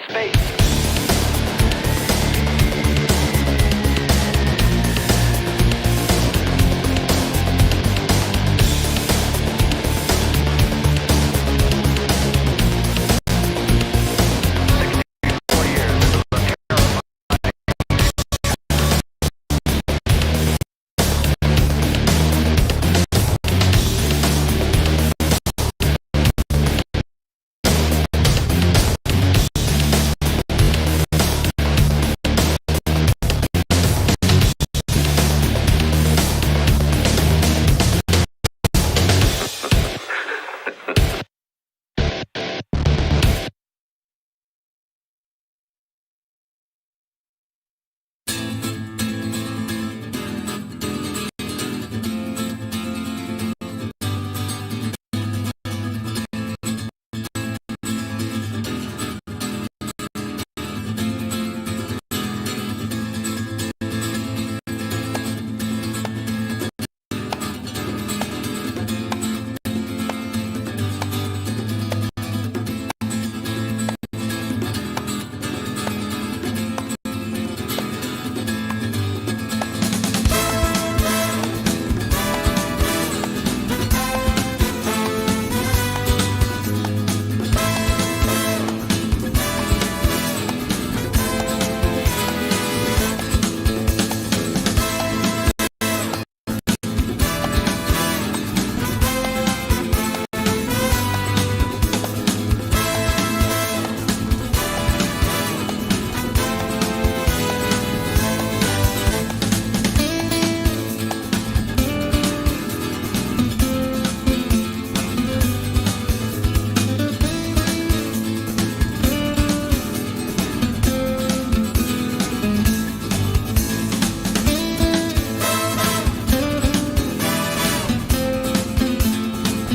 space.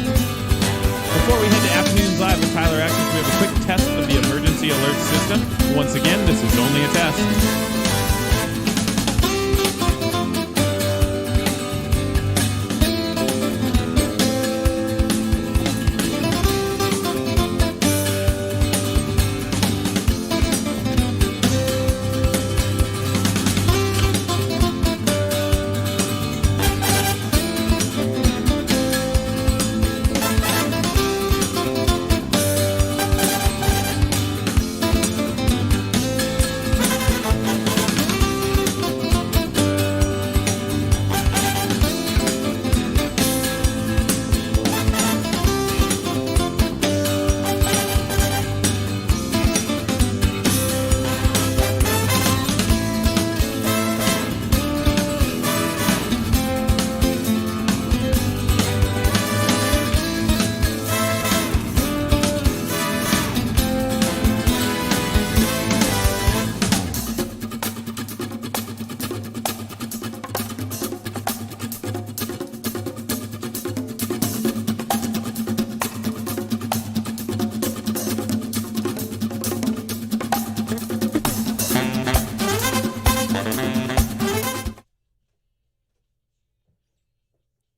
Before we head to Afternoons Live with Tyler Axness, we have a quick test of the emergency alert system. Once again, this is only a test.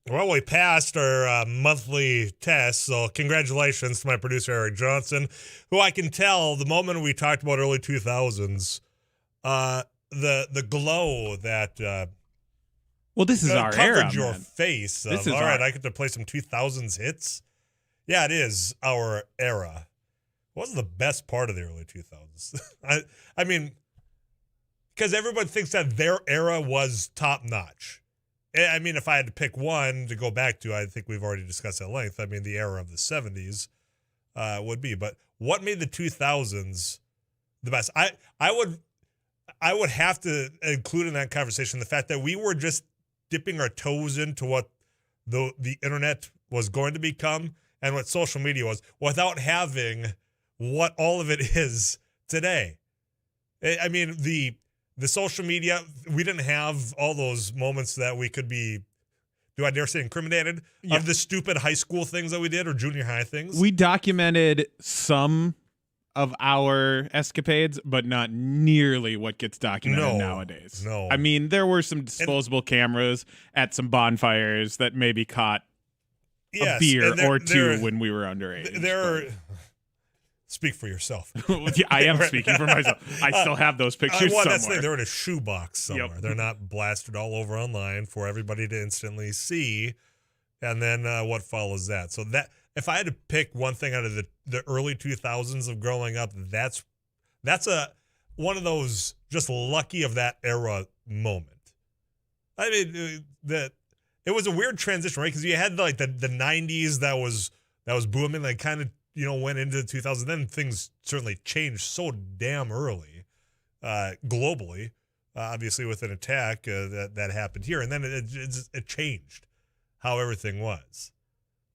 Well, we passed our monthly test, so congratulations to my producer, Eric Johnson, who I can tell the moment we talked about early 2000s, the glow that Well, this is our covered era, your man. This This is all right, our- I get to play some 2000s hits. Yeah, it is our era. What was the best part of the early 2000s? I mean, because everyone thinks that their era was top notch. I mean, if I had to pick one to go back to, I think we've already discussed at length. I mean, the era of the 70s would be. But what made the 2000s the best? I would have to include in that conversation the fact that we were just dipping our toes into what the internet was going to become and what social media was without having what all of it is today. I mean, the social media, we didn't have all those moments that we could be, do I dare say, incriminated of the stupid high school things that we did or junior high things. We documented some of our escapades, but not nearly what gets documented nowadays. No. I mean, there were some disposable cameras at some bonfires that maybe caught a beer or two when we were underage. Speak for yourself. I am speaking for myself. I still have those pictures well, somewhere. that's the thing. They're in a shoebox somewhere. Yep. They're not blasted all over online for everybody to instantly see. And then what follows that? So that if I had to pick one thing out of the early 2000s of growing up, that's one of those just lucky of that era moment. I mean, it was a weird transition, right? Because you had like the 90s that was booming, like kind of went into 2000. Then things certainly changed so damn early, globally, obviously with an attack that happened here, and then it changed how everything was.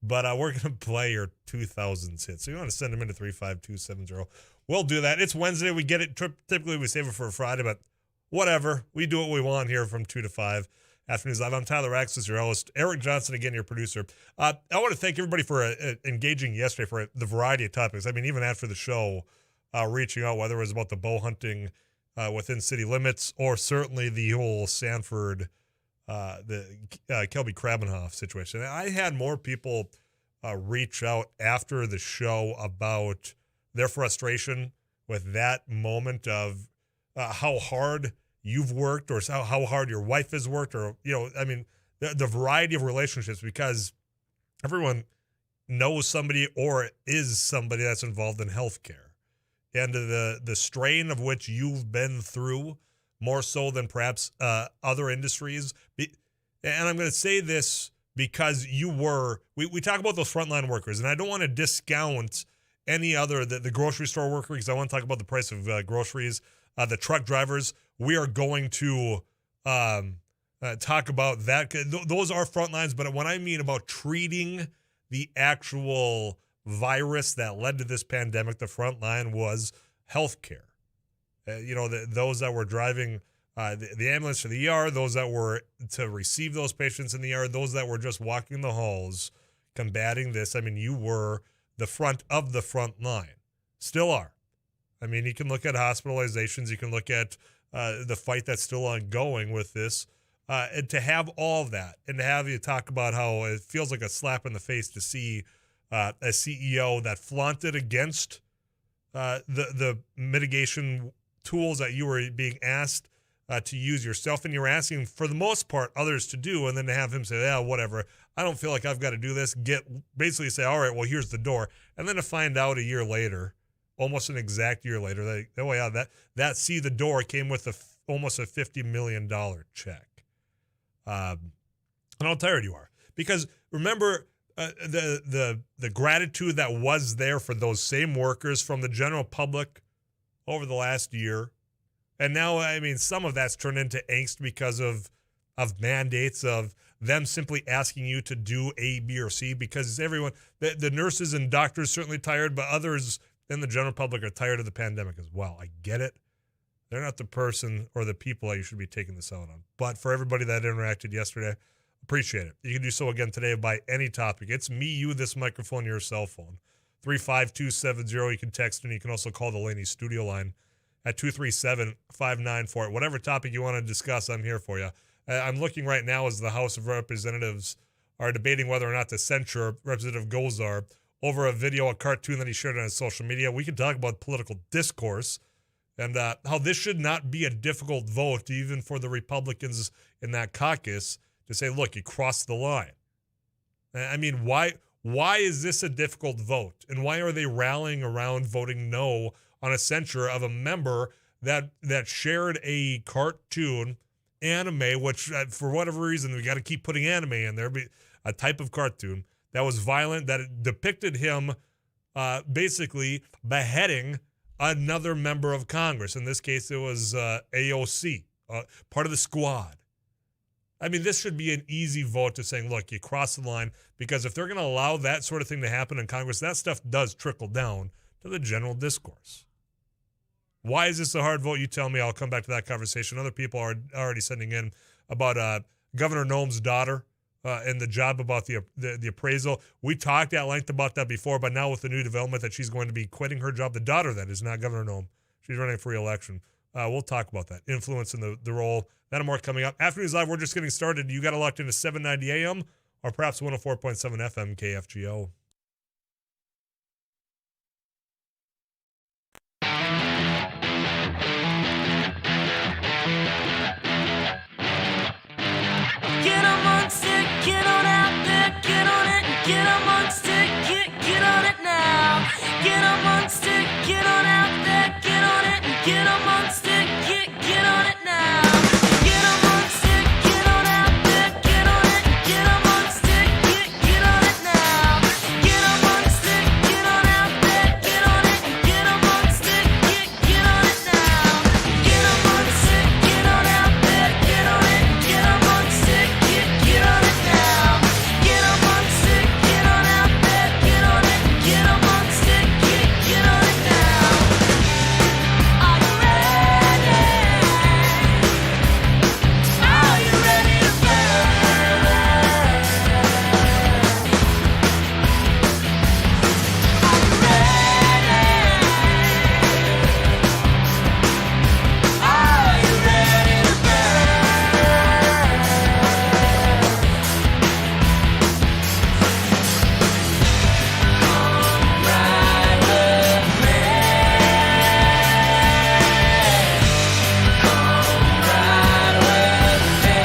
But we're going to play your 2000s hits. So you want to send them into 35270. We'll do that. It's Wednesday. We get it. Typically, we save it for Friday, but whatever. We do what we want here from 2 to 5. Afternoons Live. I'm Tyler Axness, your host. Eric Johnson, again, your producer. I want to thank everybody for engaging yesterday for the variety of topics. I mean, even after the show, reaching out, whether it was about the bow hunting within city limits or certainly the whole Sanford the Kelby Krabenhoff situation. I had more people reach out after the show about their frustration with that moment of how hard you've worked or how hard your wife has worked, or, I mean, the variety of relationships, because everyone knows somebody or is somebody that's involved in healthcare, and the strain of which you've been through more so than perhaps other industries. And I'm going to say this because we talk about those frontline workers, and I don't want to discount any other, the grocery store worker, because I want to talk about the price of groceries, the truck drivers. We are going to talk about that. Those are front lines, but when I mean about treating the actual virus that led to this pandemic, the front line was healthcare. Those that were driving the ambulance to the ER, those that were to receive those patients in the ER, those that were just walking the halls combating this. I mean, you were the front of the front line. Still are. I mean, you can look at hospitalizations. You can look at the fight that's still ongoing with this. And to have all of that, and to have you talk about how it feels like a slap in the face to see a CEO that flaunted against the mitigation tools that you were being asked to use yourself, and you were asking, for the most part, others to do, and then to have him say, yeah, whatever, I don't feel like I've got to do this, basically say, all right, well, here's the door, and then to find out a year later, almost an exact year later, that see the door came with almost a $50 million check. And how tired you are. Because remember, the gratitude that was there for those same workers from the general public over the last year. And now, I mean, some of that's turned into angst because of mandates, of them simply asking you to do A, B, or C, because everyone, the nurses and doctors certainly tired, but others in the general public are tired of the pandemic as well. I get it. They're not the person or the people that you should be taking this out on. But for everybody that interacted yesterday, appreciate it. You can do so again today by any topic. It's me, you, this microphone, your cell phone. 35270. You can text, and you can also call the Laney studio line at 237-594. Whatever topic you want to discuss, I'm here for you. I'm looking right now as the House of Representatives are debating whether or not to censure Representative Gozar over a cartoon that he shared on his social media. We can talk about political discourse and how this should not be a difficult vote, even for the Republicans in that caucus, to say, look, you crossed the line. I mean, why is this a difficult vote? And why are they rallying around voting no on a censure of a member that shared a cartoon, anime, which for whatever reason, we got to keep putting anime in there, but a type of cartoon that was violent, that depicted him basically beheading another member of Congress. In this case, it was AOC, part of the squad. I mean, this should be an easy vote to saying, look, you cross the line, because if they're going to allow that sort of thing to happen in Congress, that stuff does trickle down to the general discourse. Why is this a hard vote? You tell me. I'll come back to that conversation. Other people are already sending in about Governor Noem's daughter and the job about the appraisal. We talked at length about that before, but now with the new development that she's going to be quitting her job, the daughter that is not Governor Noem, she's running for re-election. We'll talk about that. Influence in the role. That and more coming up. Afternoons Live, we're just getting started. You got to locked into 790 AM or perhaps 104.7 FM KFGO. get amongst it, get on it now. Get amongst it, get on out there, get on it, get amongst it, get on it now. Get amongst it, get on out there, get on it, get amongst it, get on it now. Get amongst it, get on out there, get on it, get amongst it, get on it now. Get amongst it, get on out there, get on it, get amongst it, get on it now. Are you ready? Are you ready to burn? Are you ready? Are you ready to burn? Come ride with me. Come ride with me.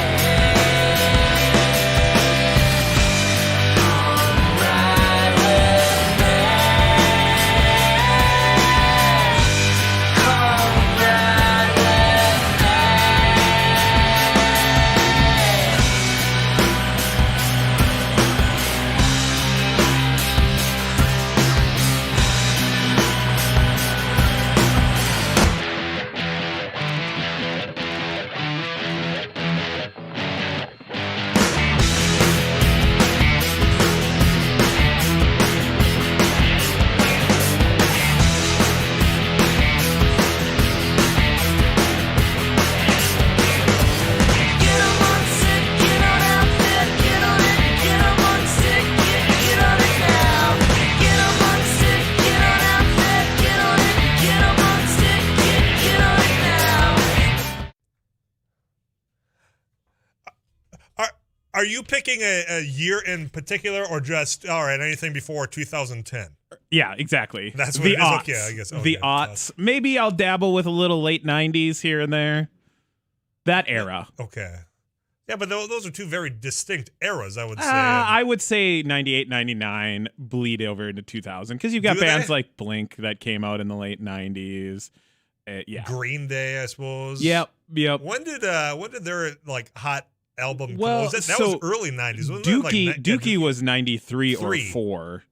Come ride with me. Come ride Get amongst it, get on out there, get on it, get amongst it, get on it now. Get amongst it, get on out there, get on it, get amongst it, get on it now. Are you picking a year in particular, or just all right? Anything before 2010? Yeah, exactly. That's what the it is? aughts. Okay, I guess. The Okay, aughts. Maybe I'll dabble with a little late 90s here and there. That era. Okay. Yeah, but those are two very distinct eras, I would say. I would say 98, 99 bleed over into 2000 because you've got Do bands they? like Blink that came out in the late 90s. Yeah. Green Day, I suppose. Yep. When did their like hot album come Well, out? That so was early 90s. Wasn't that, like, Dookie was 93 or Three. 4.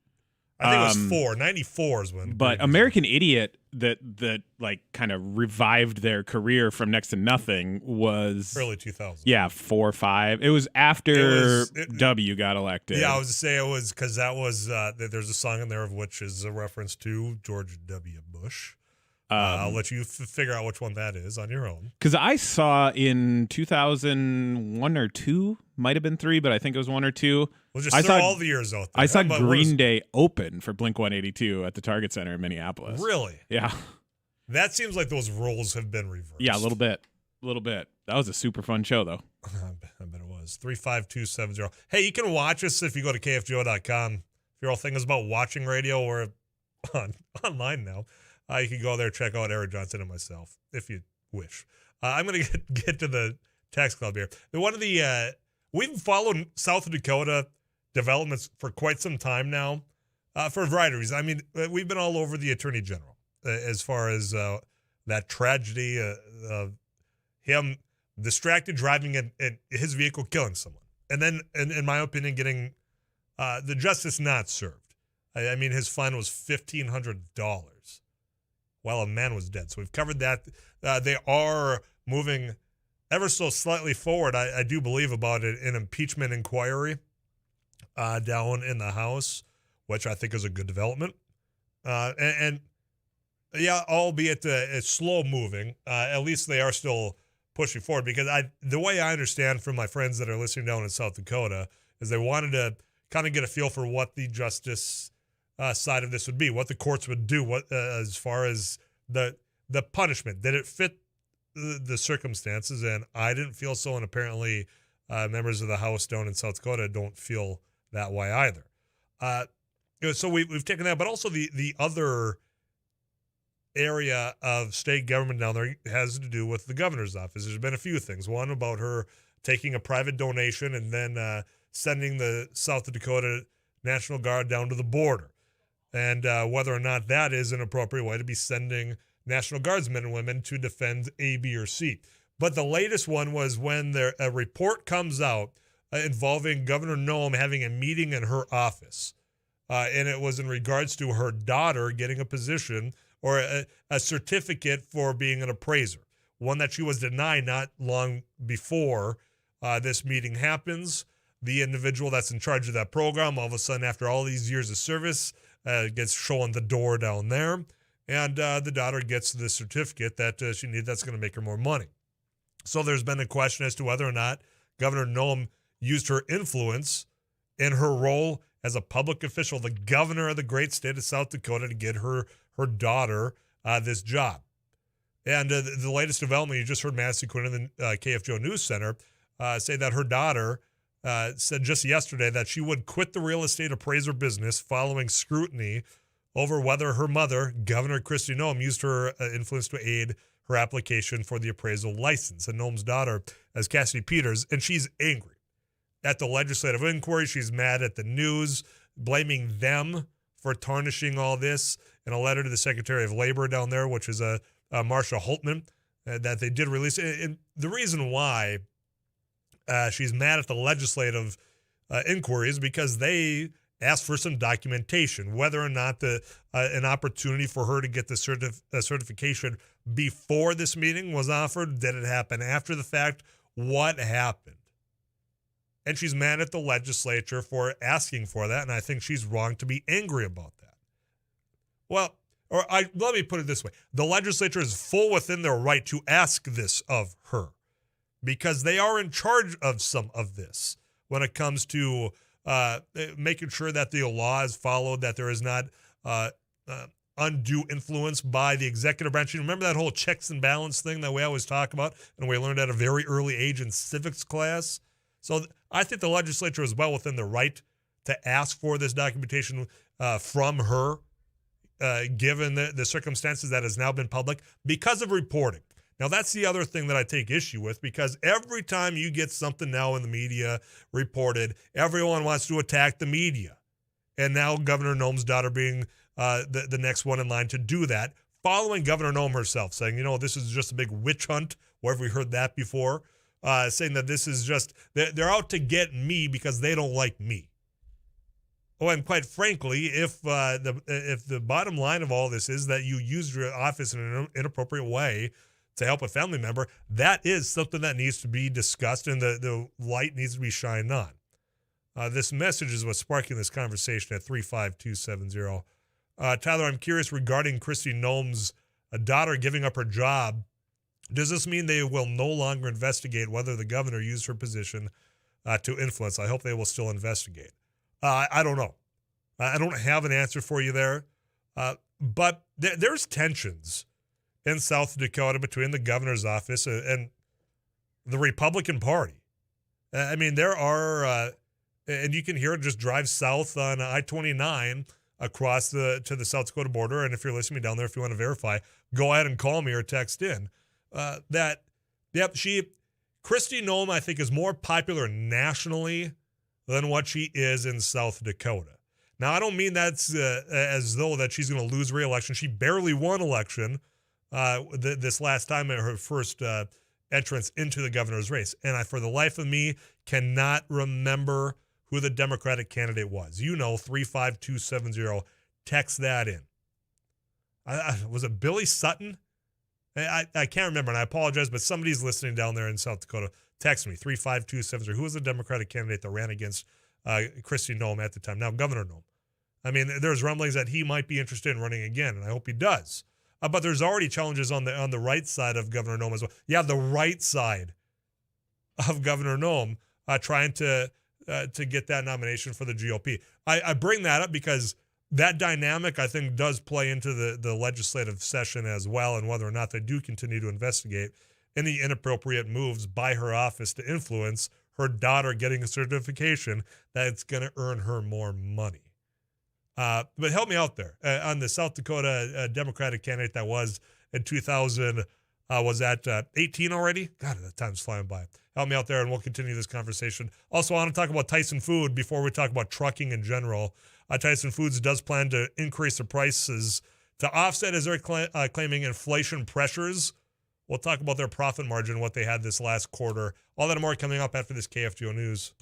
I think it was 4. 94 is when. But American Idiot that like kind of revived their career from next to nothing was early 2000s. Yeah, 4 or 5. It was after W got elected. Yeah, I was to say it was because that was there's a song in there of which is a reference to George W. Bush. I'll let you figure out which one that is on your own. Because I saw in 2001 or 2, might have been 3, but I think it was 1 or 2. Well, just throw all the years out there. I saw Green Day open for Blink-182 at the Target Center in Minneapolis. Really? Yeah. That seems like those roles have been reversed. Yeah, a little bit. That was a super fun show, though. I bet it was. 35270. Hey, you can watch us if you go to KFGO.com. If your whole thing is about watching radio, we're online now. You can go there, check out Eric Johnson and myself, if you wish. I'm going to get to the text club here. We've followed South Dakota developments for quite some time now, for a variety of reasons. I mean, we've been all over the Attorney General as far as that tragedy of him distracted driving and his vehicle killing someone. And then, in my opinion, getting the justice not served. I mean, his fine was $1,500 while a man was dead. So we've covered that. They are moving ever so slightly forward, I do believe, about an impeachment inquiry down in the House, which I think is a good development. And yeah, albeit it's slow moving, at least they are still pushing forward, because the way I understand from my friends that are listening down in South Dakota is they wanted to kind of get a feel for what the justice side of this would be, what the courts would do, what as far as the punishment. Did it fit the circumstances? And I didn't feel so, and apparently members of the House down in South Dakota don't feel that way either. So we've taken that, but also the other area of state government down there has to do with the governor's office. There's been a few things. One about her taking a private donation and then sending the South Dakota National Guard down to the border, and whether or not that is an appropriate way to be sending National Guardsmen and women to defend A, B, or C. But the latest one was when a report comes out involving Governor Noem having a meeting in her office. And it was in regards to her daughter getting a position or a certificate for being an appraiser, one that she was denied not long before this meeting happens. The individual that's in charge of that program, all of a sudden, after all these years of service, gets shown the door down there. And the daughter gets the certificate that she needs that's going to make her more money. So there's been a question as to whether or not Governor Noem used her influence in her role as a public official, the governor of the great state of South Dakota, to get her daughter this job. And the latest development, you just heard Madison Quinn in the KFGO News Center say that her daughter said just yesterday that she would quit the real estate appraiser business following scrutiny over whether her mother, Governor Kristi Noem, used her influence to aid her application for the appraisal license. And Noem's daughter is Cassidy Peters, and she's angry at the legislative inquiry. She's mad at the news, blaming them for tarnishing all this. In a letter to the Secretary of Labor down there, which is Marsha Holtman, that they did release. And the reason why she's mad at the legislative inquiry is because they asked for some documentation, whether or not an opportunity for her to get the certification before this meeting was offered. Did it happen after the fact? What happened? And she's mad at the legislature for asking for that, and I think she's wrong to be angry about that. Well, let me put it this way. The legislature is full within their right to ask this of her because they are in charge of some of this when it comes to making sure that the law is followed, that there is not undue influence by the executive branch. You remember that whole checks and balance thing that we always talk about and we learned at a very early age in civics class? So I think the legislature is well within the right to ask for this documentation from her, given the circumstances that has now been public because of reporting. Now, that's the other thing that I take issue with, because every time you get something now in the media reported, everyone wants to attack the media. And now Governor Noem's daughter being the next one in line to do that, following Governor Noem herself, saying, this is just a big witch hunt. Where have we heard that before? Saying that this is just, they're out to get me because they don't like me. Oh, and quite frankly, if the bottom line of all this is that you used your office in an inappropriate way to help a family member, that is something that needs to be discussed and the light needs to be shined on. This message is what's sparking this conversation at 35270. Tyler, I'm curious regarding Kristi Noem's daughter giving up her job. Does this mean they will no longer investigate whether the governor used her position to influence? I hope they will still investigate. I don't know. I don't have an answer for you there. But there's tensions in South Dakota between the governor's office and the Republican Party. I mean, there are, and you can hear it, just drive south on I-29 across to the South Dakota border. And if you're listening down there, if you want to verify, go ahead and call me or text in. Kristi Noem, I think, is more popular nationally than what she is in South Dakota. Now, I don't mean that's as though that she's going to lose re-election. She barely won election this last time at her first entrance into the governor's race. And I, for the life of me, cannot remember who the Democratic candidate was. 35270. Text that in. Was it Billy Sutton? I can't remember, and I apologize, but somebody's listening down there in South Dakota. Text me, 35270. Who was the Democratic candidate that ran against Kristi Noem at the time? Now, Governor Noem. I mean, there's rumblings that he might be interested in running again, and I hope he does. But there's already challenges on the right side of Governor Noem as well. Yeah, the right side of Governor Noem trying to get that nomination for the GOP. I bring that up because that dynamic, I think, does play into the legislative session as well, and whether or not they do continue to investigate any inappropriate moves by her office to influence her daughter getting a certification that's going to earn her more money. But help me out there. On the South Dakota Democratic candidate that was in 2000, was that 18 already? God, that time's flying by. Help me out there, and we'll continue this conversation. Also, I want to talk about Tyson Food before we talk about trucking in general. Tyson Foods does plan to increase the prices To offset, as they're claiming inflation pressures, we'll talk about their profit margin, what they had this last quarter. All that and more coming up after this KFGO news.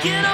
Get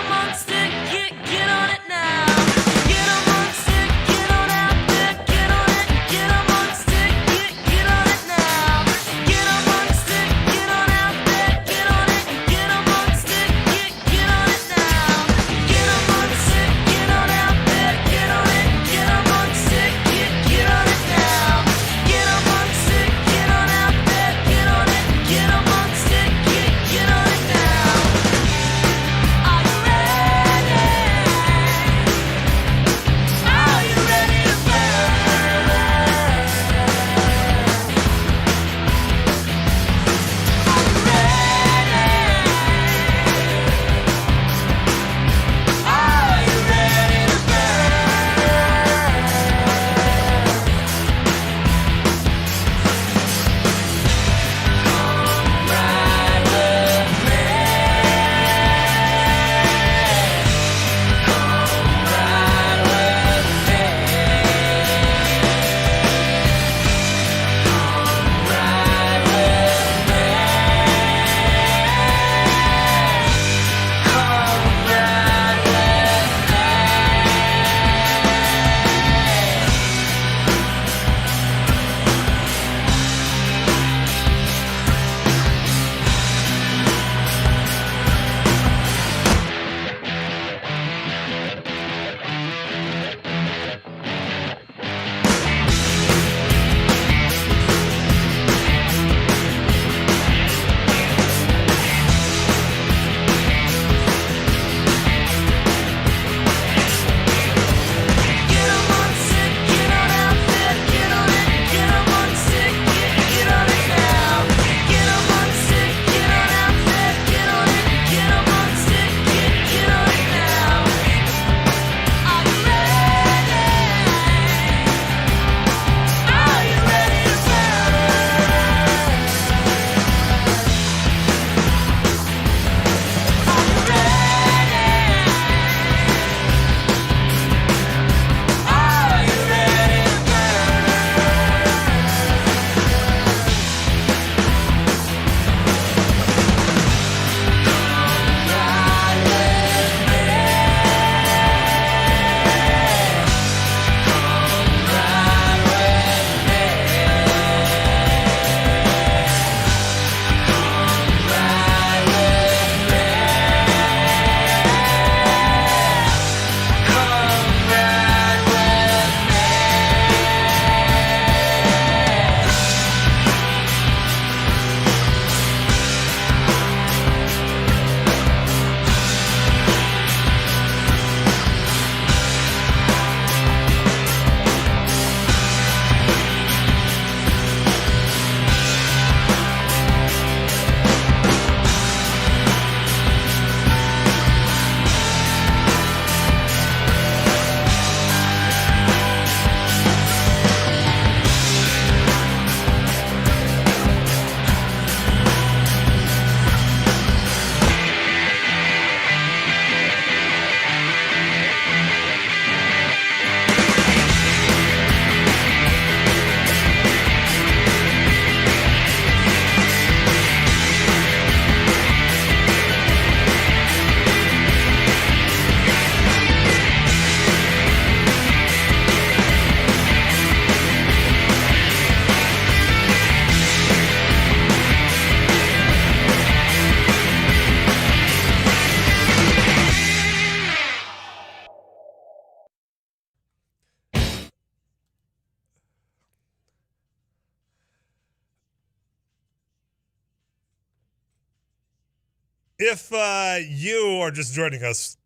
If you are just joining us,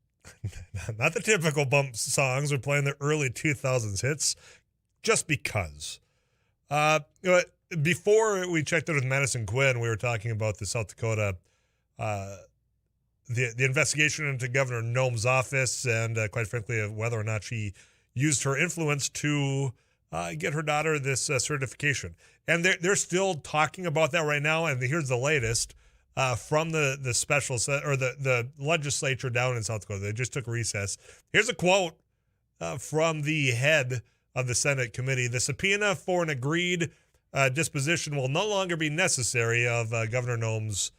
not the typical bump songs, we're playing the early 2000s hits just because. Before we checked in with Madison Quinn, we were talking about the South Dakota, the investigation into Governor Noem's office and, quite frankly, whether or not she used her influence to get her daughter this certification. And they're still talking about that right now, and here's the latest. From the special or the legislature down in South Dakota. They just took recess. Here's a quote from the head of the Senate committee. The subpoena for an agreed disposition will no longer be necessary of Governor Noem's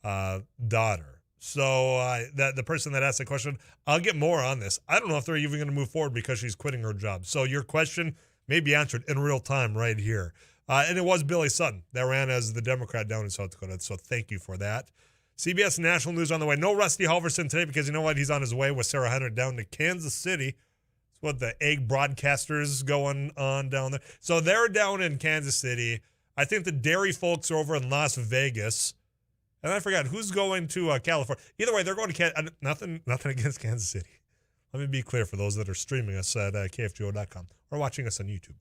daughter. So the person that asked the question, I'll get more on this. I don't know if they're even going to move forward because she's quitting her job. So your question may be answered in real time right here. And it was Billy Sutton that ran as the Democrat down in South Dakota. So thank you for that. CBS National News on the way. No Rusty Halverson today because you know what? He's on his way with Sarah Hunter down to Kansas City. It's what the egg broadcasters going on down there. So they're down in Kansas City. I think the dairy folks are over in Las Vegas. And I forgot who's going to California. Either way, they're going to nothing against Kansas City. Let me be clear for those that are streaming us at KFGO.com or watching us on YouTube.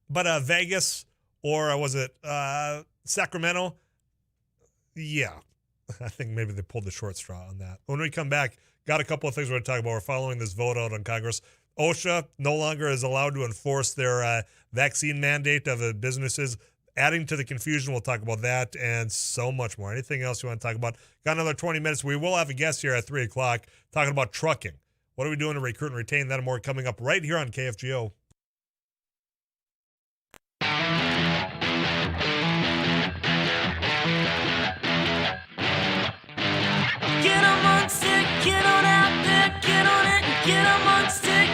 But Vegas, or was it Sacramento? Yeah, I think maybe they pulled the short straw on that. When we come back, got a couple of things we're going to talk about. We're following this vote out on Congress. OSHA no longer is allowed to enforce their vaccine mandate of businesses. Adding to the confusion, we'll talk about that and so much more. Anything else you want to talk about? Got another 20 minutes. We will have a guest here at 3 o'clock talking about trucking. What are we doing to recruit and retain? That and more coming up right here on KFGO. Get amongst it, get on out there, get on it, get amongst it,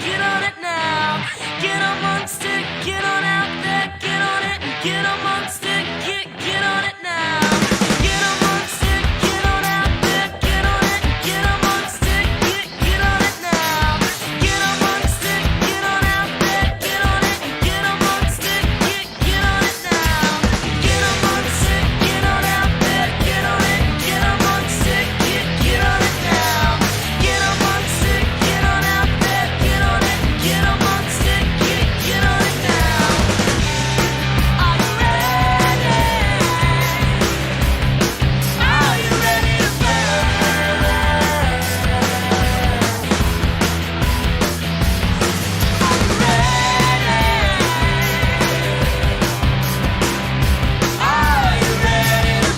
get on it now. Get amongst it, get on out there, get on it, get amongst it, get on it now. Get amongst it, get on out there, get on it, get amongst it, get on it now. Get amongst it, get on out there, get on it, get amongst it, get on it now. Get amongst it, get on out there, get on it, get amongst it, get on it now. Get amongst it, get on out there, get on it, get amongst it, get on it now. Are you ready? Are you ready to burn? Are you ready? Are you ready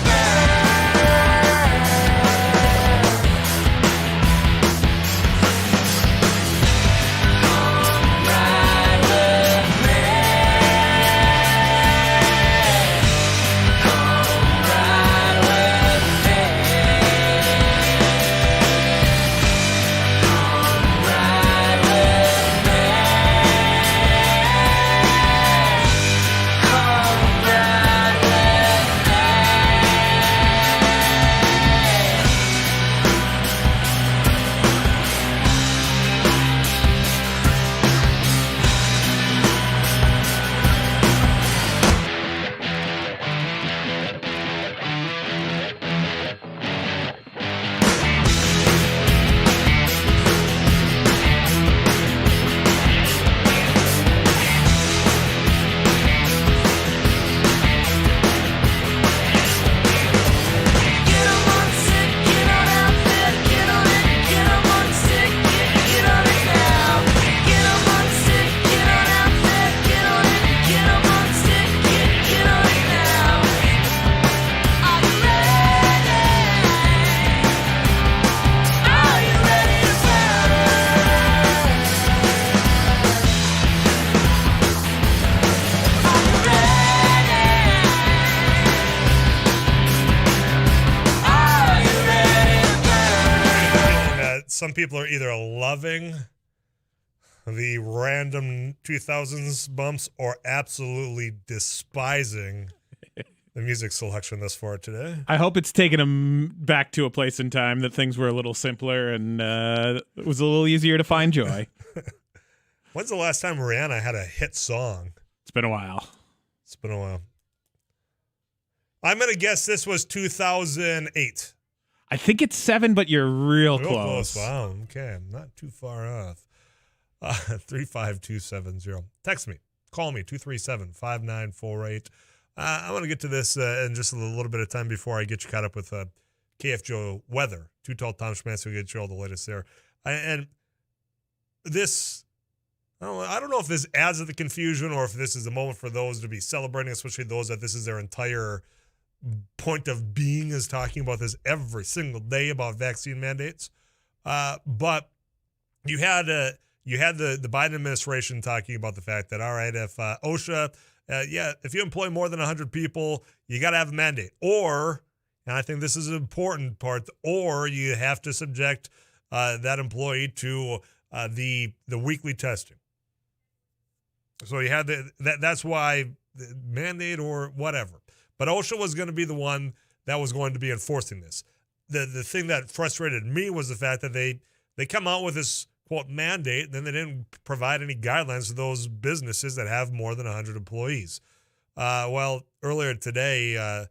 to Some people are either loving the random 2000s bumps or absolutely despising the music selection thus far today. I hope it's taken them back to a place in time that things were a little simpler and it was a little easier to find joy. When's the last time Rihanna had a hit song? It's been a while. It's been a while. I'm going to guess this was 2008. I think it's 7, but you're real close. Wow. Okay. I'm not too far off. 35270. Text me. Call me. 237-5948. I want to get to this in just a little bit of time before I get you caught up with KFGO weather. Too Tall Tom Schmancy will get you all the latest there. And this, I don't know if this adds to the confusion or if this is a moment for those to be celebrating, especially those that this is their entire point of being, is talking about this every single day about vaccine mandates. But you had the Biden administration talking about the fact that, all right, if OSHA, if you employ more than 100 people, you got to have a mandate. Or, and I think this is an important part, or you have to subject that employee to the weekly testing. So you had that's why the mandate or whatever. But OSHA was going to be the one that was going to be enforcing this. The thing that frustrated me was the fact that they come out with this, quote, mandate, and then they didn't provide any guidelines to those businesses that have more than 100 employees. Well, earlier today,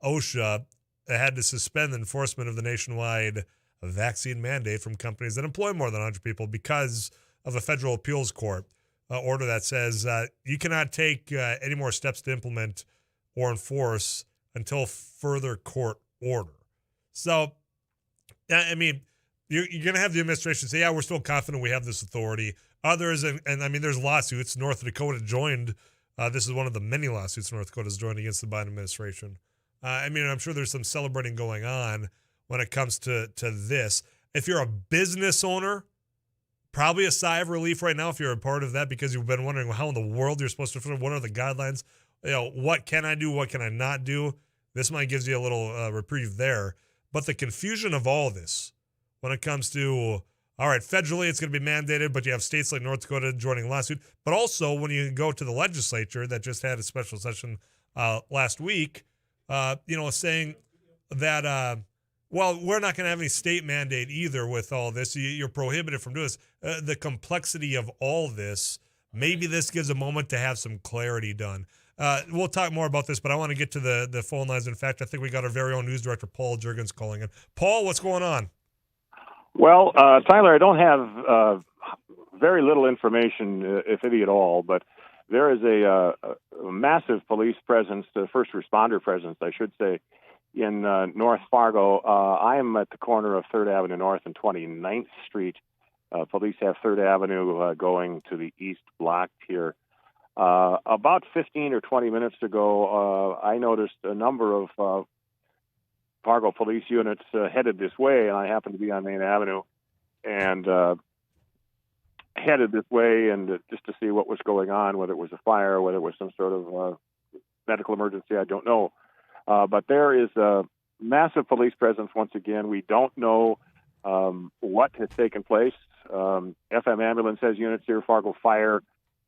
OSHA had to suspend the enforcement of the nationwide vaccine mandate from companies that employ more than 100 people because of a federal appeals court order that says you cannot take any more steps to implement or enforce until further court order. So, I mean, you're going to have the administration say, yeah, we're still confident we have this authority. Others, and I mean, there's lawsuits. North Dakota joined. This is one of the many lawsuits North Dakota's joined against the Biden administration. I mean, I'm sure there's some celebrating going on when it comes to this. If you're a business owner, probably a sigh of relief right now if you're a part of that, because you've been wondering how in the world you're supposed to, what are the guidelines? What can I do? What can I not do? This might gives you a little reprieve there. But the confusion of all this when it comes to, all right, federally it's going to be mandated, but you have states like North Dakota joining lawsuit. But also when you go to the legislature that just had a special session last week, saying that, well, we're not going to have any state mandate either with all this. You're prohibited from doing this. The complexity of all this, maybe this gives a moment to have some clarity done. We'll talk more about this, but I want to get to the phone lines. In fact, I think we got our very own news director, Paul Juergens, calling in. Paul, what's going on? Well, Tyler, I don't have very little information, if any at all, but there is a massive police presence, first responder presence, I should say, in North Fargo. I am at the corner of 3rd Avenue North and 29th Street. Police have 3rd Avenue going to the east block here. About 15 or 20 minutes ago, I noticed a number of Fargo police units headed this way, and I happened to be on Main Avenue and headed this way and just to see what was going on, whether it was a fire, whether it was some sort of medical emergency, I don't know. But there is a massive police presence once again. We don't know what has taken place. FM Ambulance has units here, Fargo Fire,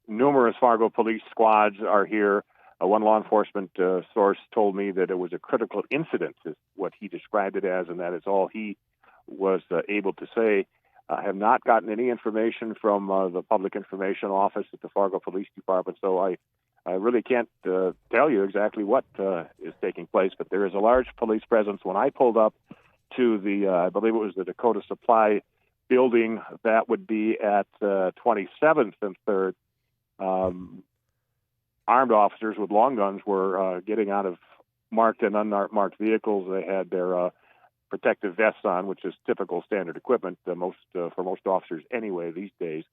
numerous Fargo police squads are here. One law enforcement source told me that it was a critical incident, is what he described it as, and that is all he was able to say. I have not gotten any information from the Public Information Office at the Fargo Police Department, so I really can't tell you exactly what is taking place, but there is a large police presence. When I pulled up to the, I believe it was the Dakota Supply building, that would be at 27th and 3rd, armed officers with long guns were getting out of marked and unmarked vehicles. They had their protective vests on, which is typical standard equipment for most officers anyway these days.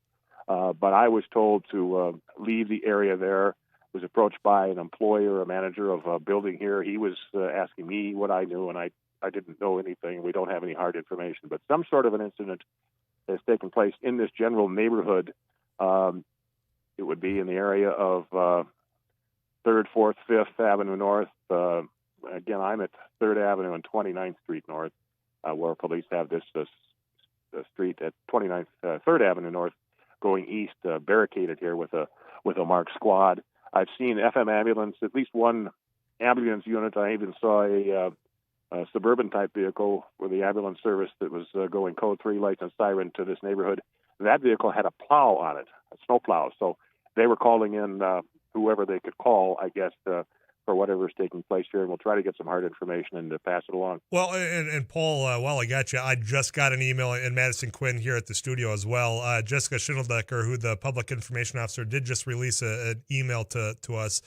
But I was told to leave the area there. Was approached by an employer, a manager of a building here. He was asking me what I knew, and I didn't know anything. We don't have any hard information, but some sort of an incident has taken place in this general neighborhood. It would be in the area of 3rd, 4th, 5th Avenue North. Again, I'm at 3rd Avenue and 29th Street North, where police have this street at 29th, 3rd Avenue North, going east, barricaded here with a marked squad. I've seen FM ambulance, at least one ambulance unit. I even saw a suburban type vehicle with the ambulance service that was going code 3 lights and siren to this neighborhood. That vehicle had a plow on it, a snow plow. So they were calling in whoever they could call, I guess, for whatever is taking place here, and we'll try to get some hard information and to pass it along. Well, and Paul, while I got you, I just got an email, and Madison Quinn here at the studio as well. Jessica Schindeldecker, who the public information officer, did just release an email to us.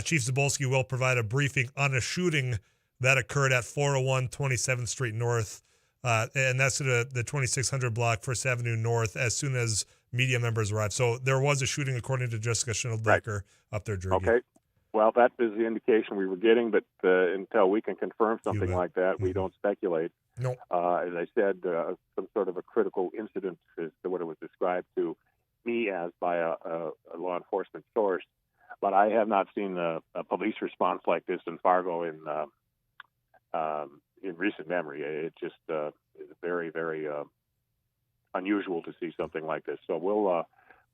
Chief Zabolski will provide a briefing on a shooting that occurred at 401 27th Street North, and that's the 2600 block, First Avenue North, as soon as media members arrive. So there was a shooting, according to Jessica Schindeldecker, up there, Jergy. Okay. Well, that is the indication we were getting, but until we can confirm something like that, we don't speculate. No. As I said, some sort of a critical incident is what it was described to me as by a law enforcement source. But I have not seen a police response like this in Fargo in recent memory. It just is very, very unusual to see something like this. So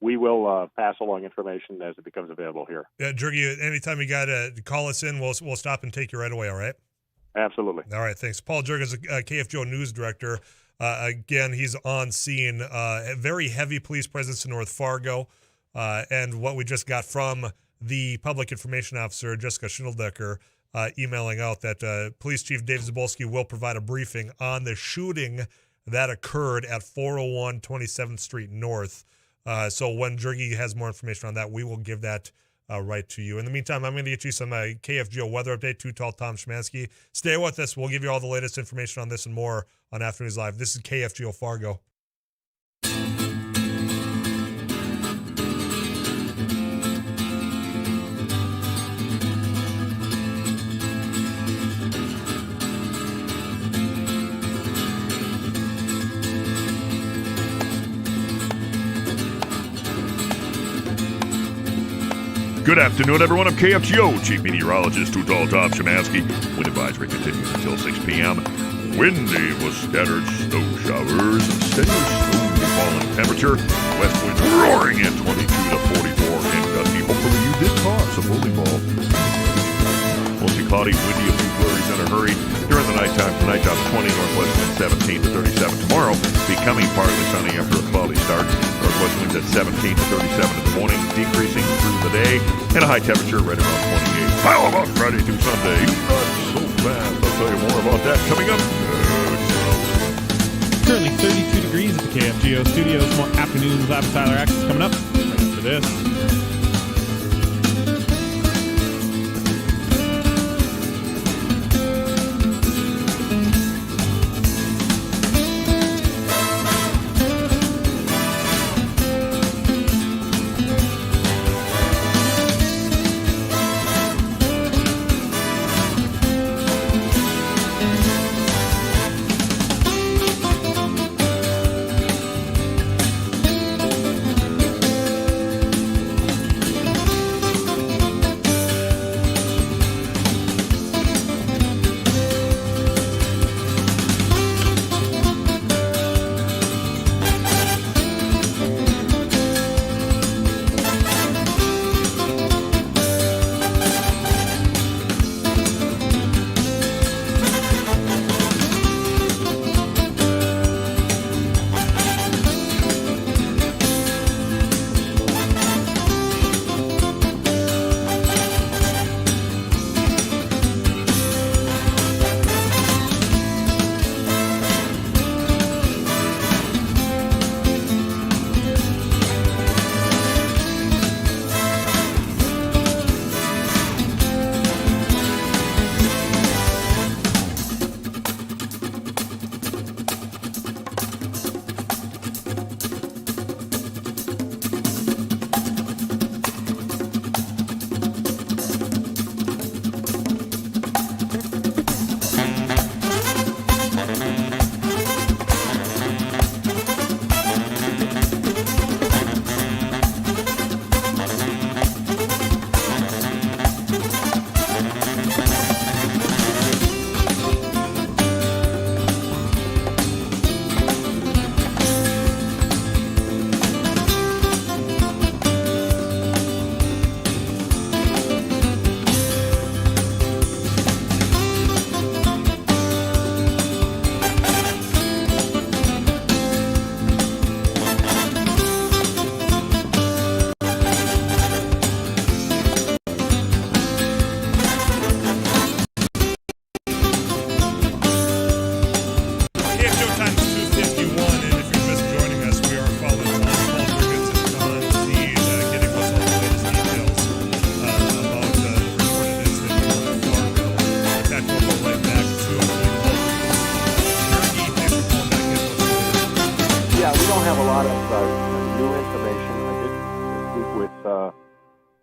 we will pass along information as it becomes available here. Yeah, Jergy, anytime you got to call us in, we'll stop and take you right away, all right? Absolutely. All right, thanks. Paul Jurgens is a KFGO news director. Again, he's on scene. A very heavy police presence in North Fargo. And what we just got from the public information officer, Jessica Schindeldecker, emailing out that Police Chief Dave Zabolski will provide a briefing on the shooting that occurred at 401 27th Street North. So when Jergy has more information on that, we will give that right to you. In the meantime, I'm going to get you some KFGO weather update. Too Tall Tom Szymanski. Stay with us. We'll give you all the latest information on this and more on Afternoons Live. This is KFGO Fargo. Good afternoon, everyone. I'm KFGO Chief Meteorologist Too Tall Tom Szymanski. Wind advisory continues until 6 p.m. Windy with scattered snow showers. Steady slowly falling temperature. West winds roaring at 22 to 44 and gusty. Hopefully you did toss a bowling ball. Mostly cloudy, windy, a few flurries in a hurry. During the nighttime, tonight down to 20, northwest winds 17 to 37. Tomorrow, becoming partly sunny after a cloudy start. Northwest winds at 17 to 37 in the morning, decreasing through the day, and a high temperature right around 28. How about Friday through Sunday? Not so fast. I'll tell you more about that coming up. Currently 32 degrees at the KFGO studios. More afternoons live with Tyler Axness coming up right after this.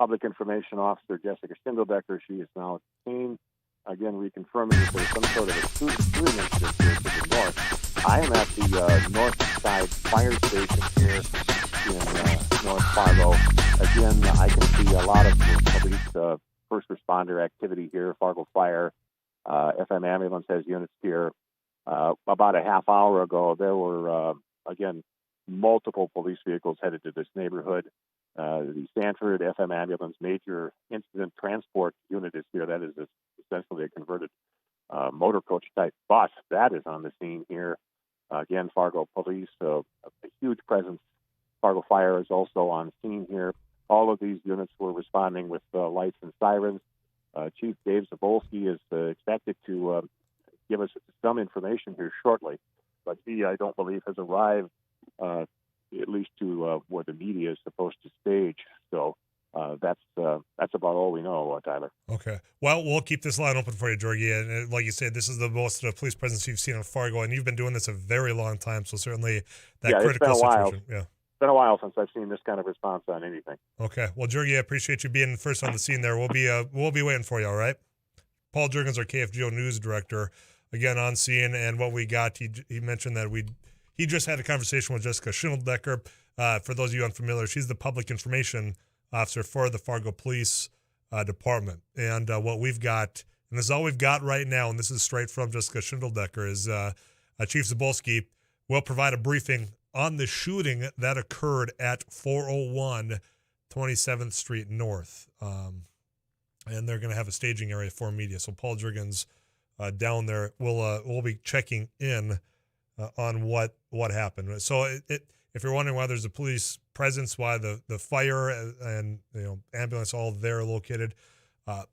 Public Information Officer Jessica Schindeldecker. She is now at the scene, again reconfirming that there's some sort of a shooting incident here to the north. I am at the north side fire station here in North Fargo. Again, I can see a lot of police first responder activity here. Fargo Fire, FM Ambulance has units here. About a half hour ago, there were, again, multiple police vehicles headed to this neighborhood. The Sanford FM Ambulance Major Incident Transport Unit is here. That is essentially a converted motor coach type bus. That is on the scene here. Again, Fargo Police, a huge presence. Fargo Fire is also on scene here. All of these units were responding with lights and sirens. Chief Dave Zabolski is expected to give us some information here shortly, but he, I don't believe, has arrived at least to where the media is supposed to stage. So that's about all we know, Tyler. Okay. Well, we'll keep this line open for you, Georgie. And like you said, this is the most police presence you've seen in Fargo, and you've been doing this a very long time. So certainly that critical situation. Yeah. It's been a while since I've seen this kind of response on anything. Okay. Well, Georgie, I appreciate you being first on the scene there. We'll be waiting for you. All right. Paul Juergens, our KFGO news director, again on scene, and what we got. He mentioned that he just had a conversation with Jessica Schindeldecker. For those of you unfamiliar, she's the public information officer for the Fargo Police Department. And what we've got, and this is all we've got right now, and this is straight from Jessica Schindeldecker, is Chief Zabolski will provide a briefing on the shooting that occurred at 401 27th Street North. And they're going to have a staging area for media. So Paul Juergens down there will be checking in on what happened. So if you're wondering why there's a police presence, why the fire and ambulance all there located,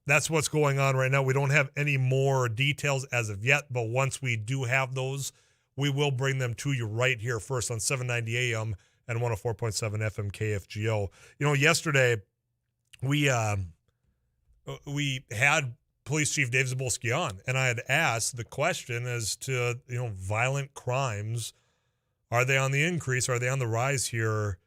that's what's going on right now. We don't have any more details as of yet, but once we do have those, we will bring them to you right here first on 790 AM and 104.7 FM KFGO. Yesterday we had Police Chief Dave Zabolski on, and I had asked the question as to, violent crimes. Are they on the increase? Are they on the rise here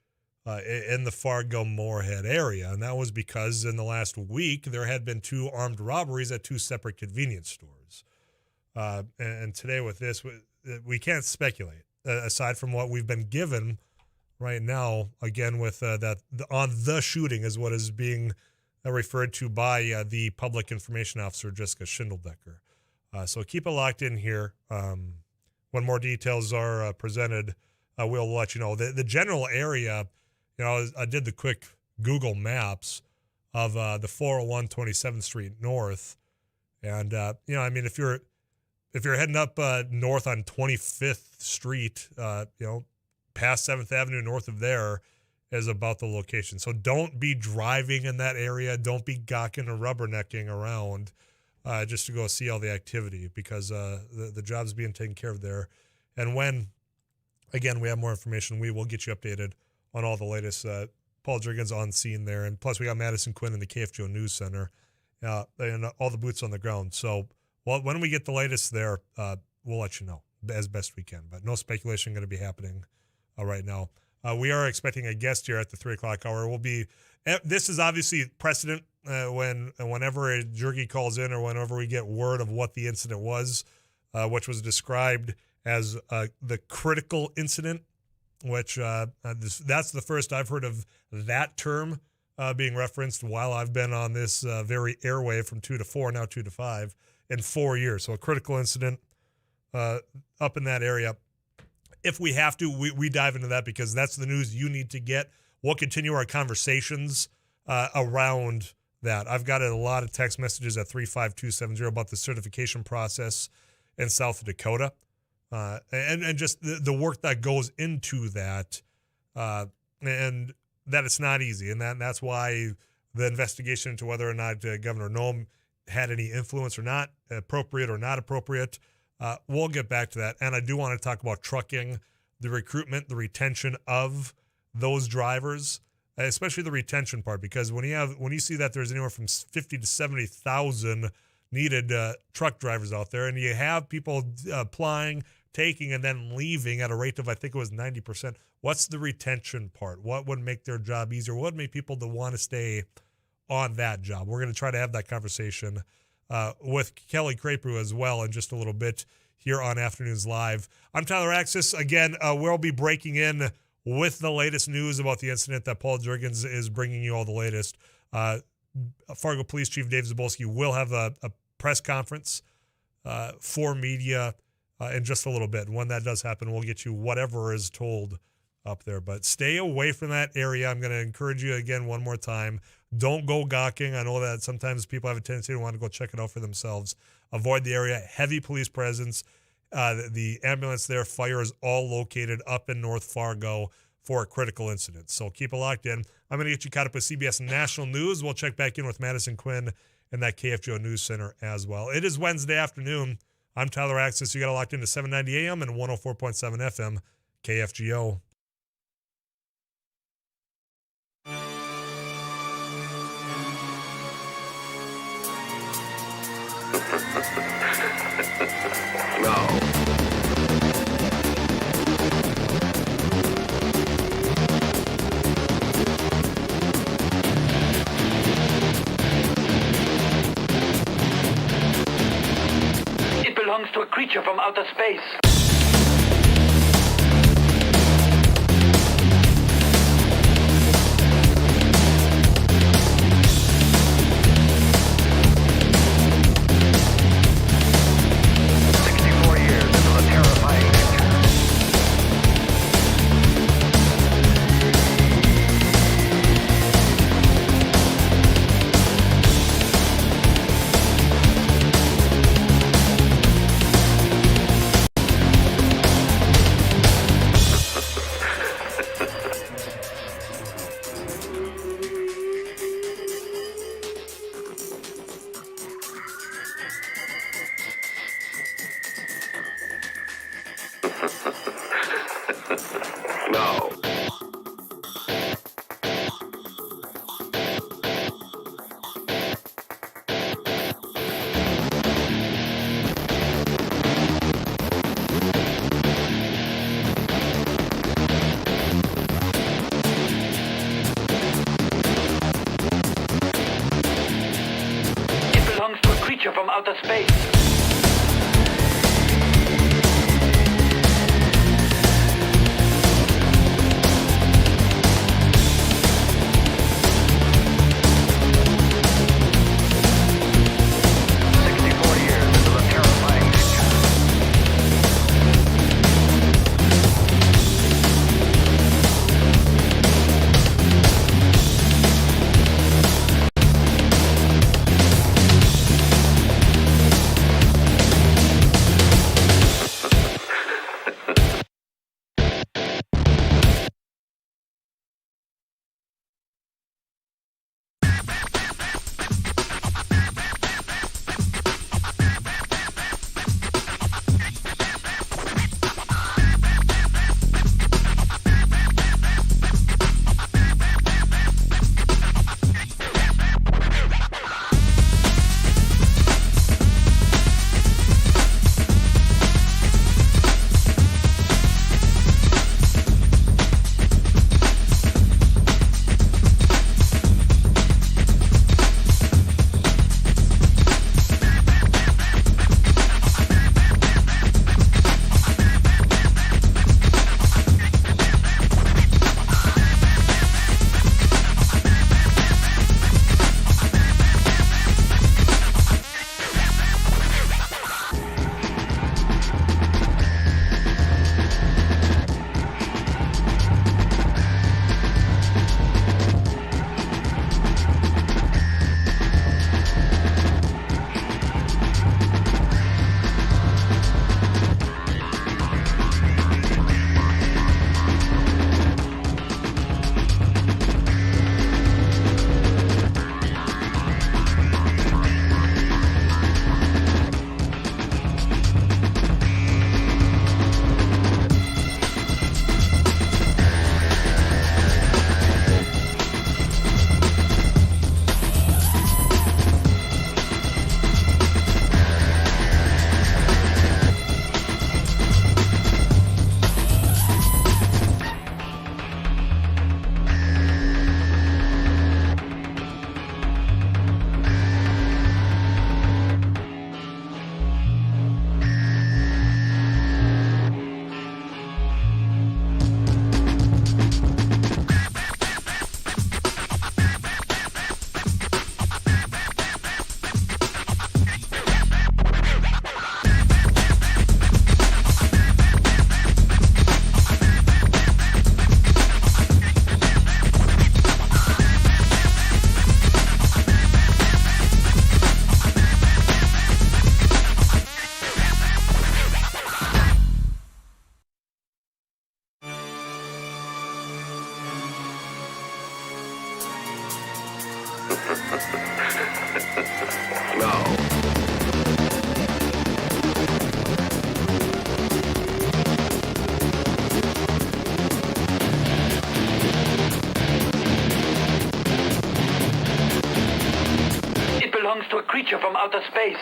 in the Fargo-Moorhead area? And that was because in the last week, there had been 2 armed robberies at 2 separate convenience stores. And today with this, we can't speculate, aside from what we've been given right now, again, with that on the shooting is what is being referred to by the public information officer, Jessica Schindeldecker. So keep it locked in here. When more details are presented, we'll let you know. The general area, I did the quick Google Maps of the 401 27th Street North. And, if you're heading up north on 25th Street, past 7th Avenue north of there is about the location. So don't be driving in that area. Don't be gawking or rubbernecking around just to go see all the activity, because the job's being taken care of there. And when, again, we have more information, we will get you updated on all the latest. Paul Juergens on scene there. And plus we got Madison Quinn in the KFGO News Center and all the boots on the ground. So when we get the latest there, we'll let you know as best we can. But no speculation going to be happening right now. We are expecting a guest here at the 3 o'clock hour. This is obviously precedent whenever a Juergie calls in or whenever we get word of what the incident was, which was described as the critical incident, which that's the first I've heard of that term being referenced while I've been on this very airwave from 2 to 4, now 2 to 5 in 4 years. So a critical incident up in that area. If we have to, we dive into that because that's the news you need to get. We'll continue our conversations around that. I've got a lot of text messages at 35270 about the certification process in South Dakota and just the work that goes into that and that it's not easy. And that's why the investigation into whether or not Governor Noem had any influence or not, appropriate or not appropriate, we'll get back to that. And I do want to talk about trucking, the recruitment, the retention of those drivers, especially the retention part, because when you see that there's anywhere from 50 to 70,000 needed truck drivers out there, and you have people applying, taking, and then leaving at a rate of, I think it was 90%. What's the retention part? What would make their job easier? What would make people to want to stay on that job. We're going to try to have that conversation with Kelly Crapeau as well in just a little bit here on Afternoons Live. I'm Tyler Axness. Again, we'll be breaking in with the latest news about the incident that Paul Jurgens is bringing you all the latest. Fargo Police Chief Dave Zabulski will have a press conference for media in just a little bit. When that does happen, we'll get you whatever is told up there. But stay away from that area. I'm going to encourage you again one more time. Don't go gawking. I know that sometimes people have a tendency to want to go check it out for themselves. Avoid the area. Heavy police presence. The ambulance there, fire is all located up in North Fargo for a critical incident. So keep it locked in. I'm going to get you caught up with CBS National News. We'll check back in with Madison Quinn in that KFGO News Center as well. It is Wednesday afternoon. I'm Tyler Axness. You got it locked into 790 AM and 104.7 FM KFGO. It belongs to a creature from outer space. From outer space. It belongs to a creature from outer space.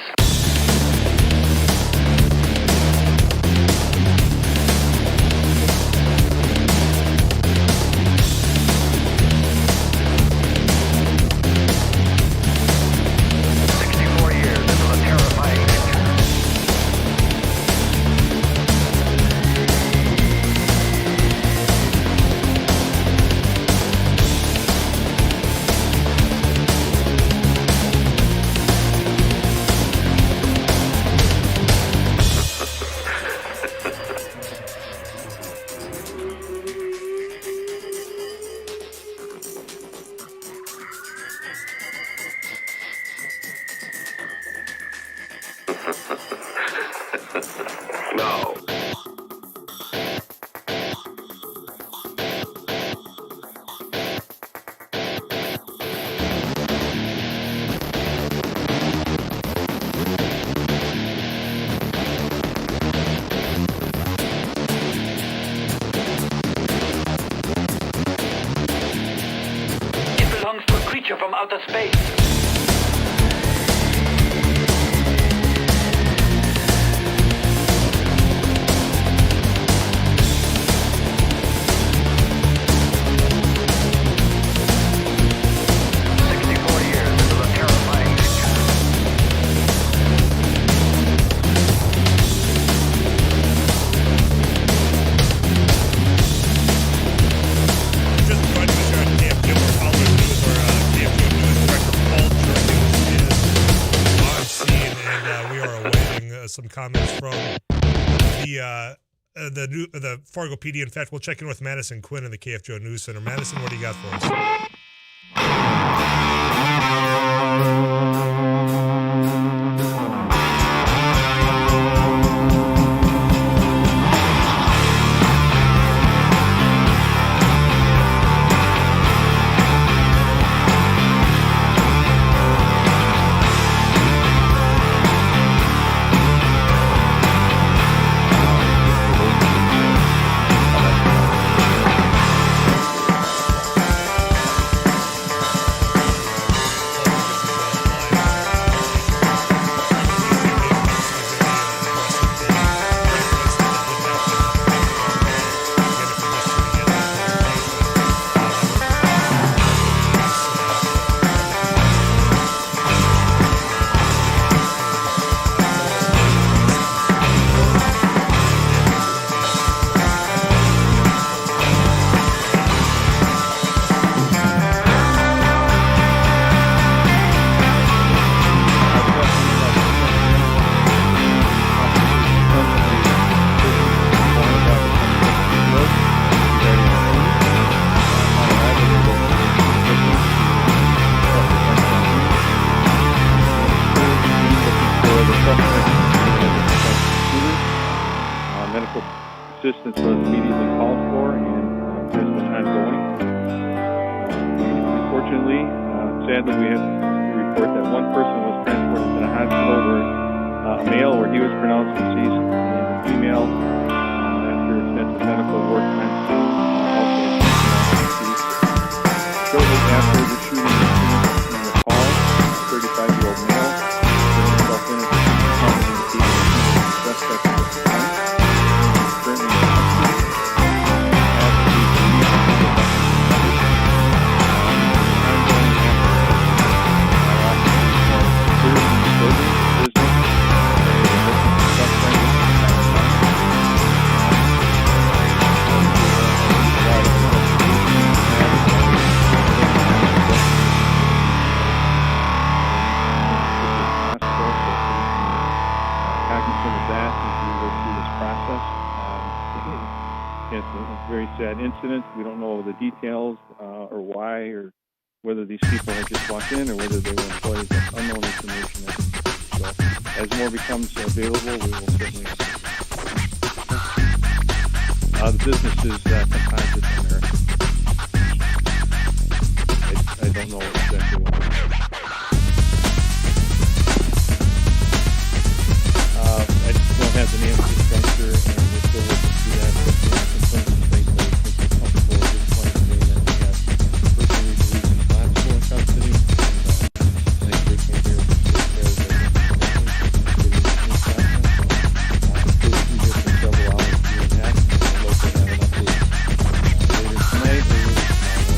From outer space. Some comments from the Fargo PD. In fact, we'll check in with Madison Quinn in the KFGO News Center. Madison, what do you got for us? Assistance was immediately called for, and has been ongoing. Unfortunately, sadly, we have to report that one person was transported to the hospital where a male, where he was pronounced deceased, and a female, after extensive medical work, also deceased. Shortly after the shooting incident in the call, a 35-year-old male put himself in as a suspect of the crime. It's a very sad incident. We don't know the details or why, or whether these people had just walked in or whether they were employees. That's unknown information. So as more becomes available, we will certainly. The business is Composites America. I don't know exactly what it is. have the name of the structure, and we're still working through that. But we have components in place that we think we're comfortable at this point today that we have the person we believe is responsible in custody, and I think they came here with the state fair that they think is getting the case process. So we'll be here for several hours doing that, and we'll likely have an update later tonight or early tomorrow morning.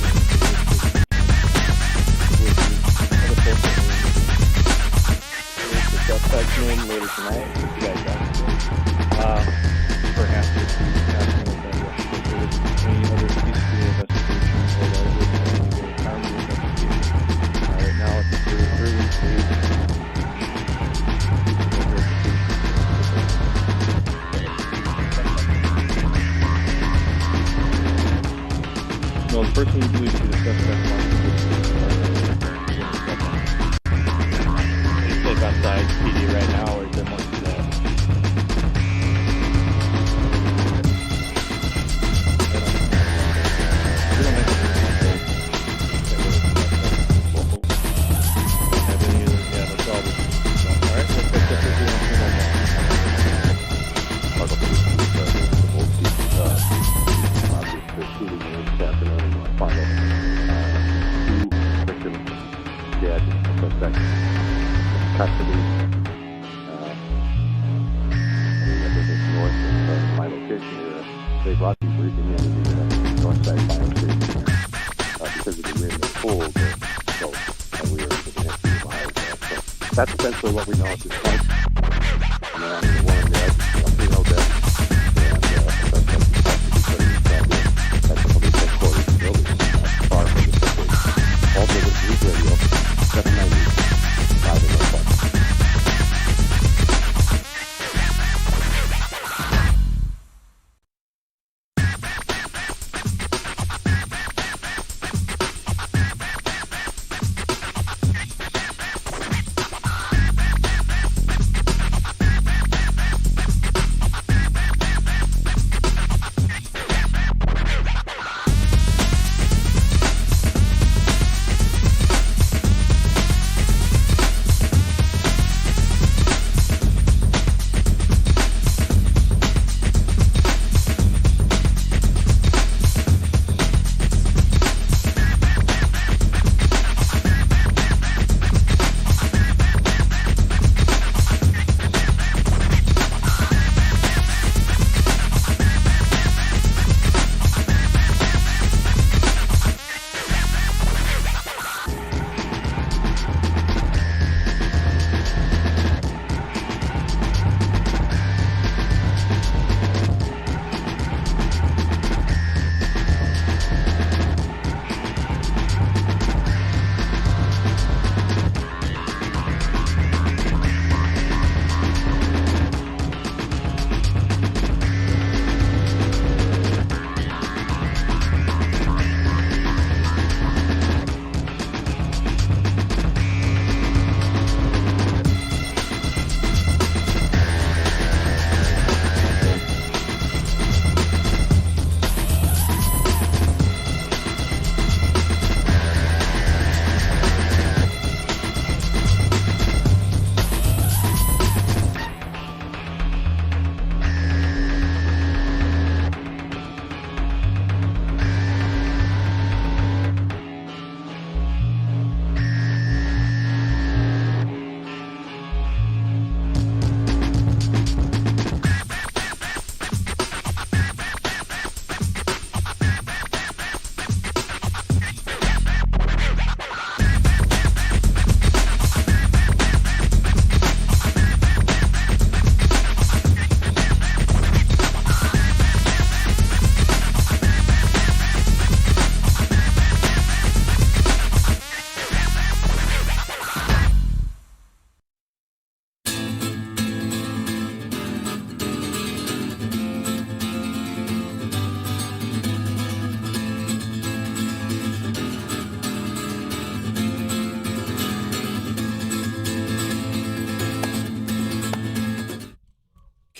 With the other folks that we're the suspect's name later tonight. You guys got it. Perhaps this week, happening with that, if there was any other piece to the investigation or that it was any way harm the investigation. Right now, it's a very early stage. No, the person we believe to be the suspect wants to get to outside PD right now, or is there more to that? We don't have any other, yeah, that's all. All right, let's pick up if you want to know more. Custody. Everything's north of my location here. They brought these briefing in to the north side fire station because of the wind and cold. So we were able to hit the miles there. So that's essentially what we know at this point. And then the one dead, somebody held dead, and that's what we have to be putting stuff in. That's the police headquarters building, far from the subway. Also, the police radio, 790.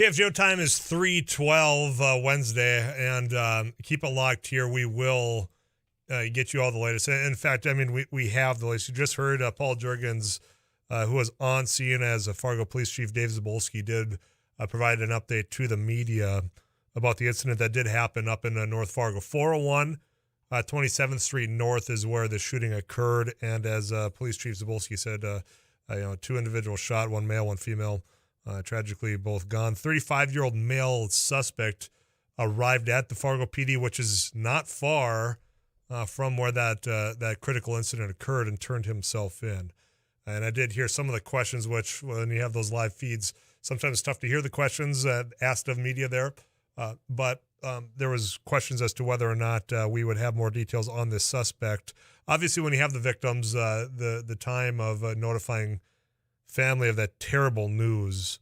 KFGO time is 3:12 Wednesday, and keep it locked here. We will get you all the latest. In fact, I mean, we have the latest. You just heard Paul Jurgens, who was on scene as a Fargo Police Chief Dave Zabolski did provided an update to the media about the incident that did happen up in North Fargo. 401 27th Street North is where the shooting occurred, and as Police Chief Zabulski said, 2 individuals shot, 1 male, 1 female, tragically both gone. 35-year-old male suspect arrived at the Fargo PD, which is not far from where that critical incident occurred, and turned himself in. And I did hear some of the questions, which when you have those live feeds, sometimes it's tough to hear the questions asked of media there. But there was questions as to whether or not we would have more details on this suspect. Obviously, when you have the victims, the time of notifying family of that terrible news,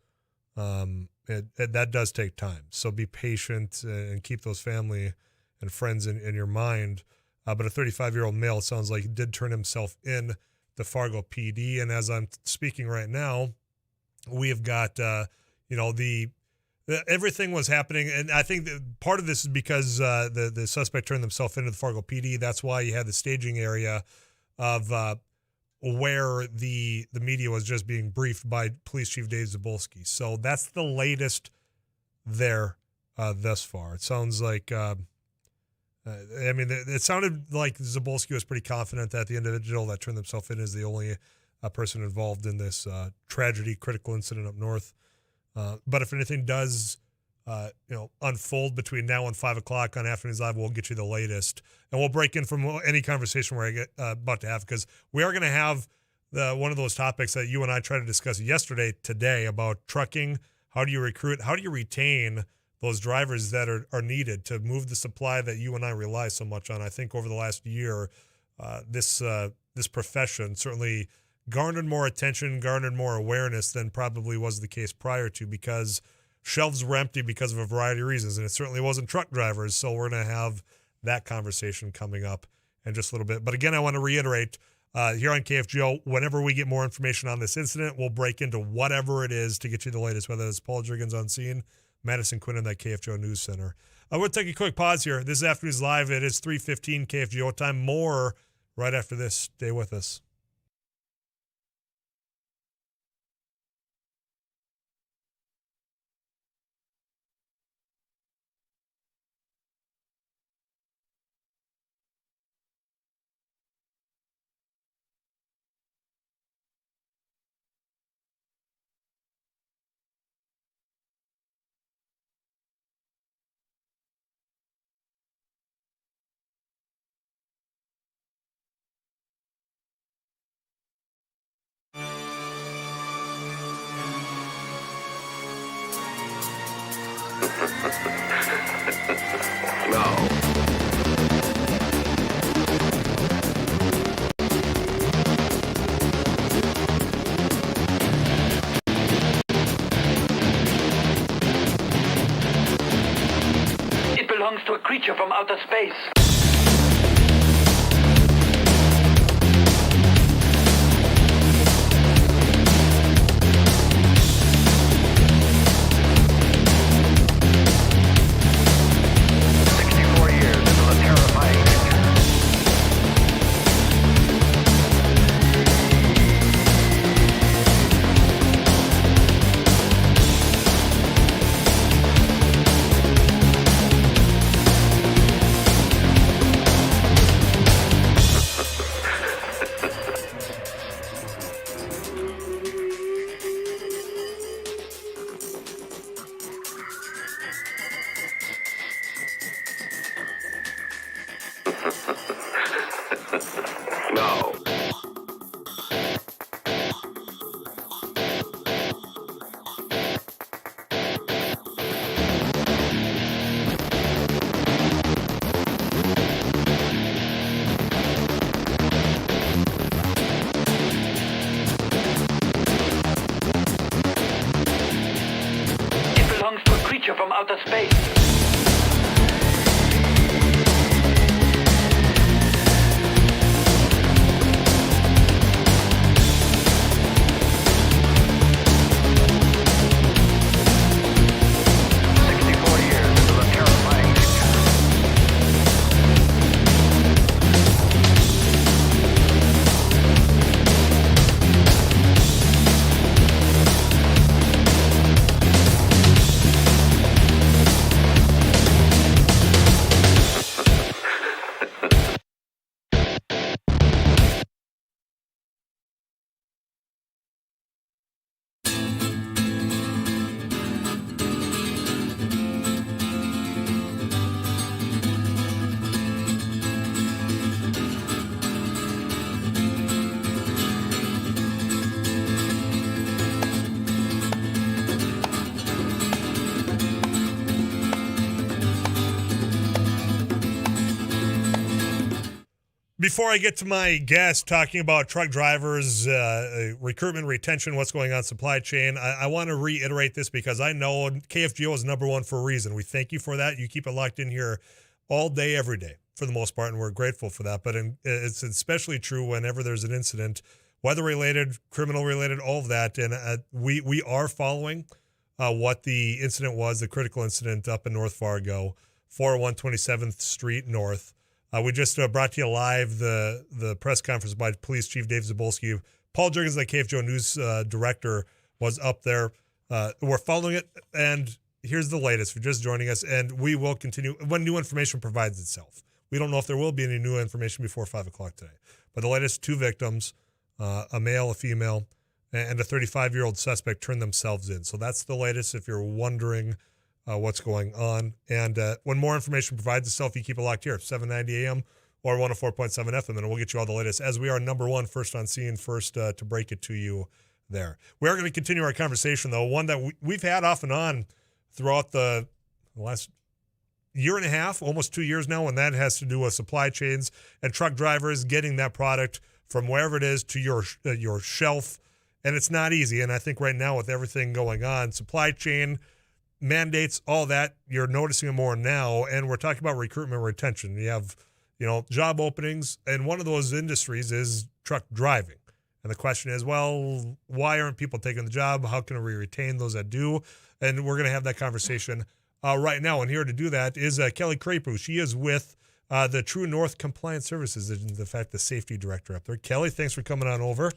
that does take time. So be patient and keep those family and friends in your mind. But a 35-year-old male, it sounds like, did turn himself in the Fargo PD. And as I'm speaking right now, we have got, everything was happening. And I think that part of this is because the suspect turned himself into the Fargo PD. That's why you had the staging area of where the media was just being briefed by Police Chief Dave Zabulski. So that's the latest there thus far. It sounds like, it sounded like Zabulski was pretty confident that the individual that turned himself in is the only person involved in this tragedy, critical incident up north. But if anything does, unfold between now and 5 o'clock on Afternoons Live, we'll get you the latest, and we'll break in from any conversation we're about to have, because we are going to have one of those topics that you and I tried to discuss today about trucking. How do you recruit? How do you retain those drivers that are needed to move the supply that you and I rely so much on? I think over the last year, this profession certainly garnered more attention, garnered more awareness than probably was the case prior to, because shelves were empty because of a variety of reasons, and it certainly wasn't truck drivers. So we're going to have that conversation coming up in just a little bit. But again, I want to reiterate, here on KFGO, whenever we get more information on this incident, we'll break into whatever it is to get you the latest, whether it's Paul Jiggins on scene, Madison Quinn in that KFGO News Center. We'll take a quick pause here. This is Afternoons Live. It is 3:15 KFGO time. More right after this. Stay with us. It belongs to a creature from outer space. From outer space. Before I get to my guest talking about truck drivers, recruitment, retention, what's going on supply chain, I want to reiterate this because I know KFGO is number one for a reason. We thank you for that. You keep it locked in here all day, every day, for the most part, and we're grateful for that. But it's especially true whenever there's an incident, weather-related, criminal-related, all of that. And we are following what the incident was, the critical incident up in North Fargo, 401 27th Street North. We just brought to you live the press conference by Police Chief Dave Zabolski. Paul Jurgens, the KFGO News director, was up there. We're following it, and here's the latest. If you're just joining us, and we will continue when new information provides itself. We don't know if there will be any new information before 5 o'clock today. But the latest, 2 victims, a male, a female, and a 35-year-old suspect turned themselves in. So that's the latest if you're wondering what's going on. And when more information provides itself, you keep it locked here, 790 AM or 104.7 FM, and we'll get you all the latest as we are number one, first on scene, first to break it to you there. We are going to continue our conversation, though, one that we've had off and on throughout the last year and a half, almost 2 years now, and that has to do with supply chains and truck drivers getting that product from wherever it is to your shelf. And it's not easy. And I think right now with everything going on, supply chain, mandates, all that, you're noticing it more now. And we're talking about recruitment and retention. You have, job openings, and one of those industries is truck driving. And the question is, well, why aren't people taking the job? How can we retain those that do? And we're going to have that conversation right now. And here to do that is Kelly Crapu. She is with the True North Compliance Services, in fact, the safety director up there. Kelly, thanks for coming on over.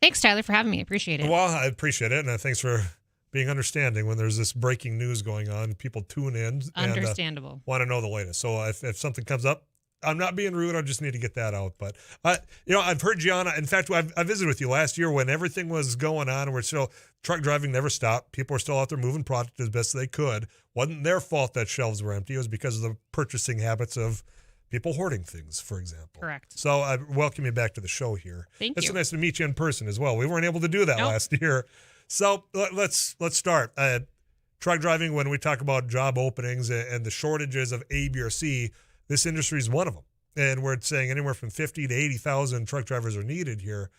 Thanks, Tyler, for having me. I appreciate it. Well, I appreciate it. And thanks for being understanding when there's this breaking news going on. People tune in. Understandable. And want to know the latest. So if something comes up, I'm not being rude. I just need to get that out. But, I've heard Gianna. In fact, I visited with you last year when everything was going on and we're still, truck driving never stopped. People were still out there moving product as best they could. Wasn't their fault that shelves were empty. It was because of the purchasing habits of people hoarding things, for example. Correct. So I welcome you back to the show here. Thank It's you. so nice to meet you in person as well. We weren't able to do that last year. So let's start. Truck driving, when we talk about job openings and the shortages of A, B, or C, this industry is one of them. And we're saying anywhere from 50 to 80,000 truck drivers are needed here.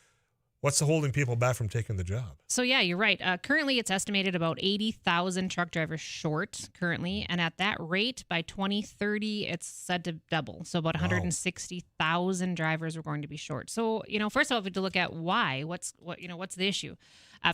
What's holding people back from taking the job? So, yeah, you're right. Currently, it's estimated about 80,000 truck drivers short currently. And at that rate, by 2030, it's said to double. So about 160,000 drivers are going to be short. So, first of all, we have to look at why. What's the issue?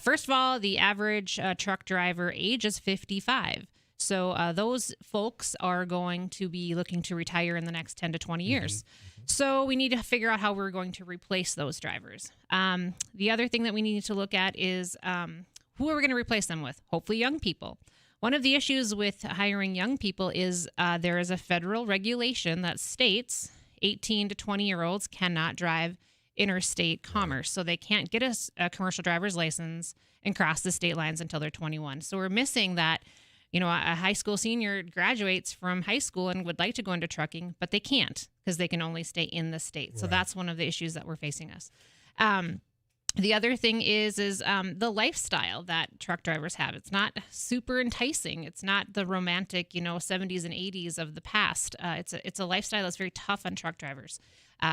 First of all, the average truck driver age is 55. So those folks are going to be looking to retire in the next 10 to 20 years. So we need to figure out how we're going to replace those drivers. The other thing that we need to look at is who are we going to replace them with? Hopefully young people. One of the issues with hiring young people is there is a federal regulation that states 18 to 20-year-olds cannot drive interstate commerce. So they can't get a commercial driver's license and cross the state lines until they're 21. So we're missing that. A high school senior graduates from high school and would like to go into trucking, but they can't because they can only stay in the state. Right. So that's one of the issues that we're facing us. The other thing is the lifestyle that truck drivers have. It's not super enticing. It's not the romantic, 70s and 80s of the past. It's a lifestyle that's very tough on truck drivers.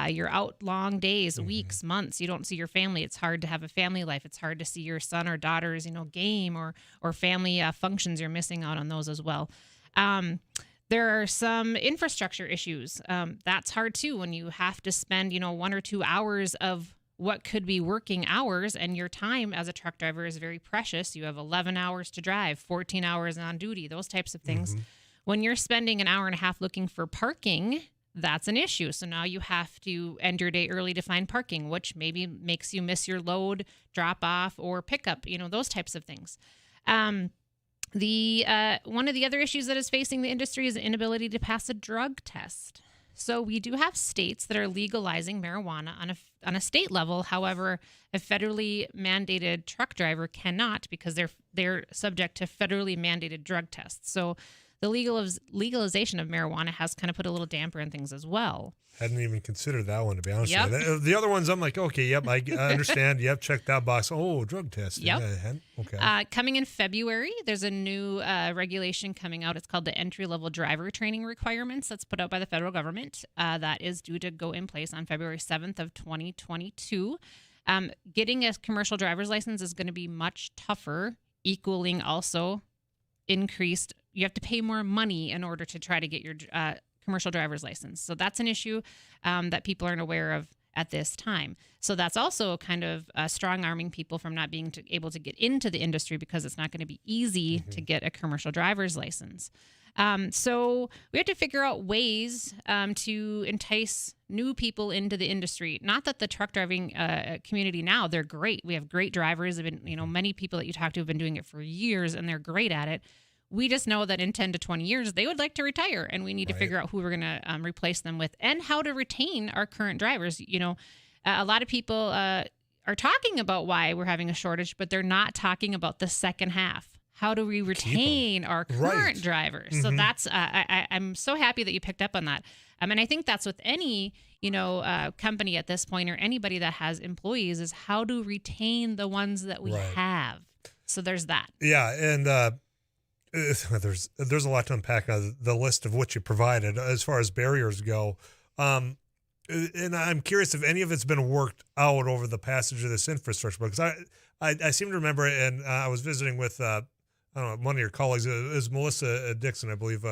You're out long days, weeks, months. You don't see your family. It's hard to have a family life. It's hard to see your son or daughter's, game or family functions. You're missing out on those as well. There are some infrastructure issues. That's hard too when you have to spend, 1 or 2 hours of what could be working hours, and your time as a truck driver is very precious. You have 11 hours to drive, 14 hours on duty, those types of things. When you're spending an hour and a half looking for parking, that's an issue. So now you have to end your day early to find parking, which maybe makes you miss your load, drop off, or pickup, those types of things. One of the other issues that is facing the industry is the inability to pass a drug test. So we do have states that are legalizing marijuana on a state level. However, a federally mandated truck driver cannot because they're subject to federally mandated drug tests. So the legalization of marijuana has kind of put a little damper in things as well. Hadn't even considered that one, to be honest Yep. with you. The other ones, I'm like, okay, yep, I understand. Yep, check that box. Oh, drug testing. Yep. Okay. Coming in February, there's a new regulation coming out. It's called the entry-level driver training requirements. That's put out by the federal government. That is due to go in place on February 7th of 2022. Getting a commercial driver's license is going to be much tougher, equaling also increased. You have to pay more money in order to try to get your commercial driver's license. So that's an issue that people aren't aware of at this time. So that's also kind of strong arming people from not being able to get into the industry because it's not going to be easy to get a commercial driver's license. So we have to figure out ways to entice new people into the industry. Not that the truck driving community now, they're great. We have great drivers. Have been, many people that you talk to have been doing it for years and they're great at it. We just know that in 10 to 20 years, they would like to retire, and we need to figure out who we're going to replace them with and how to retain our current drivers. A lot of people are talking about why we're having a shortage, but they're not talking about the second half. How do we retain our current drivers? So that's I'm so happy that you picked up on that. And I think that's with any company at this point or anybody that has employees is how to retain the ones that we have. So there's that. Yeah, and there's a lot to unpack on the list of what you provided as far as barriers go. And I'm curious if any of it's been worked out over the passage of this infrastructure bill, because I seem to remember, and I was visiting with I don't know, one of your colleagues, is Melissa Dixon, I believe.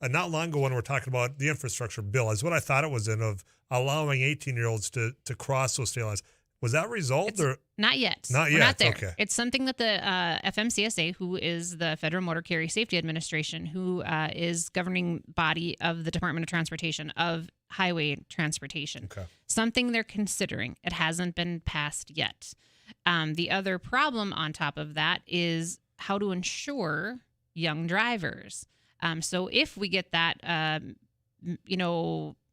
Not long ago when we're talking about the infrastructure bill, is what I thought it was in, of allowing 18-year-olds to cross those state lines. Was that resolved? Or not yet? Not yet. We're not there. Okay. It's something that the FMCSA, who is the Federal Motor Carrier Safety Administration, who is governing body of the Department of Transportation, of highway transportation, something they're considering. It hasn't been passed yet. The other problem on top of that is how to ensure young drivers. So if we get that,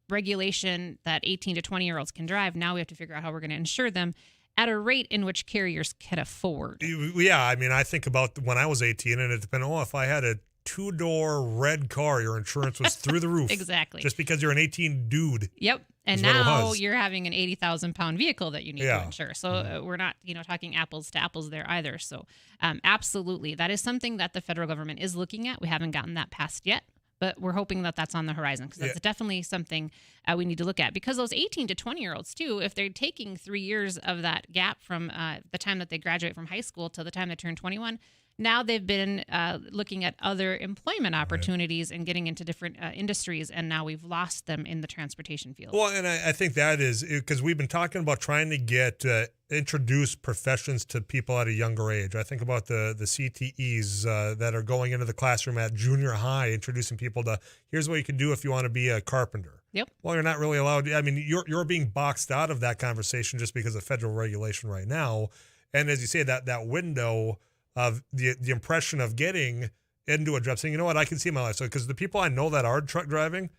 regulation that 18 to 20-year-olds can drive, now we have to figure out how we're going to insure them at a rate in which carriers can afford. Yeah, I mean, I think about when I was 18, and it depended, if I had a 2-door red car, your insurance was through the roof. Exactly. Just because you're an 18 dude. Yep. And now you're having an 80,000-pound vehicle that you need to insure. So we're not, talking apples to apples there either. So absolutely, that is something that the federal government is looking at. We haven't gotten that passed yet, but we're hoping that that's on the horizon, because that's definitely something we need to look at. Because those 18 to 20-year-olds too, if they're taking 3 years of that gap from the time that they graduate from high school to the time they turn 21, now they've been looking at other employment opportunities and getting into different industries, and now we've lost them in the transportation field. Well, and I think that is because we've been talking about trying to get introduce professions to people at a younger age. I think about the CTEs that are going into the classroom at junior high, introducing people to, here's what you can do if you want to be a carpenter. Yep. Well, you're not really allowed. I mean, you're being boxed out of that conversation just because of federal regulation right now. And as you say, that window of the impression of getting into a job, saying, you know what, I can see my life. So, because the people I know that are truck driving,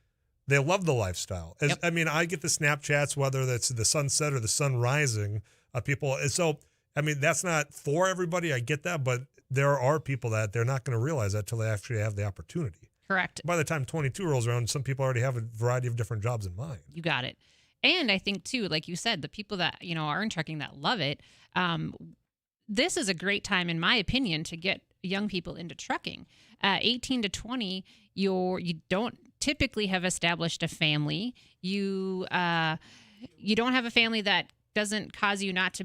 they love the lifestyle. I mean, I get the Snapchats, whether that's the sunset or the sun rising, people. And so, I mean, that's not for everybody. I get that, but there are people that they're not going to realize that till they actually have the opportunity. Correct. By the time 22 rolls around, some people already have a variety of different jobs in mind. You got it. And I think too, like you said, the people that, are in trucking that love it, this is a great time, in my opinion, to get young people into trucking. 18 to 20, you don't typically have established a family. You don't have a family that doesn't cause you not to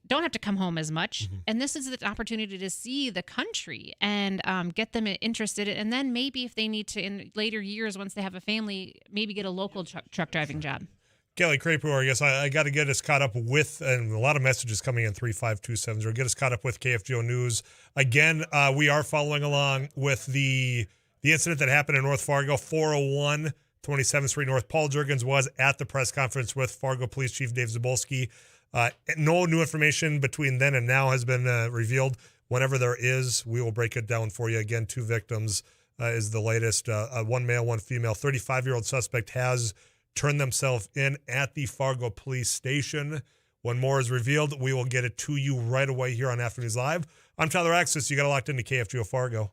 don't have to come home as much. And this is the opportunity to see the country and get them interested. And then maybe if they need to, in later years, once they have a family, maybe get a local truck driving job. Kelly Crapo, I guess I got to get us caught up with, and a lot of messages coming in 35270. Get us caught up with KFGO News. Again, we are following along with the incident that happened in North Fargo, 401 27th Street North. Paul Jurgens was at the press conference with Fargo Police Chief Dave Zabolski. No new information between then and now has been revealed. Whenever there is, we will break it down for you. Again, 2 victims is the latest. 1 male, 1 female. 35-year-old suspect has turned themselves in at the Fargo Police Station. When more is revealed, we will get it to you right away here on Afternoons Live. I'm Tyler Axness. You got locked into KFGO Fargo.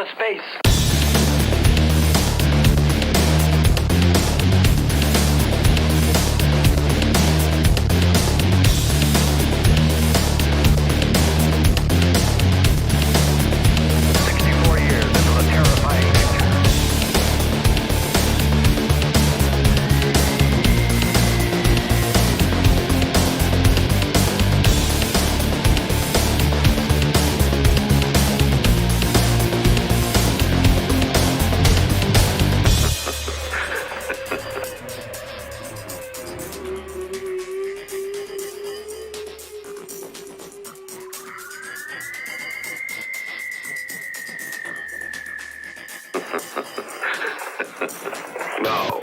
outer space. Now,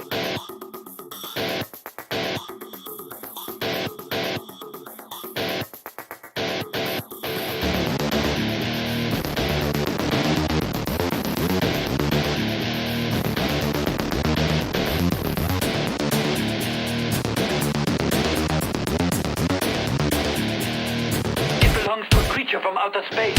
It belongs to a creature from outer space.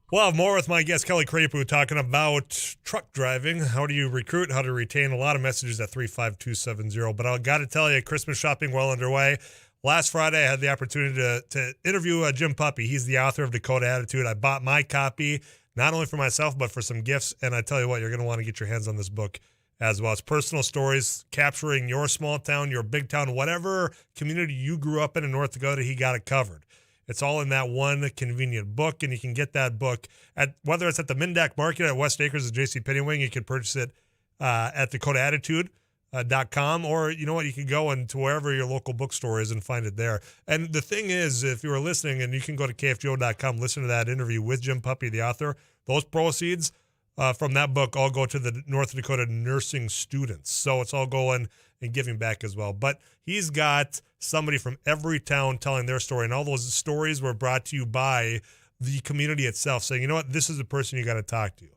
We'll have more with my guest, Kelly Crapu, talking about truck driving. How do you recruit? How to retain? A lot of messages at 35270. But I got to tell you, Christmas shopping well underway. Last Friday, I had the opportunity to interview Jim Puppy. He's the author of Dakota Attitude. I bought my copy, not only for myself, but for some gifts. And I tell you what, you're going to want to get your hands on this book as well. It's personal stories capturing your small town, your big town, whatever community you grew up in North Dakota, he got it covered. It's all in that one convenient book, and you can get that book at whether it's at the Mindak Market at West Acres or J.C. Pennywing. You can purchase it at DakotaAttitude.com, or you know what, you can go into wherever your local bookstore is and find it there. And the thing is, if you were listening, and you can go to KFGO.com, listen to that interview with Jim Puppy, the author, those proceeds from that book all go to the North Dakota nursing students. So it's all going and giving back as well. But he's got somebody from every town telling their story, and all those stories were brought to you by the community itself, saying, you know what, this is the person you got to talk to.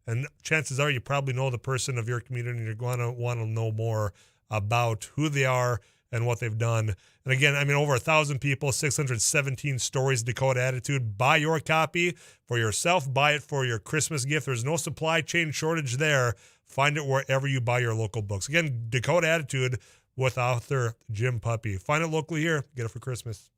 And chances are you probably know the person of your community, and you're going to want to know more about who they are and what they've done. And again, I mean, over 1,000 people, 617 stories, Dakota Attitude. Buy your copy for yourself. Buy it for your Christmas gift. There's no supply chain shortage there. Find it wherever you buy your local books. Again, Dakota Attitude with author Jim Puppy. Find it locally here. Get it for Christmas.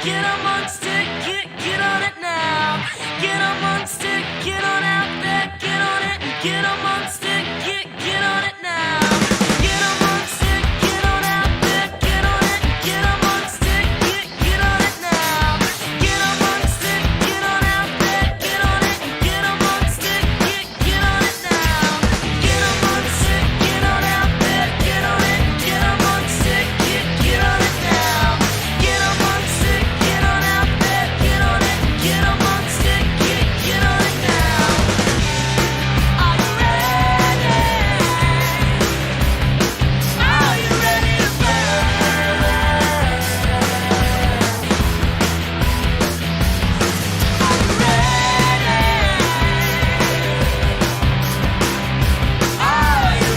get amongst it, get on it now. Get amongst it, get on out there, get on it, and get amongst it, get on it now. Get amongst it, get on out there, get on it, and get amongst it, get on it now. Get amongst it, get on out there, get on it, and get amongst it, get on it now. Get amongst it, get on out there, get on it, and get amongst it, get on it now. Get amongst it, get on out there, get on it, and get amongst it, get on it now. Are you ready? Are you ready to burn? Are you ready? Are you ready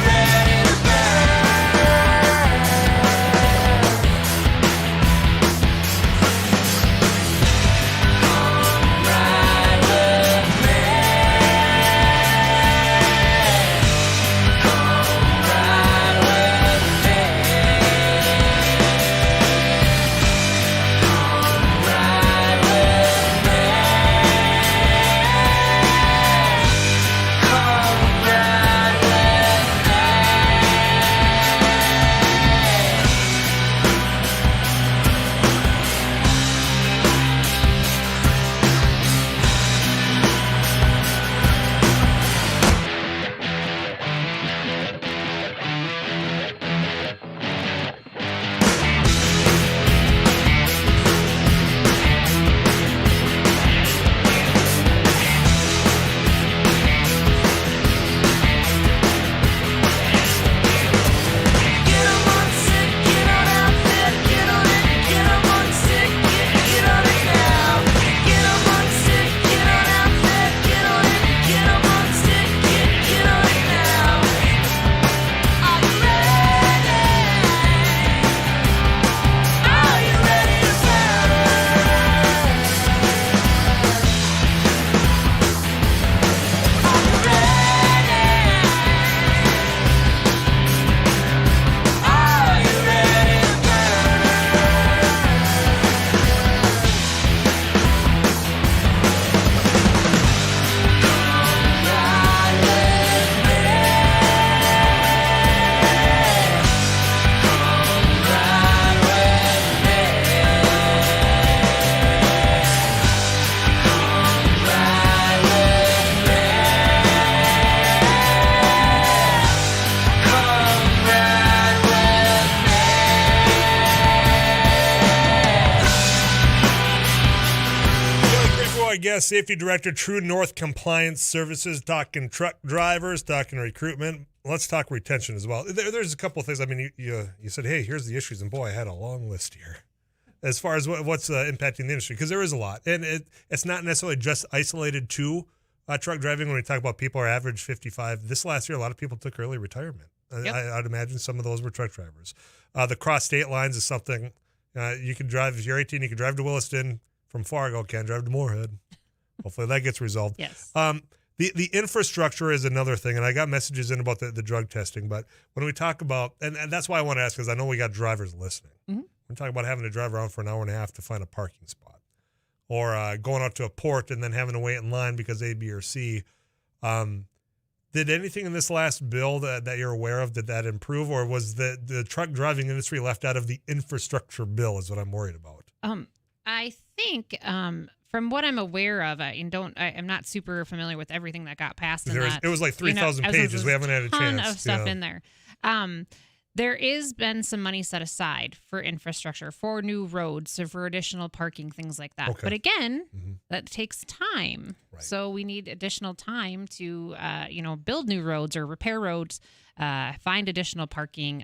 to Safety Director, True North Compliance Services, talking truck drivers, talking recruitment. Let's talk retention as well. There's a couple of things. I mean, you said, hey, here's the issues, and boy, I had a long list here as far as what's impacting the industry, because there is a lot, and it's not necessarily just isolated to truck driving. When we talk about people are average 55, this last year a lot of people took early retirement. Yep. I'd imagine some of those were truck drivers. The cross state lines is something you can drive. If you're 18, you can drive to Williston from Fargo. Can't drive to Moorhead. Hopefully that gets resolved. Yes. The infrastructure is another thing, and I got messages in about the drug testing. But when we talk about, and that's why I want to ask, because I know we got drivers listening. Mm-hmm. We talk about having to drive around for an hour and a half to find a parking spot, or going out to a port and then having to wait in line because A, B, or C. Did anything in this last bill that you're aware of, did that improve, or was the truck driving industry left out of the infrastructure bill is what I'm worried about? I think from what I'm aware of, I'm not super familiar with everything that got passed. It was like 3,000 pages. We haven't had a chance. Ton of stuff in there. There is been some money set aside for infrastructure, for new roads, or for additional parking, things like that. Okay. But again, that takes time. Right. So we need additional time to, build new roads or repair roads, find additional parking,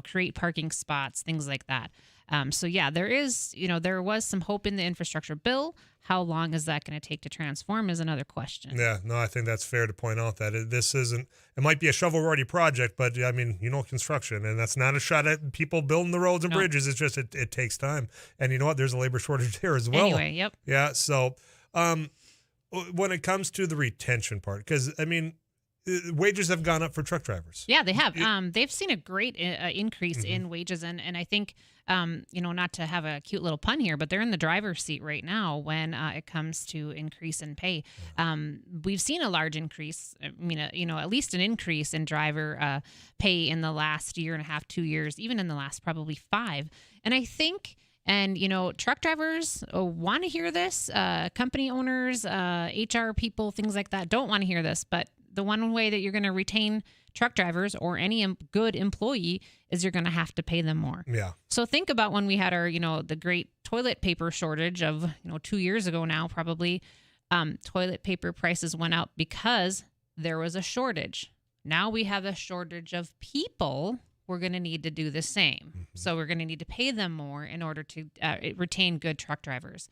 create parking spots, things like that. There was some hope in the infrastructure bill. How long is that going to take to transform is another question. Yeah, no, I think that's fair to point out that it might be a shovel-ready project, but I mean, construction, and that's not a shot at people building the roads and bridges. It's just, it takes time. And you know what? There's a labor shortage there as well. Anyway, yep. Yeah, so when it comes to the retention part, because I mean, wages have gone up for truck drivers. Yeah, they have. They've seen a great increase in wages, and I think, not to have a cute little pun here, but they're in the driver's seat right now when it comes to increase in pay. We've seen a large increase. I mean, at least an increase in driver pay in the last year and a half, 2 years, even in the last probably 5. And I think. And, truck drivers want to hear this. Company owners, HR people, things like that don't want to hear this. But the one way that you're going to retain truck drivers or any good employee is you're going to have to pay them more. Yeah. So think about when we had our, the great toilet paper shortage of, 2 years ago now, probably. Toilet paper prices went up because there was a shortage. Now we have a shortage of people. We're going to need to do the same. So we're going to need to pay them more in order to retain good truck drivers.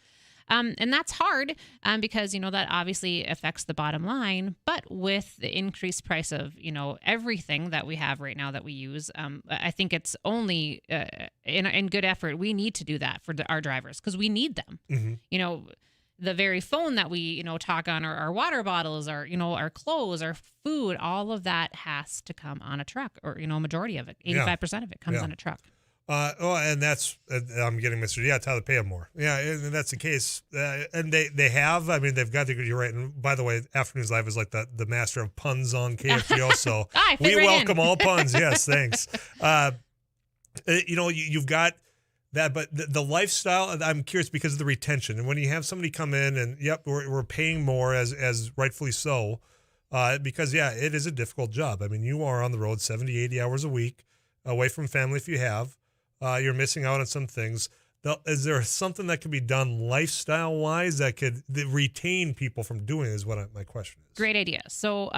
And that's hard because, that obviously affects the bottom line. But with the increased price of, everything that we have right now that we use, I think it's only in good effort. We need to do that for our drivers because we need them. The very phone that we, talk on, our water bottles, our clothes, our food, all of that has to come on a truck, or, a majority of it, 85% of it comes on a truck. And that's, I'm getting Mr. Yeah, Tyler, pay them more. Yeah, and that's the case. And they have, they've got the, you're right. And by the way, Afternoons Live is like the master of puns on KFGO. So we welcome all puns. Yes, thanks. You've got that, but the lifestyle, I'm curious because of the retention. And when you have somebody come in and, we're paying more as rightfully so, because, it is a difficult job. You are on the road 70, 80 hours a week, away from family if you have. You're missing out on some things. Is there something that can be done lifestyle-wise that could retain people from doing it is what my question is. Great idea. So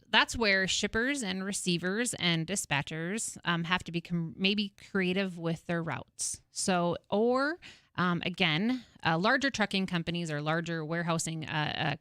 that's where shippers and receivers and dispatchers have to be maybe creative with their routes. So, or again, larger trucking companies or larger warehousing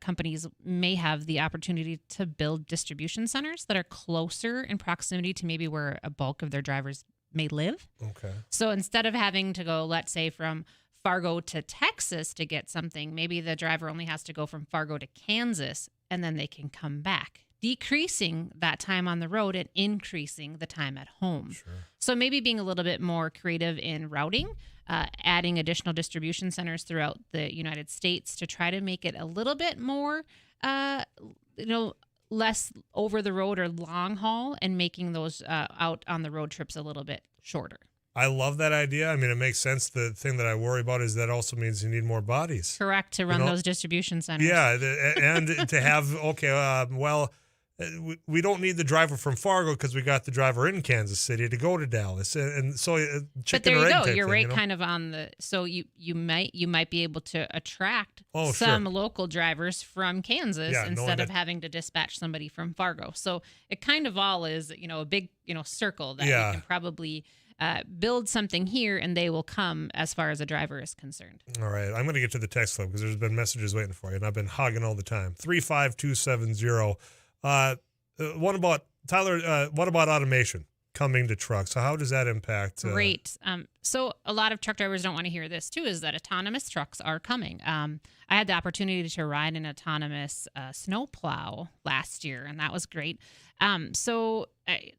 companies may have the opportunity to build distribution centers that are closer in proximity to maybe where a bulk of their drivers may live. Okay. So instead of having to go, let's say, from Fargo to Texas to get something, maybe the driver only has to go from Fargo to Kansas and then they can come back, decreasing that time on the road and increasing the time at home. Sure. So maybe being a little bit more creative in routing, adding additional distribution centers throughout the United States to try to make it a little bit more, less over the road or long haul, and making those out on the road trips a little bit shorter. I love that idea. It makes sense. The thing that I worry about is that also means you need more bodies. Correct, to run those distribution centers. Yeah, and to have, we don't need the driver from Fargo because we got the driver in Kansas City to go to Dallas, and so but there you go. You're thing, right, kind of on the. So you might be able to attract some local drivers from Kansas instead of having to dispatch somebody from Fargo. So it kind of all is a big circle that you can probably build something here, and they will come as far as a driver is concerned. All right, I'm going to get to the text club because there's been messages waiting for you, and I've been hogging all the time. 35270. What about Tyler? What about automation coming to trucks? So how does that impact? Great. So a lot of truck drivers don't want to hear this too. Is that autonomous trucks are coming? I had the opportunity to ride an autonomous snowplow last year, and that was great. So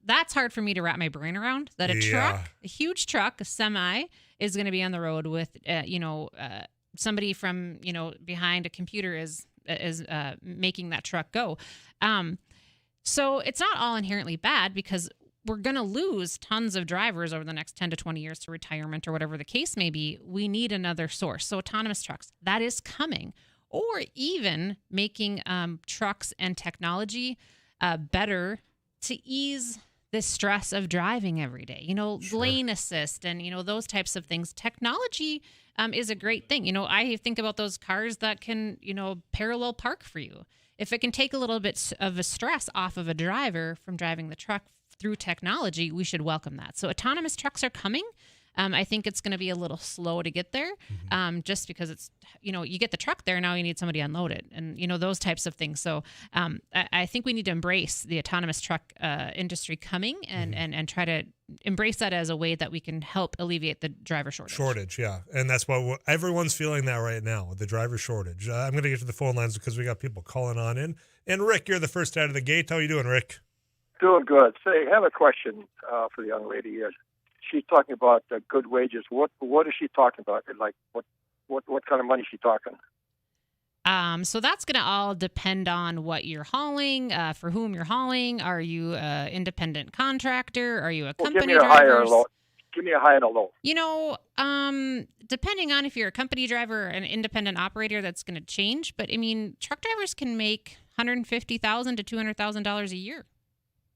that's hard for me to wrap my brain around. That a huge truck, a semi, is going to be on the road with somebody from behind a computer is making that truck go. So it's not all inherently bad because we're going to lose tons of drivers over the next 10 to 20 years to retirement or whatever the case may be. We need another source. So autonomous trucks, that is coming. Or even making trucks and technology better to ease the stress of driving every day, lane assist and, those types of things. Technology is a great thing. I think about those cars that can, parallel park for you. If it can take a little bit of a stress off of a driver from driving the truck through technology, we should welcome that. So autonomous trucks are coming. I think it's going to be a little slow to get there, just because it's, you get the truck there, now you need somebody to unload it, and, those types of things. So I think we need to embrace the autonomous truck industry coming and try to embrace that as a way that we can help alleviate the driver shortage. Yeah. And that's what everyone's feeling that right now, with the driver shortage. I'm going to get to the phone lines because we got people calling on in. And Rick, you're the first out of the gate. How you doing, Rick? Doing good. Say, I have a question for the young lady here. She's talking about good wages. What is she talking about? Like, what kind of money is she talking? So that's going to all depend on what you're hauling, for whom you're hauling. Are you an independent contractor? Are you a company driver? Give me a high and a low. Depending on if you're a company driver or an independent operator, that's going to change. But I mean, truck drivers can make $150,000 to $200,000 a year.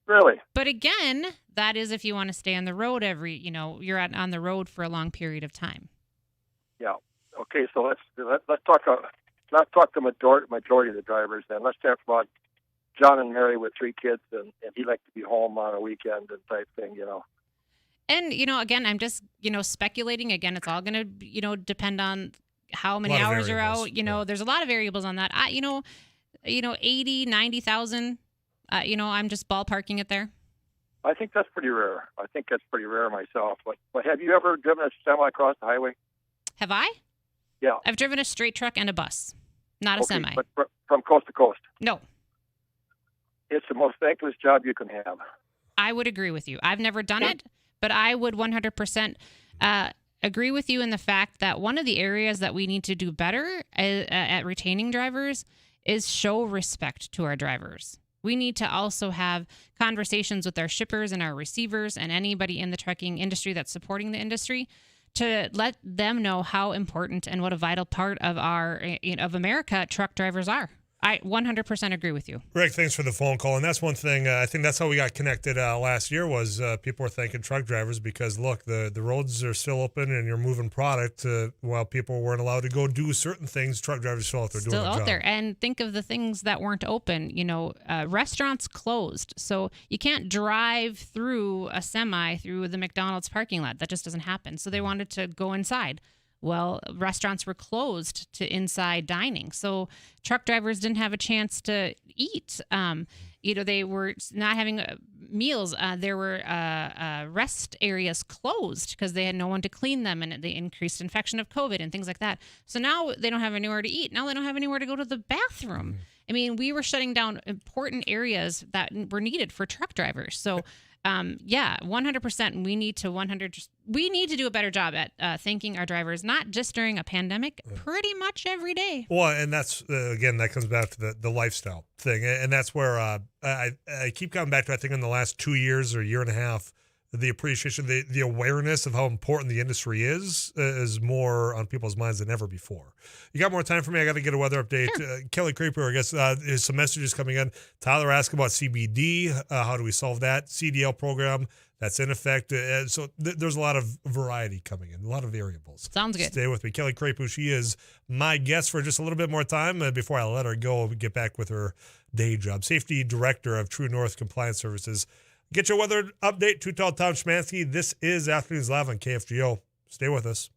Really? But again, that is if you want to stay on the road you're on the road for a long period of time. Yeah. Okay. So let's talk the majority of the drivers then. Let's talk about John and Mary with 3 kids, and he liked to be home on a weekend and type thing, And, again, I'm just, speculating. Again, it's all going to, depend on how many hours are out. There's a lot of variables on that. 80, 90,000, I'm just ballparking it there. I think that's pretty rare. Myself. But have you ever driven a semi across the highway? Have I? Yeah. I've driven a straight truck and a bus, not a semi. But from coast to coast? No. It's the most thankless job you can have. I would agree with you. I've never done it, but I would 100% agree with you in the fact that one of the areas that we need to do better at retaining drivers is show respect to our drivers. We need to also have conversations with our shippers and our receivers and anybody in the trucking industry that's supporting the industry to let them know how important and what a vital part of of America truck drivers are. I 100% agree with you. Rick, thanks for the phone call. And that's one thing, I think that's how we got connected last year was people were thanking truck drivers because, look, the roads are still open and you're moving product while people weren't allowed to go do certain things. Truck drivers still out there doing their job. Still out there. And think of the things that weren't open. Restaurants closed. So you can't drive through a semi through the McDonald's parking lot. That just doesn't happen. So they wanted to go inside. Well, restaurants were closed to inside dining. So truck drivers didn't have a chance to eat. They were not having meals. There were rest areas closed because they had no one to clean them, and the increased infection of COVID and things like that. So now they don't have anywhere to eat. Now they don't have anywhere to go to the bathroom. I mean, we were shutting down important areas that were needed for truck drivers. So 100%. We need to do a better job at thanking our drivers, not just during a pandemic, pretty much every day. Well, and that's, again, that comes back to the lifestyle thing. And that's where I keep coming back to, I think in the last 2 years or year and a half, the appreciation, the awareness of how important the industry is more on people's minds than ever before. You got more time for me? I got to get a weather update. Sure. Kelly Creeper, I guess, there's some messages coming in. Tyler asked about CBD. How do we solve that? CDL program that's in effect. So there's a lot of variety coming in, a lot of variables. Sounds good. Stay with me. Kelly Creeper, she is my guest for just a little bit more time before I let her go and get back with her day job. Safety Director of True North Compliance Services. Get your weather update. Too Tall Tom Szymanski. This is Afternoons Live on KFGO. Stay with us.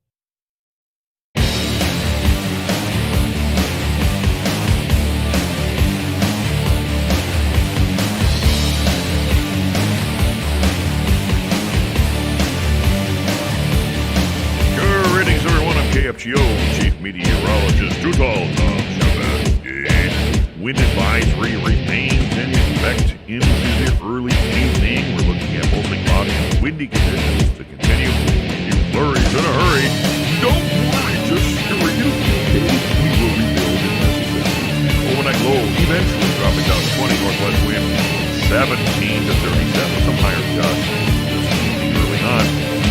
Greetings, everyone. I'm KFGO Chief Meteorologist Too Tall Tom Szymanski. Wind advisory remains in effect into the early evening. We're looking at mostly cloudy and windy conditions to continue. You flurries in a hurry. Don't worry, just scurry. We will rebuild if necessary. Overnight low eventually dropping down to 20 northwest wind, 17 to 37. Some higher gusts this evening early on.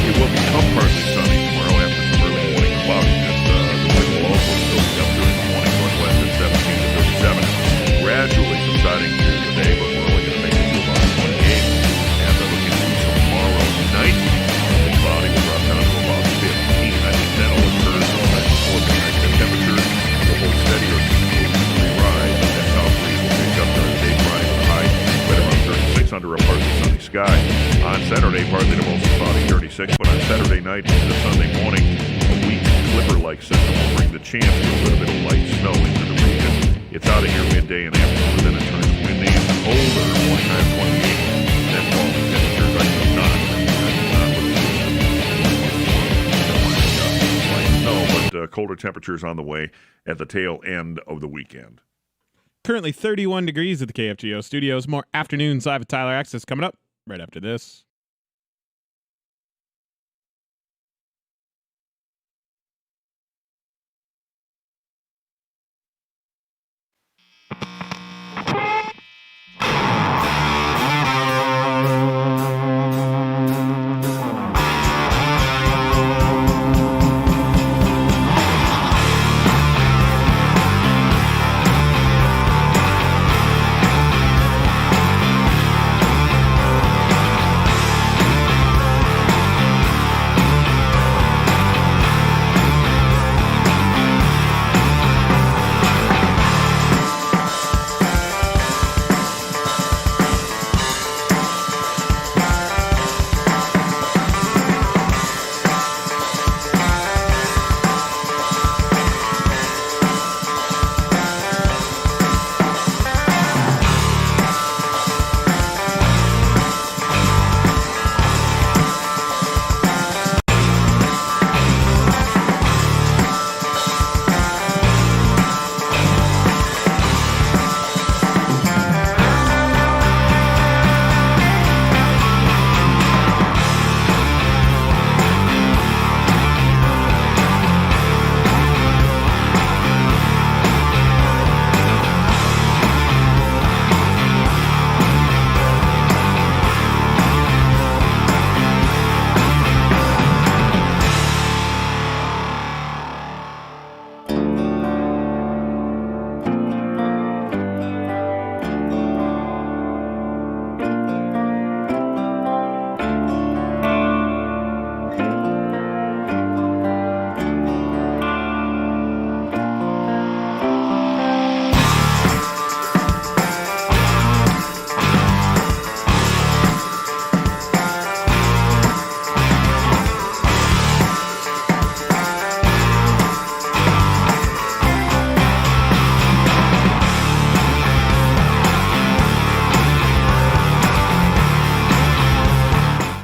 It will become partly sunny tomorrow after some early morning cloudiness. The wind will also still be up during the morning northwest at 17 to 37. Gradually subsiding through the day, but we're only going to make it to about 28. And looking to tomorrow night, the cloudy will drop down to about 15. I think that'll occur sometime before the night. The temperatures will hold steady or rise. That south breeze will pick up during the day, Friday with a high right around 36 under a partly sunny sky. On Saturday, partly to mostly cloudy, 36, but on Saturday night into Sunday morning, a weak clipper-like system will bring the chance for a little bit of light snow into the region. It's out of here midday and afternoon, then it turns windy and colder, morning high of 28. Then falling temperatures, I do not light snow, but colder temperatures on the way at the tail end of the weekend. Currently 31 degrees at the KFGO studios. More afternoons live with Tyler Axness coming up right after this.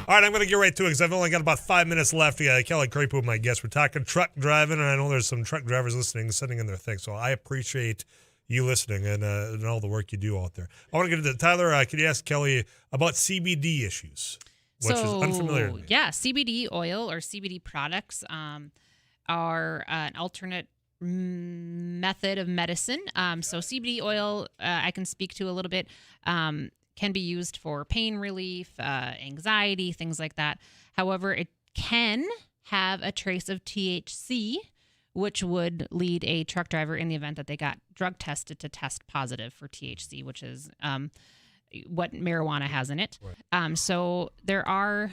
All right, I'm going to get right to it because I've only got about 5 minutes left. Yeah, Kelly Crapo, my guest. We're talking truck driving, and I know there's some truck drivers listening, sending in their things. So I appreciate you listening and all the work you do out there. I want to get into Tyler. Could you ask Kelly about CBD issues, which is unfamiliar to me? Yeah, CBD oil or CBD products are an alternate method of medicine. So CBD oil, I can speak to a little bit. Can be used for pain relief, anxiety, things like that. However, it can have a trace of THC, which would lead a truck driver in the event that they got drug tested to test positive for THC, which is what marijuana has in it. Right. So there are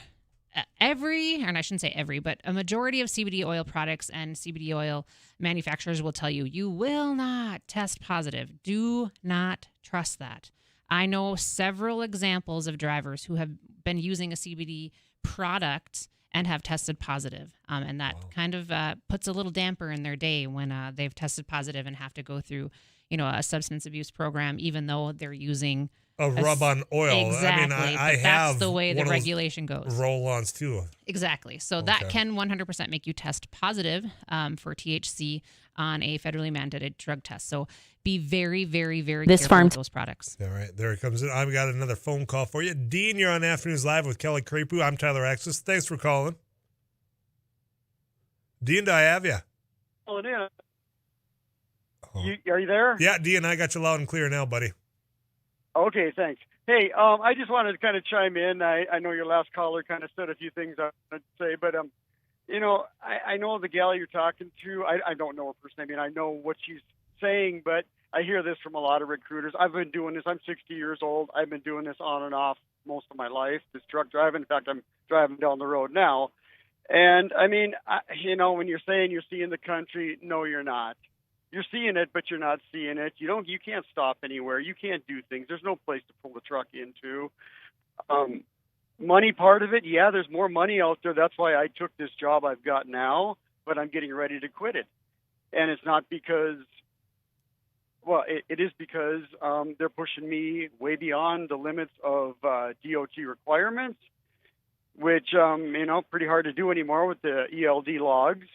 and I shouldn't say every, but a majority of CBD oil products and CBD oil manufacturers will tell you, you will not test positive. Do not trust that. I know several examples of drivers who have been using a CBD product and have tested positive. And that kind of puts a little damper in their day when they've tested positive and have to go through, a substance abuse program, even though they're using a rub-on oil. Exactly. I mean, I have that's the way the regulation goes. Roll-ons too. Exactly. So that can 100% make you test positive for THC on a federally mandated drug test. So be very, very, very careful with those products. All right, there it comes in. I've got another phone call for you. Dean, you're on Afternoons Live with Kelly Crapo. I'm Tyler Axness. Thanks for calling. Dean, do I have you? Oh, yeah. Are you there? Yeah, Dean, I got you loud and clear now, buddy. Okay, thanks. Hey, I just wanted to kind of chime in. I know your last caller kind of said a few things I wanted to say, but I know the gal you're talking to. I don't know her personally. I mean, I know what she's saying, but I hear this from a lot of recruiters. I've been doing this. I'm 60 years old. I've been doing this on and off most of my life, this truck driving. In fact, I'm driving down the road now. And, I mean, when you're saying you're seeing the country, no, you're not. You're seeing it, but you're not seeing it. You can't stop anywhere. You can't do things. There's no place to pull the truck into. Money part of it, yeah, there's more money out there. That's why I took this job I've got now, but I'm getting ready to quit it. And it's not because, well, it is because they're pushing me way beyond the limits of DOT requirements, which, pretty hard to do anymore with the ELD logs.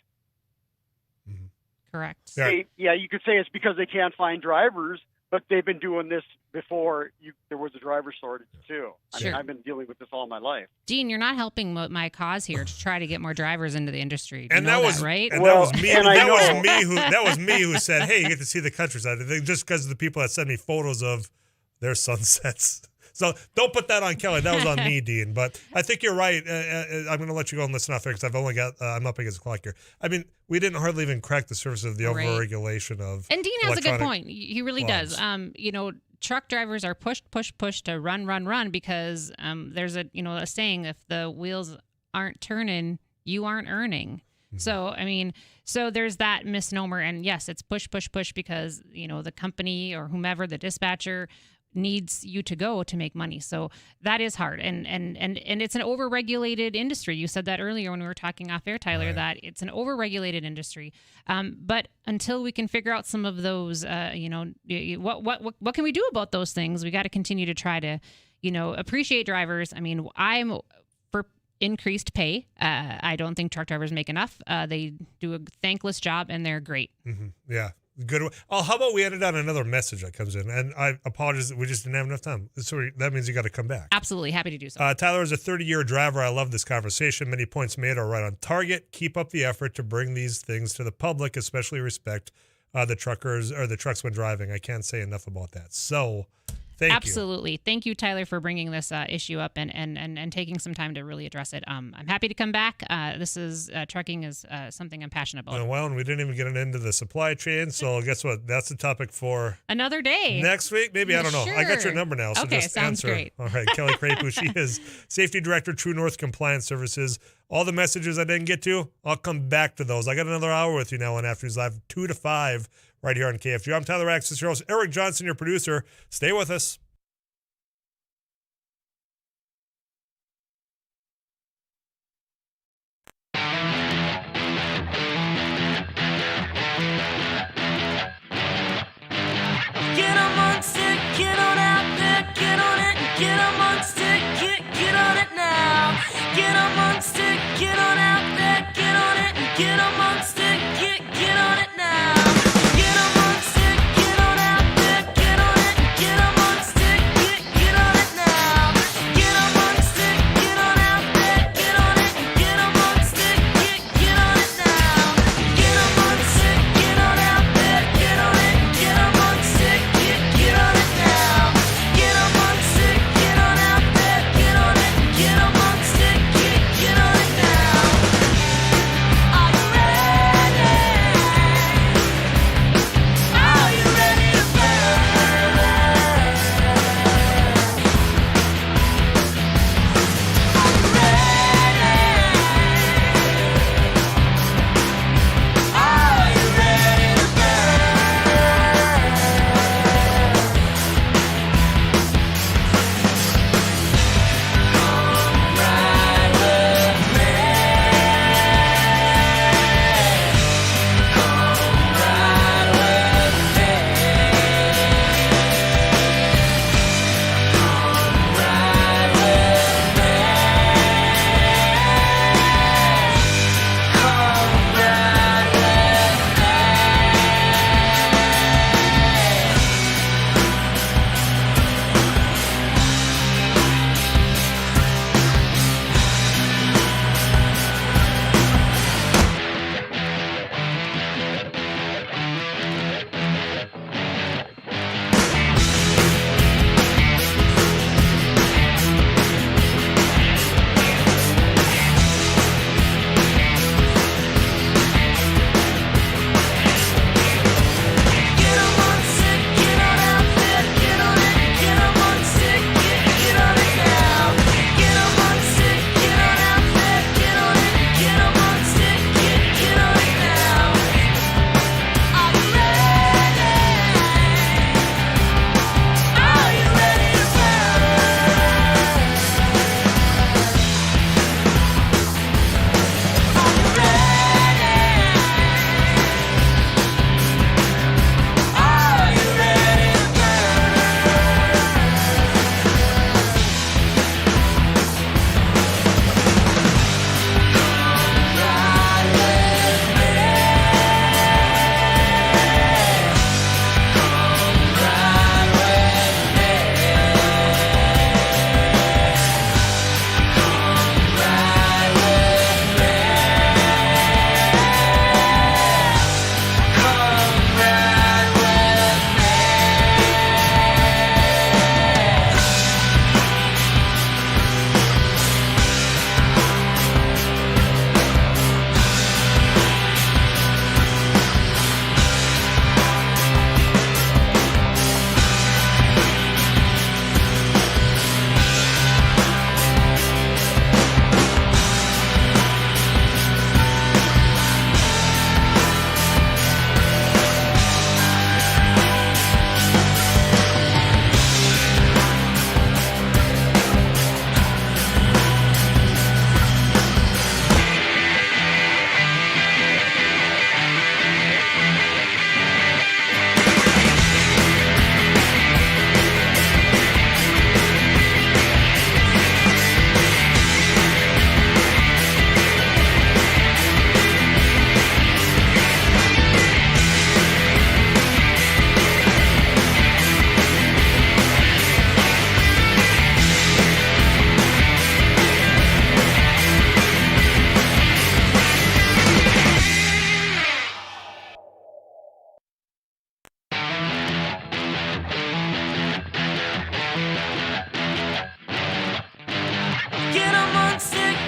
Correct. Yeah, you could say it's because they can't find drivers, but they've been doing this before there was a driver shortage too. Sure. I've been dealing with this all my life. Dean, you're not helping my cause here to try to get more drivers into the industry. And you know that was right. And Well, that was me. and I know. That was me who said, "Hey, you get to see the countryside." I think just because of the people that sent me photos of their sunsets. So don't put that on Kelly. That was on me, Dean. But I think you're right. I'm going to let you go and listen off there because I've only got I'm up against the clock here. I mean, we didn't hardly even crack the surface of the overregulation of. And Dean has a good electronic point. He really logs. does. Truck drivers are pushed to run because there's a saying, if the wheels aren't turning, you aren't earning. Mm-hmm. So there's that misnomer, and yes, it's push because the company or whomever, the dispatcher, needs you to go to make money. So that is hard. And it's an overregulated industry. You said that earlier when we were talking off air, Tyler, that it's an overregulated industry. But until we can figure out some of those, what can we do about those things? We got to continue to try to, appreciate drivers. I mean, I'm for increased pay. I don't think truck drivers make enough. They do a thankless job and they're great. Mm-hmm. Yeah. Good. Oh, how about we edit out another message that comes in? And I apologize that we just didn't have enough time. So that means you got to come back. Absolutely. Happy to do so. Tyler is a 30-year driver. I love this conversation. Many points made are right on target. Keep up the effort to bring these things to the public, especially respect the truckers or the trucks when driving. I can't say enough about that. So thank you. Absolutely. Thank you, Tyler, for bringing this issue up and taking some time to really address it. I'm happy to come back. Trucking is something I'm passionate about. Well, and we didn't even get into the supply chain. So guess what? That's the topic for another day. Next week, maybe. I don't know. Sure. I got your number now. So okay, just sounds answer. Great. All right. Kelly Crapu, she is Safety Director, True North Compliance Services. All the messages I didn't get to, I'll come back to those. I got another hour with you now on Afternoons Live, 2 to 5, right here on KFGO. I'm Tyler Axness, your host. Eric Johnson, your producer. Stay with us. Get amongst it, get on out there, get on it, get amongst it, get on it now. Get amongst it, get on out there, get on it, get amongst it, get on it now. Get amongst it, get on out there, get on it, get amongst it.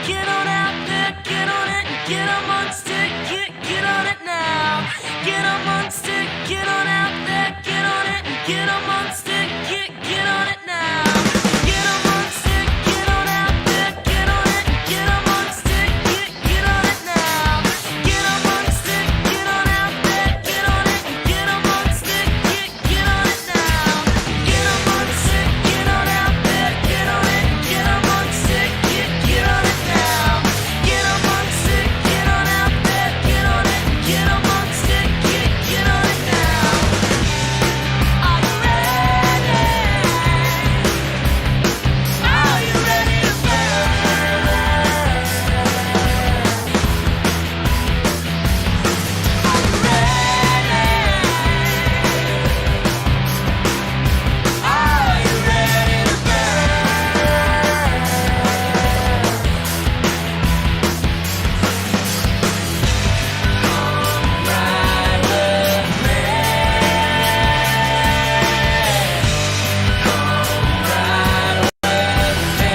Get on out there, get on it, get amongst it, get on it now. Get amongst it, get on out there, get on it, get amongst it, get on it now. Get amongst it, get on out there, get on it, get amongst it, get on it now. Get amongst it, get on out there, get on it, get amongst it, get on it now. Get amongst it, get on out there, get on it, get amongst it, get on it now. Get amongst it, get on out there, get on it, get amongst it, get on it now. Are you ready? Are you ready to burn? Are you ready? Are you ready to burn? Come ride with me.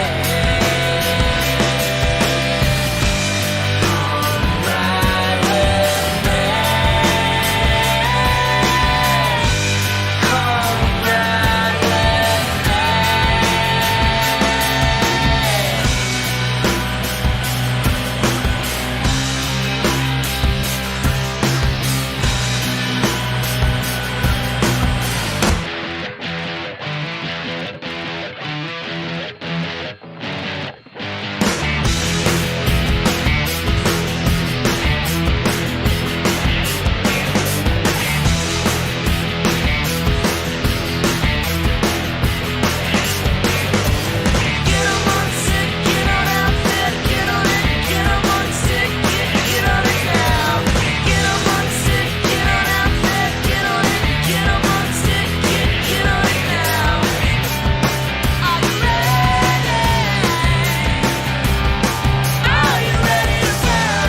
Come ride with me. Come ride with me. Come ride Get amongst it, get on out there, get on it, get amongst it, get on it now. Get amongst it, get on out there, get on it, get amongst it, get on it now. Are you ready? Are you ready to burn?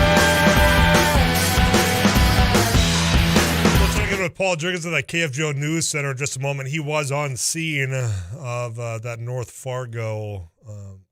We'll check in with Paul Jurgens at the KFGO News Center in just a moment. He was on scene of that North Fargo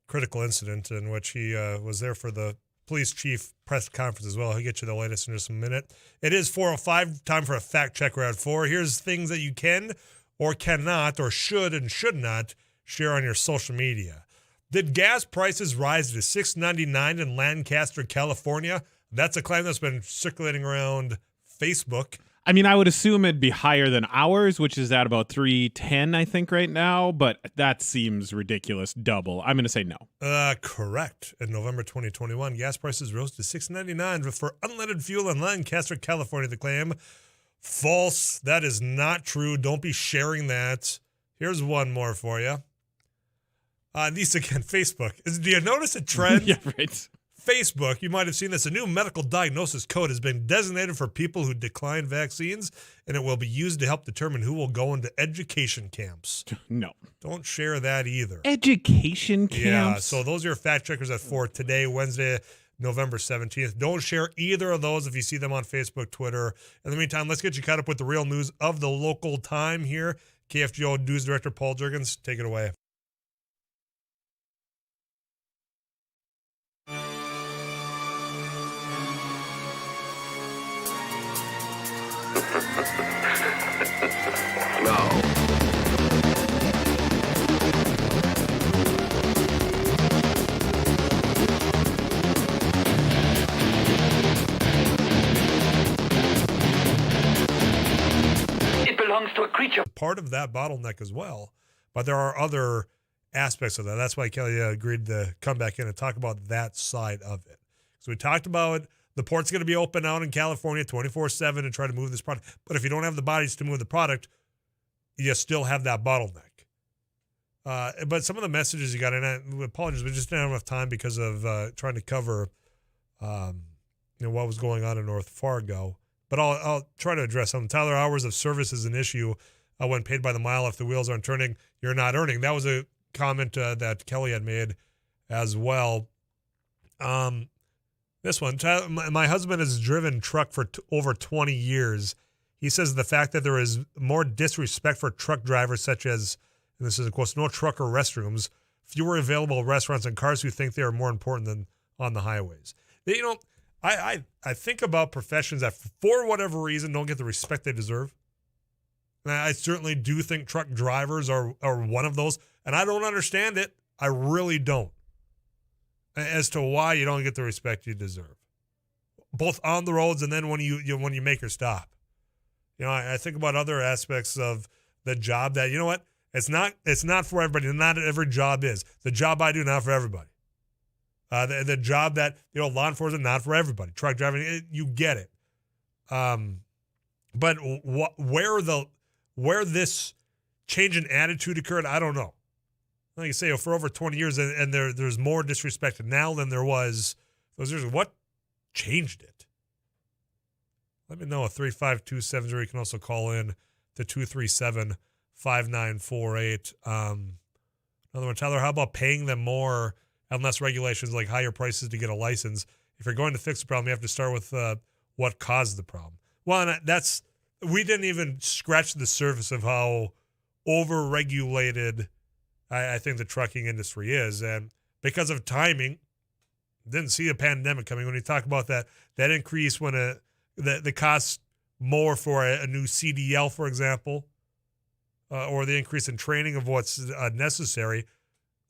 critical incident in which he was there for the police chief press conference as well. He'll get you the latest in just a minute. It is 4:05, time for a fact check round 4. Here's things that you can or cannot or should and should not share on your social media. Did gas prices rise to $6.99 in Lancaster, California? That's a claim that's been circulating around Facebook. I mean, I would assume it'd be higher than ours, which is at about 310, I think, right now. But that seems ridiculous. Double. I'm going to say no. Correct. In November 2021, gas prices rose to $6.99 for unleaded fuel in Lancaster, California. The claim, false. That is not true. Don't be sharing that. Here's one more for you. These again, Facebook. Do you notice a trend? Yeah, right. Facebook, you might have seen this. A new medical diagnosis code has been designated for people who decline vaccines, and it will be used to help determine who will go into education camps. No. Don't share that either. Education camps? Yeah, so those are your fact checkers at 4 today, Wednesday, November 17th. Don't share either of those if you see them on Facebook, Twitter. In the meantime, let's get you caught up with the real news of the local time here. KFGO News Director Paul Jurgens, take it away. It belongs to a creature. Part of that bottleneck as well, but there are other aspects of that. That's why Kelly agreed to come back in and talk about that side of it. So we talked about the port's going to be open out in California 24/7 and try to move this product. But if you don't have the bodies to move the product, you still have that bottleneck. But some of the messages you got, and I apologize, we just didn't have enough time because of trying to cover what was going on in North Fargo. But I'll try to address them. Tyler, hours of service is an issue. When paid by the mile, if the wheels aren't turning, you're not earning. That was a comment that Kelly had made as well. This one, my husband has driven truck for over 20 years. He says the fact that there is more disrespect for truck drivers, such as, and this is of course, no trucker restrooms, fewer available restaurants, and cars who think they are more important than on the highways. I think about professions that for whatever reason don't get the respect they deserve. And I certainly do think truck drivers are one of those, and I don't understand it. I really don't. As to why you don't get the respect you deserve, both on the roads and then when you make your stop. I think about other aspects of the job that, you know what, it's not for everybody. Not every job is. The job I do, not for everybody. The job that, law enforcement, not for everybody. Truck driving, you get it. But where this change in attitude occurred, I don't know. Like you say, for over 20 years, and there's more disrespect now than there was those years. What changed it? Let me know at 35270. You can also call in to 237-5948. Another one, Tyler, how about paying them more and less regulations like higher prices to get a license? If you're going to fix the problem, you have to start with what caused the problem. Well, and we didn't even scratch the surface of how over-regulated I think the trucking industry is. And because of timing, didn't see a pandemic coming. When you talk about that increase when the cost more for a new CDL, for example, or the increase in training of what's necessary.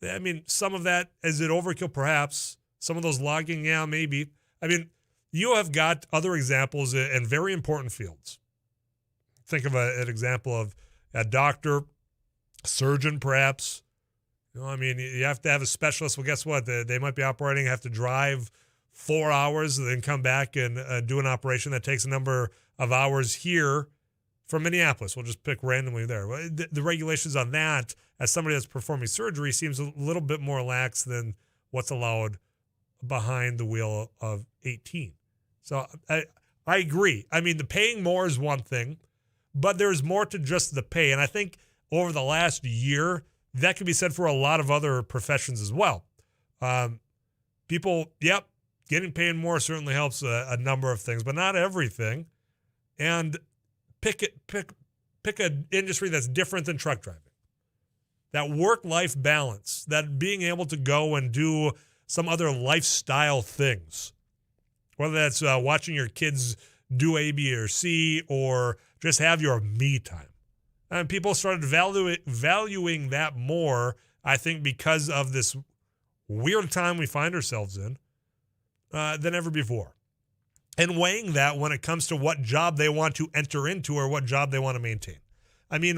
I mean, some of that, is it overkill? Perhaps. Some of those logging, yeah, maybe. I mean, you have got other examples in very important fields. Think of an example of a doctor, surgeon, perhaps. I mean, you have to have a specialist. Well, guess what? They might be operating, have to drive 4 hours, and then come back and do an operation that takes a number of hours here from Minneapolis. We'll just pick randomly there. The regulations on that, as somebody that's performing surgery, seems a little bit more lax than what's allowed behind the wheel of 18. So I agree. I mean, the paying more is one thing, but there's more to just the pay. And I think over the last year, that could be said for a lot of other professions as well. People, getting paid more certainly helps a number of things, but not everything. And pick an industry that's different than truck driving. That work-life balance, that being able to go and do some other lifestyle things, whether that's watching your kids do A, B, or C, or just have your me time. And people started valuing that more, I think, because of this weird time we find ourselves in than ever before. And weighing that when it comes to what job they want to enter into or what job they want to maintain. I mean,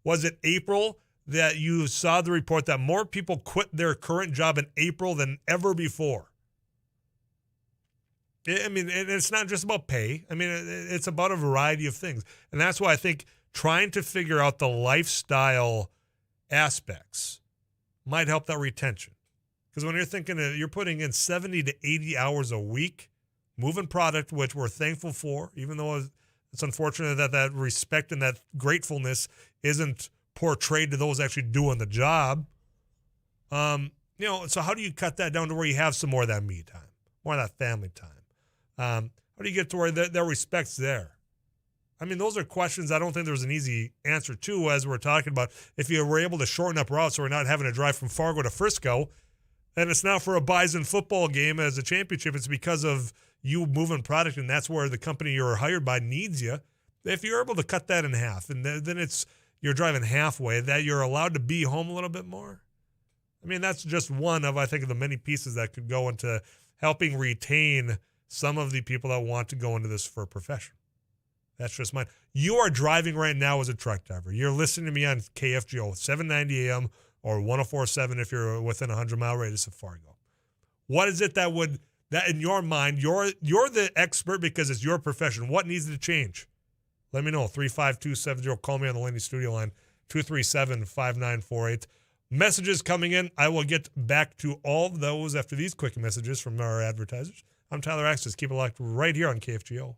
was it April that you saw the report that more people quit their current job in April than ever before? I mean, it's not just about pay. I mean, it's about a variety of things. And that's why I think trying to figure out the lifestyle aspects might help that retention. Because when you're thinking you're putting in 70 to 80 hours a week, moving product, which we're thankful for, even though it's unfortunate that respect and that gratefulness isn't portrayed to those actually doing the job. So how do you cut that down to where you have some more of that me time, more of that family time? How do you get to where their respect's there? I mean, those are questions I don't think there's an easy answer to, as we're talking about. If you were able to shorten up routes so we're not having to drive from Fargo to Frisco, and it's not for a Bison football game as a championship, it's because of you moving product, and that's where the company you're hired by needs you. If you're able to cut that in half, and then you're driving halfway, that you're allowed to be home a little bit more. I mean, that's just one of, I think, the many pieces that could go into helping retain some of the people that want to go into this for a profession. That's just mine. You are driving right now as a truck driver. You're listening to me on KFGO, 790 AM or 104.7 if you're within a 100-mile radius of Fargo. What is it that in your mind, you're the expert because it's your profession. What needs to change? Let me know. 35270. Call me on the Laney studio line, 237-5948. Messages coming in. I will get back to all of those after these quick messages from our advertisers. I'm Tyler Axness. Keep it locked right here on KFGO.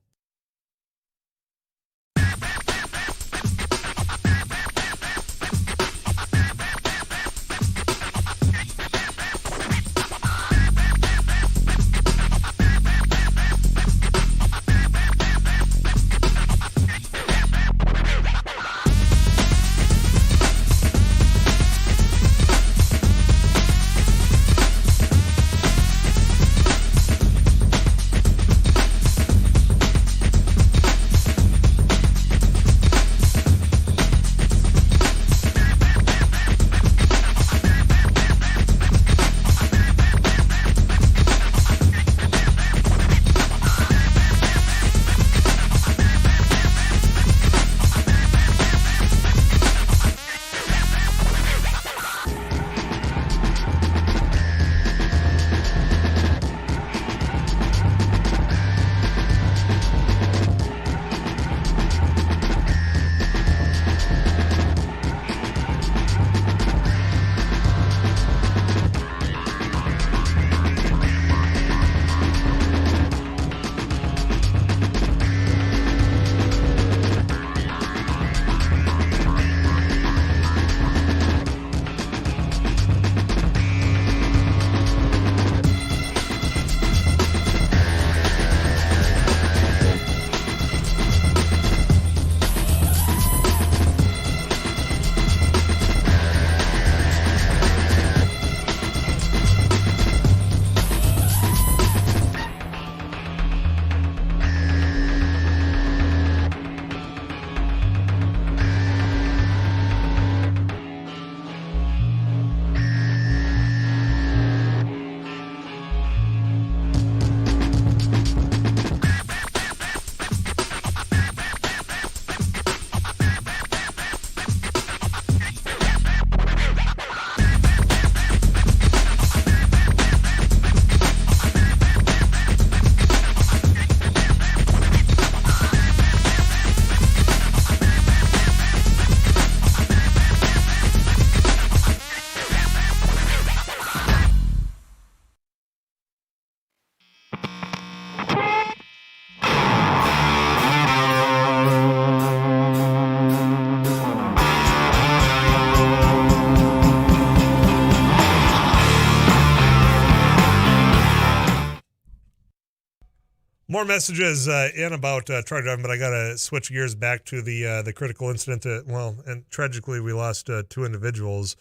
More messages in about truck driving, but I got to switch gears back to the critical incident and tragically we lost 2 individuals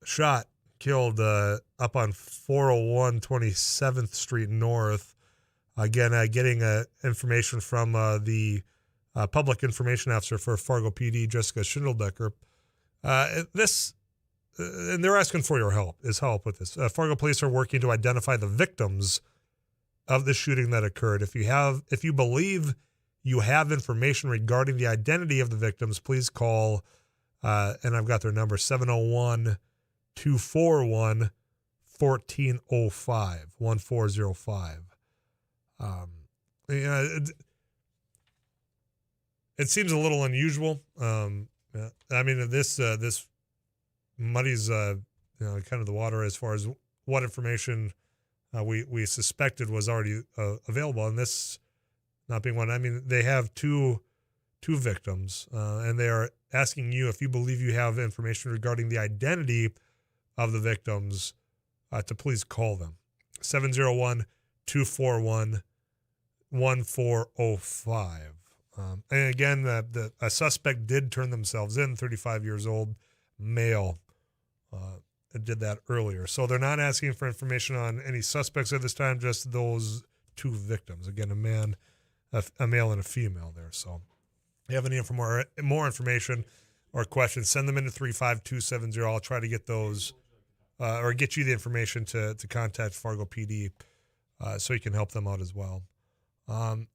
shot, killed up on 401 27th Street North. Again, getting information from the public information officer for Fargo PD, Jessica Schindeldecker. And they're asking for your help with this. Fargo police are working to identify the victims of the shooting that occurred. If you believe you have information regarding the identity of the victims, please call, and I've got their number, 701-241-1405, 1405. It seems a little unusual. I mean, this muddies, kind of the water as far as what information we suspected was already available, and this not being one. I mean, they have two victims, and they are asking you if you believe you have information regarding the identity of the victims to please call them. 701-241-1405. And again, a suspect did turn themselves in, 35 years old, male. Did that earlier. So they're not asking for information on any suspects at this time, just those 2 victims. Again, a male and a female there. So if you have any more information or questions, send them into 35270. I'll try to get those or get you the information to contact Fargo PD so you can help them out as well. And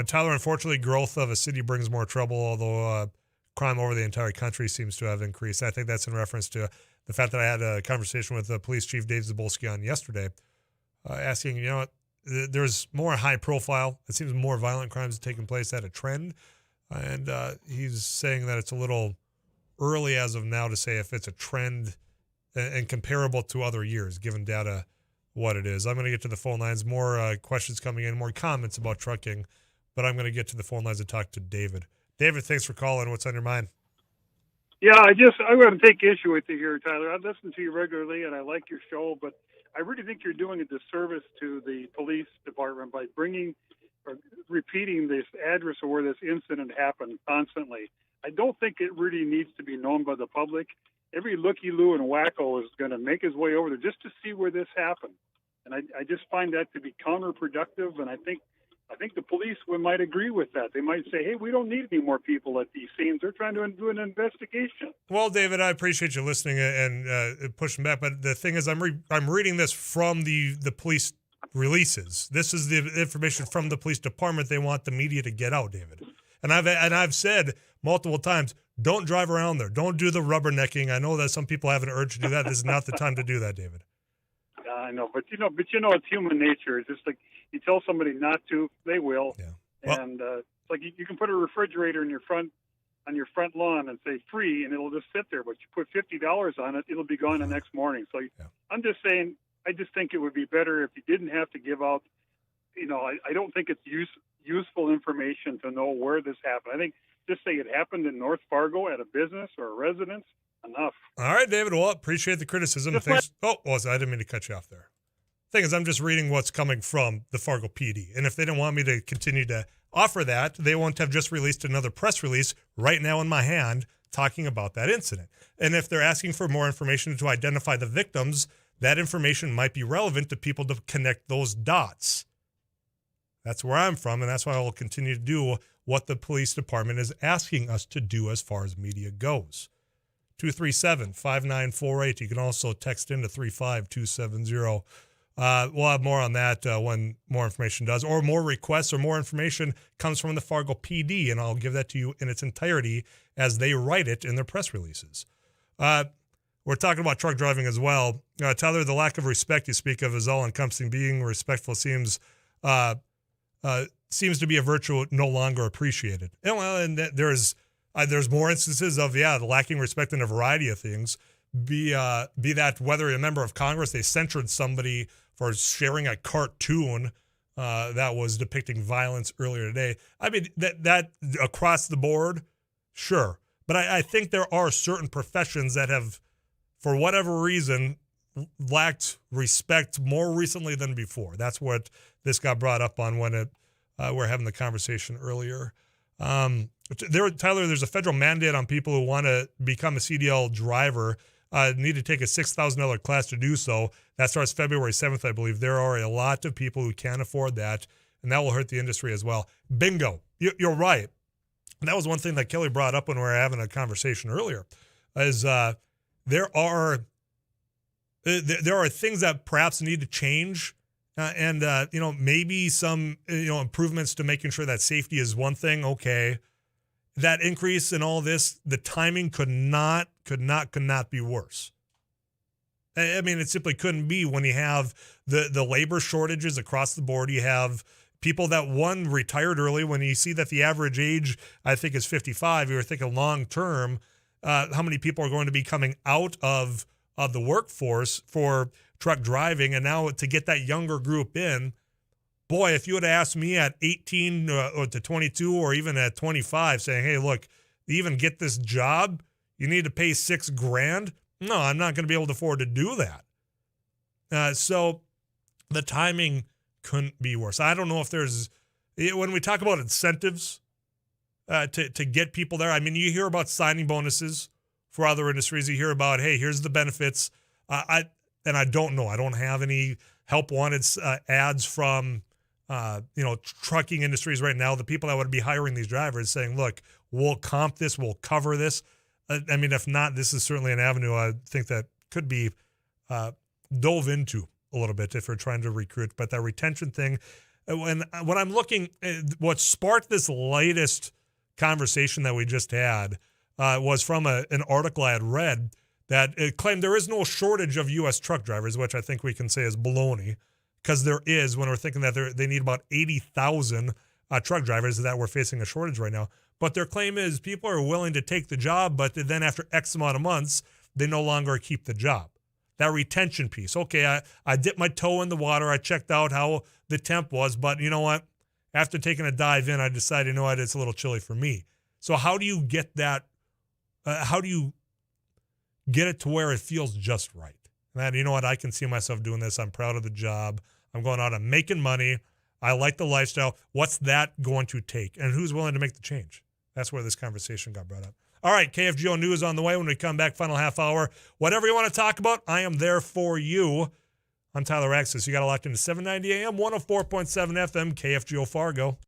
Tyler, unfortunately, growth of a city brings more trouble, although crime over the entire country seems to have increased. I think that's in reference to the fact that I had a conversation with Police Chief Dave Zabolski on yesterday, asking, there's more high profile. It seems more violent crimes taking place at a trend. And he's saying that it's a little early as of now to say if it's a trend and comparable to other years, given data what it is. I'm going to get to the phone lines. More questions coming in, more comments about trucking, but I'm going to get to the phone lines and talk to David. David, thanks for calling. What's on your mind? Yeah, I'm going to take issue with you here, Tyler. I listen to you regularly, and I like your show, but I really think you're doing a disservice to the police department by bringing or repeating this address of where this incident happened constantly. I don't think it really needs to be known by the public. Every looky-loo and wacko is going to make his way over there just to see where this happened. And I just find that to be counterproductive, and I think the police might agree with that. They might say, hey, we don't need any more people at these scenes. They're trying to do an investigation. Well, David, I appreciate you listening and pushing back. But the thing is, I'm reading this from the police releases. This is the information from the police department they want the media to get out, David. And I've said multiple times, don't drive around there. Don't do the rubbernecking. I know that some people have an urge to do that. This is not the time to do that, David. I know, but it's human nature. It's just like you tell somebody not to, they will. Yeah. Well, and it's like you can put a refrigerator on your front lawn and say free, and it'll just sit there. But you put $50 on it, it'll be gone the next morning. So yeah. I'm just saying, I just think it would be better if you didn't have to give out. I don't think it's useful information to know where this happened. I think just say it happened in North Fargo at a business or a residence. Enough. All right, David. Well, appreciate the criticism. I didn't mean to cut you off there. Thing is, I'm just reading what's coming from the Fargo PD. And if they didn't want me to continue to offer that, they won't have just released another press release right now in my hand talking about that incident. And if they're asking for more information to identify the victims, that information might be relevant to people to connect those dots. That's where I'm from, and that's why I'll continue to do what the police department is asking us to do as far as media goes. 237-5948. You can also text into 35270. We'll have more on that when more information does, or more requests or more information comes from the Fargo PD, and I'll give that to you in its entirety as they write it in their press releases. We're talking about truck driving as well. Tyler, the lack of respect you speak of is all-encompassing. Being respectful seems to be a virtue no longer appreciated. And there's more instances of, lacking respect in a variety of things. Be that whether a member of Congress, they censured somebody for sharing a cartoon that was depicting violence earlier today. I mean, that across the board, sure. But I think there are certain professions that have, for whatever reason, lacked respect more recently than before. That's what this got brought up on when we're having the conversation earlier. Tyler, there's a federal mandate on people who want to become a CDL driver, need to take a $6,000 class to do so. That starts February 7th, I believe. There are a lot of people who can't afford that, and that will hurt the industry as well. Bingo. You're right. And that was one thing that Kelly brought up when we were having a conversation earlier, is there are things that perhaps need to change, and maybe some improvements to making sure that safety is one thing. Okay, that increase in all this, the timing could not be worse. I mean, it simply couldn't be when you have the labor shortages across the board. You have people that retired early. When you see that the average age, I think, is 55, you're thinking long term, how many people are going to be coming out of the workforce for truck driving, and now to get that younger group in, boy, if you would have asked me at 18 or to 22 or even at 25 saying, hey, look, to even get this job, you need to pay $6,000. No, I'm not going to be able to afford to do that. So the timing couldn't be worse. I don't know if there's, when we talk about incentives to get people there, I mean, you hear about signing bonuses for other industries. You hear about, hey, here's the benefits. I don't know. I don't have any help wanted ads from trucking industries right now. The people that would be hiring these drivers saying, look, we'll comp this, we'll cover this. I mean, if not, this is certainly an avenue I think that could be dove into a little bit if we're trying to recruit. But that retention thing, when I'm looking, what sparked this latest conversation that we just had was from an article I had read that it claimed there is no shortage of U.S. truck drivers, which I think we can say is baloney, because there is, when we're thinking that they need about 80,000 truck drivers, that we're facing a shortage right now. But their claim is people are willing to take the job, but then after X amount of months, they no longer keep the job. That retention piece. Okay, I dipped my toe in the water. I checked out how the temp was, but you know what? After taking a dive in, I decided, you know what, it's a little chilly for me. So how do you get that? How do you get it to where it feels just right? Man, you know what? I can see myself doing this. I'm proud of the job. I'm going out and making money. I like the lifestyle. What's that going to take? And who's willing to make the change? That's where this conversation got brought up. All right, KFGO News on the way when we come back, final half hour. Whatever you want to talk about, I am there for you. I'm Tyler Axness. You got to locked into 790 AM, 104.7 FM, KFGO Fargo.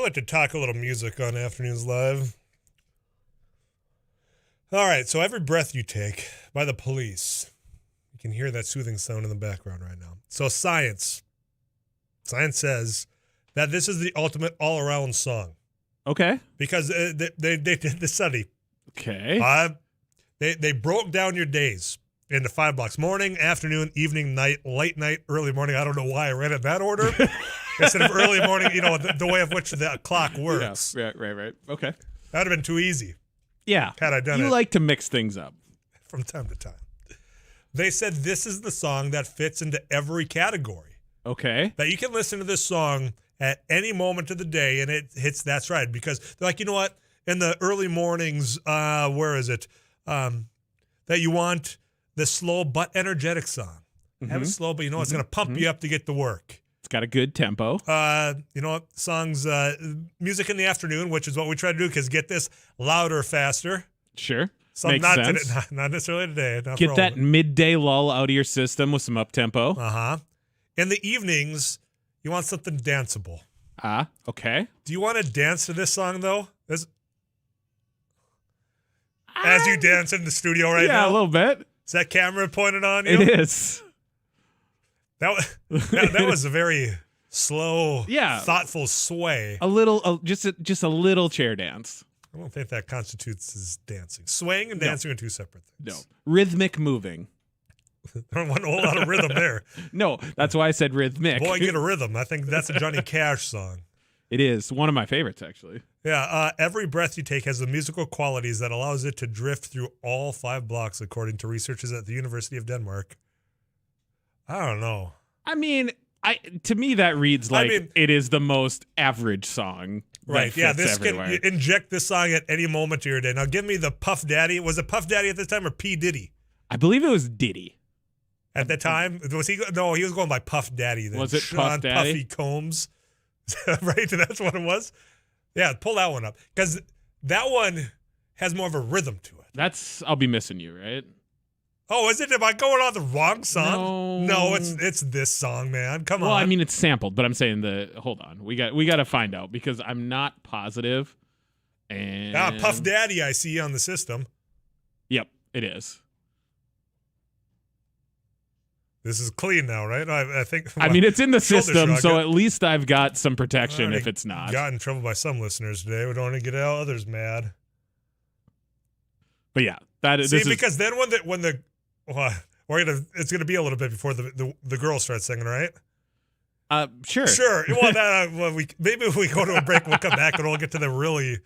like to talk a little music on Afternoons Live. All right, so Every Breath You Take by The Police. You can hear that soothing sound in the background right now. So science says that this is the ultimate all-around song. Okay. Because they did the study. Okay. They broke down your days into 5 blocks: morning, afternoon, evening, night, late night, early morning. I don't know why I read it in that order. Instead of early morning, the way of which the clock works. Yeah, right. Okay. That would have been too easy. Yeah. Had I done it. You like to mix things up. From time to time. They said this is the song that fits into every category. Okay. That you can listen to this song at any moment of the day and it hits that's right. Because they're like, you know what? In the early mornings, where is it? That you want the slow but energetic song. Have it slow, but it's going to pump you up to get to work. It's got a good tempo. You know what? Songs, music in the afternoon, which is what we try to do, because get this louder, faster. Sure. Some, Makes not sense. Today, not necessarily today. Not Get that midday lull out of your system with some up-tempo. In the evenings, you want something danceable. Okay. Do you want to dance to this song, though? As you dance in the studio right now? Yeah, a little bit. Is that camera pointed on you? It is. That was a very slow, thoughtful sway. A little, just a little chair dance. I don't think that constitutes as dancing. Swaying and dancing are two separate things. No. Rhythmic moving. I don't want a whole lot of rhythm there. No, that's why I said rhythmic. Boy, get a rhythm. I think that's a Johnny Cash song. It is. One of my favorites, actually. Yeah. Every breath you take has the musical qualities that allows it to drift through all 5 blocks, according to researchers at the University of Denmark. I don't know. I mean, to me, that reads like it is the most average song. Right. Yeah. This everywhere. can inject this song at any moment of your day. Now, give me the Puff Daddy. Was it Puff Daddy at this time or P. Diddy? I believe it was Diddy. At the time? Was he? No, he was going by Puff Daddy then. Was it Sean Puff Daddy? Puffy Combs. Right? That's what it was? Yeah, pull that one up. Because that one has more of a rhythm to it. I'll be missing you, right? Oh, is it? Am I going on the wrong song? No, it's this song, man. Come on. Well, I mean, it's sampled, but I'm saying hold on. We got to find out because I'm not positive. And Puff Daddy, I see on the system. Yep, it is. This is clean now, right? I think. I mean, it's in the system, shrug. so at least I've got some protection if it's not. Got in trouble by some listeners today. We don't want to get others mad. But yeah, because then it's gonna be a little bit before the girl starts singing, right? Sure. Well, maybe if we go to a break, we'll come back and we'll get to the really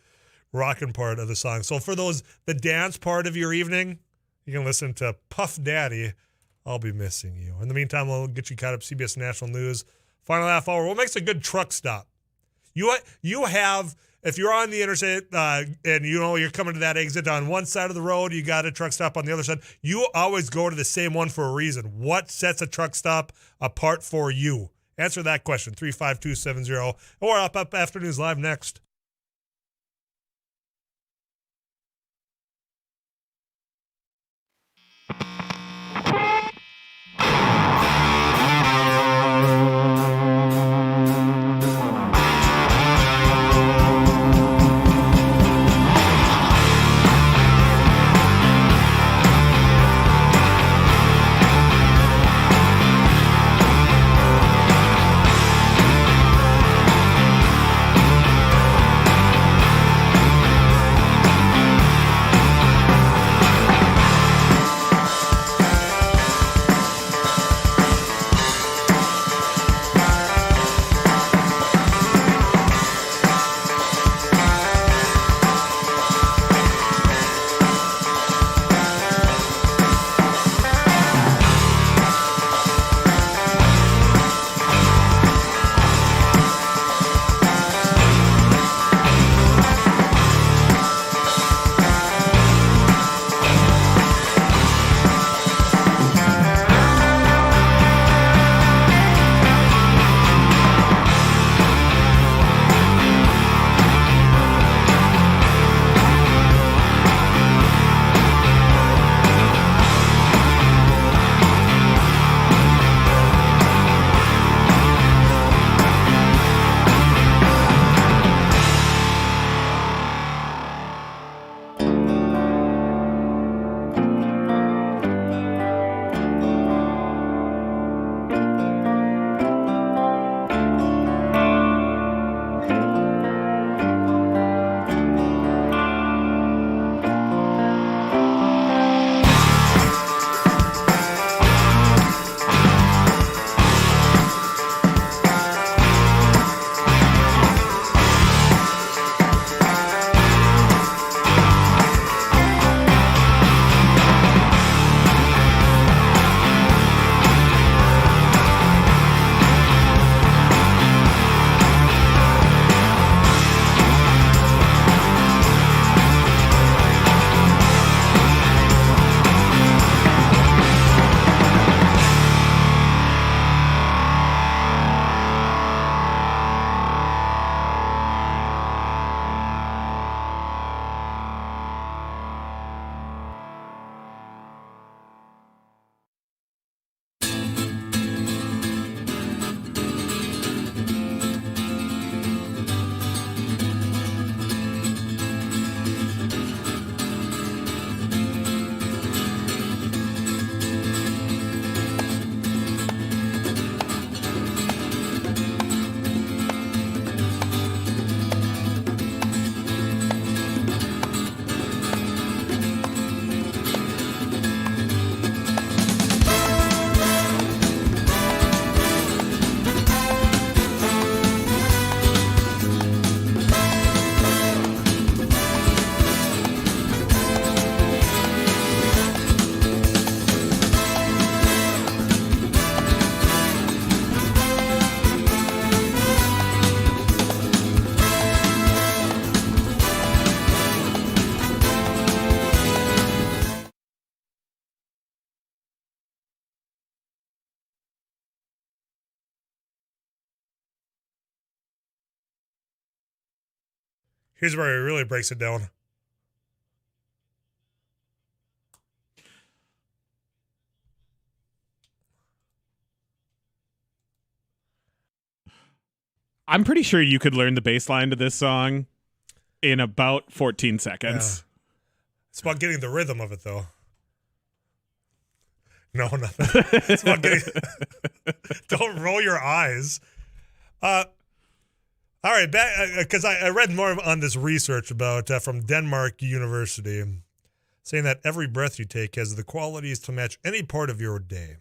rocking part of the song. So for the dance part of your evening, you can listen to Puff Daddy. I'll be missing you. In the meantime, we'll get you caught up. CBS National News. Final half hour. What makes a good truck stop? You have, if you're on the interstate and you're coming to that exit on one side of the road, you got a truck stop on the other side. You always go to the same one for a reason. What sets a truck stop apart for you? Answer that question. 35270 or up Afternoons Live next. Here's where he really breaks it down. I'm pretty sure you could learn the bass line to this song in about 14 seconds. Yeah. It's about getting the rhythm of it, though. No, nothing. It's about getting. Don't roll your eyes. All right, back because I read more on this research about from Denmark University, saying that every breath you take has the qualities to match any part of your day.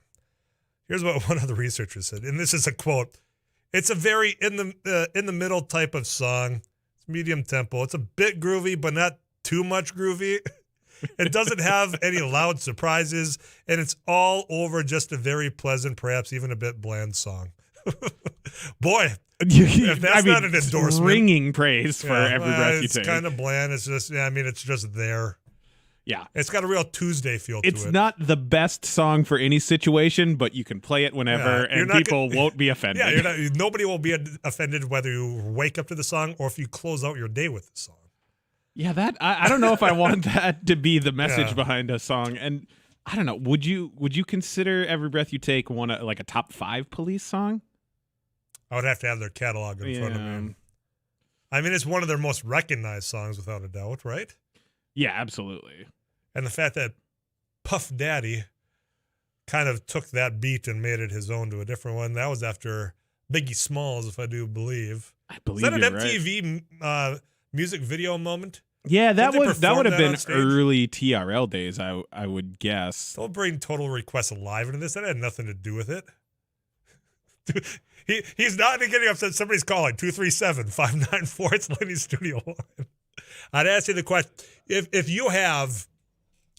Here's what one of the researchers said, and this is a quote. It's a very in the middle type of song. It's medium tempo. It's a bit groovy, but not too much groovy. It doesn't have any loud surprises, and it's all over just a very pleasant, perhaps even a bit bland song. Boy, if that's not an endorsement. Ringing praise for every breath you take. It's kind of bland. It's just, it's just there. Yeah. It's got a real Tuesday feel to it. It's not the best song for any situation, but you can play it whenever, and people won't be offended. Yeah, nobody will be offended whether you wake up to the song or if you close out your day with the song. Yeah, that I don't know if I want that to be the message behind a song. And I don't know, would you consider Every Breath You Take like a top 5 Police song? I would have to have their catalog in front of me. I mean, it's one of their most recognized songs, without a doubt, right? Yeah, absolutely. And the fact that Puff Daddy kind of took that beat and made it his own to a different one. That was after Biggie Smalls, if I do believe. I believe is that an you're MTV right. Music video moment? Yeah, that would have been stage? early TRL days, I would guess. Don't bring Total Request Live into this. That had nothing to do with it. Dude, he's not getting upset. Somebody's calling 237-594. It's Lenny's studio line. I'd ask you the question: if you have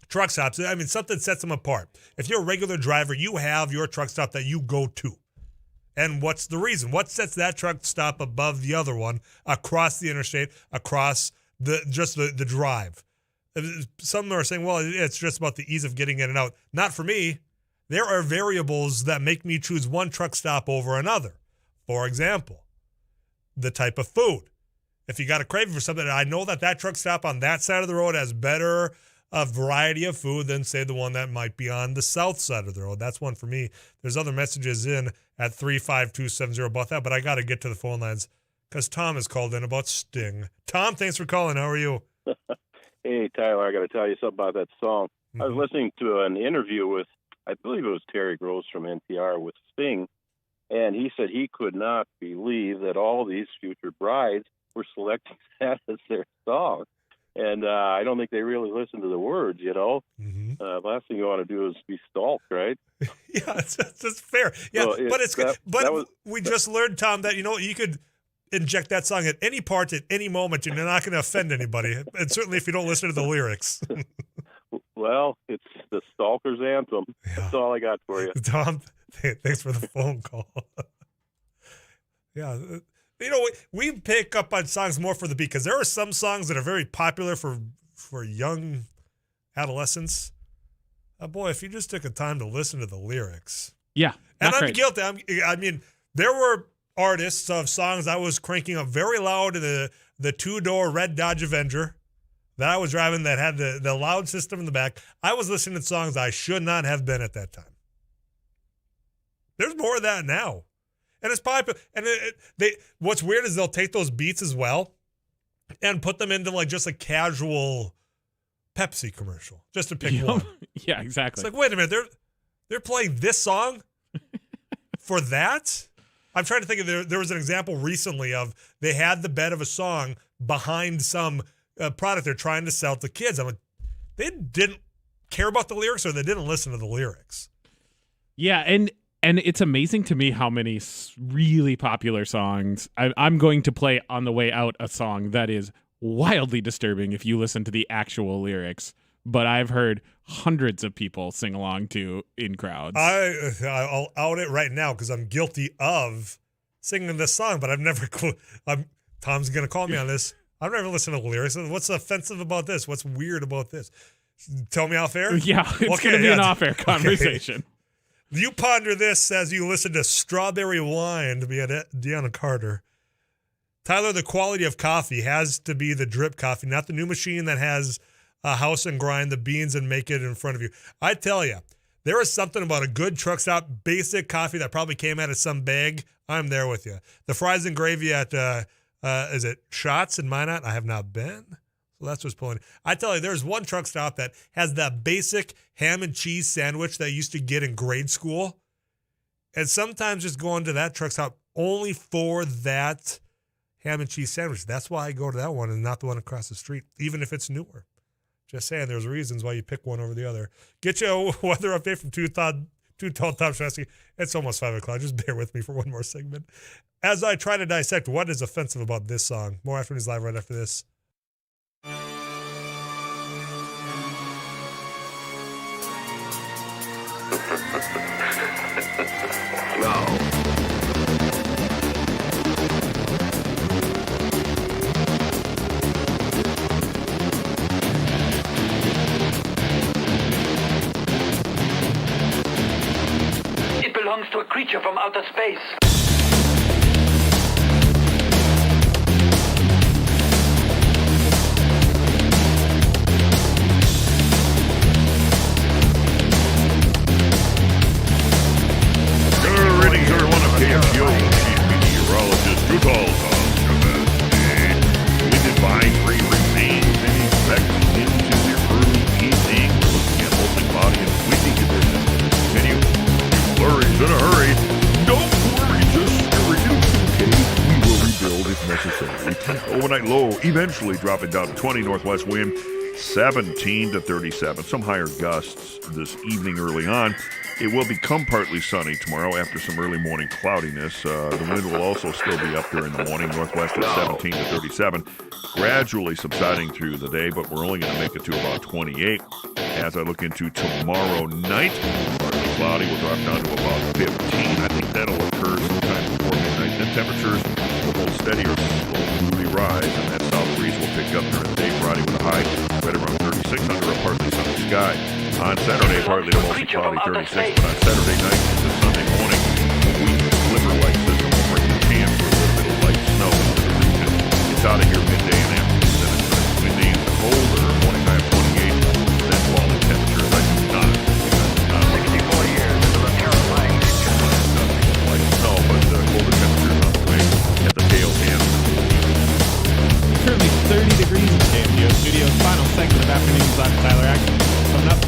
truck stops, I mean, something sets them apart. If you're a regular driver, you have your truck stop that you go to. And what's the reason? What sets that truck stop above the other one across the interstate, across the drive? Some are saying, well, it's just about the ease of getting in and out. Not for me. There are variables that make me choose one truck stop over another. For example, the type of food. If you got a craving for something, I know that truck stop on that side of the road has better a variety of food than, say, the one that might be on the south side of the road. That's one for me. There's other messages in at 35270 about that, but I got to get to the phone lines because Tom has called in about Sting. Tom, thanks for calling. How are you? Hey, Tyler, I got to tell you something about that song. I was listening to an interview with, I believe it was Terry Gross from NPR with Sting, and he said he could not believe that all these future brides were selecting that as their song. And I don't think they really listen to the words, you know. Mm-hmm. Last thing you want to do is be stalked, right? Yeah, that's fair. Yeah, so but we just learned, Tom, that, you could inject that song at any part at any moment and you're not going to offend anybody. And certainly if you don't listen to the lyrics. Well, it's the stalker's anthem. Yeah. That's all I got for you. Tom, thanks for the phone call. Yeah. We pick up on songs more for the beat because there are some songs that are very popular for young adolescents. Boy, if you just took the time to listen to the lyrics. Yeah. And I'm guilty. I mean, there were artists of songs I was cranking up very loud in the two-door red Dodge Avenger that I was driving that had the loud system in the back. I was listening to songs I should not have been at that time. There's more of that now. And it's popular. And what's weird is they'll take those beats as well and put them into like just a casual Pepsi commercial, just to pick one. Yeah, exactly. It's like, wait a minute, they're playing this song for that? I'm trying to think of there was an example recently of they had the bed of a song behind some product they're trying to sell to kids. I'm like, they didn't care about the lyrics or they didn't listen to the lyrics. Yeah, and it's amazing to me how many really popular songs I'm going to play on the way out a song that is wildly disturbing if you listen to the actual lyrics, but I've heard hundreds of people sing along to in crowds. I'll out it right now because I'm guilty of singing this song, but I've never. Tom's gonna call me on this. I've never listened to the lyrics. What's offensive about this? What's weird about this? Tell me off air. Yeah, it's gonna be an off-air conversation. Okay. You ponder this as you listen to Strawberry Wine to be at Deanna Carter. Tyler, the quality of coffee has to be the drip coffee, not the new machine that has a house and grind the beans and make it in front of you. I tell you, there is something about a good truck stop basic coffee that probably came out of some bag. I'm there with you. The fries and gravy at, is it Shots in Minot? I have not been. So that's what's pulling. I tell you, there's one truck stop that has that basic ham and cheese sandwich that I used to get in grade school. And sometimes just going to that truck stop only for that ham and cheese sandwich. That's why I go to that one and not the one across the street, even if it's newer. Just saying, there's reasons why you pick one over the other. Get you a weather update from Two Tall Top Chassis. It's almost 5 o'clock. Just bear with me for one more segment as I try to dissect what is offensive about this song. More Afternoons Live right after this. It belongs to a creature from outer space. Greetings, everyone. I'm KFGO, Chief Meteorologist, Drew Wind advisory remains in effect into the early evening. We're looking at mostly cloudy and windy conditions. Continue. Flurries in a hurry. Don't worry, just okay? We will rebuild if necessary. Overnight low eventually dropping down to 20 northwest wind, 17 to 37. Some higher gusts this evening early on. It will become partly sunny tomorrow after some early morning cloudiness. The wind will also still be up during the morning, northwest at 17 to 37, gradually subsiding through the day, but we're only going to make it to about 28. As I look into tomorrow night, partly cloudy will drop down to about 15. I think that'll occur sometime before midnight. Then temperatures will hold steady or slowly rise, and that south breeze will pick up during the day Friday with a high right around 36 under a partly sunny sky. On Saturday, partly to mostly cloudy, 36, but on Saturday night into Sunday morning, a weak sliver-like system will bring the chance for a little bit of light snow into the region. It's out of here midday and afternoon, then it's windy and colder, morning high of 28, then falling temperatures. I do not 64 years into the terrifying future. light snow, but colder temperatures on the way at the tail end. Currently 30 degrees in KFGO Studios. Final segment of Afternoons Live with Tyler Axness. Coming up.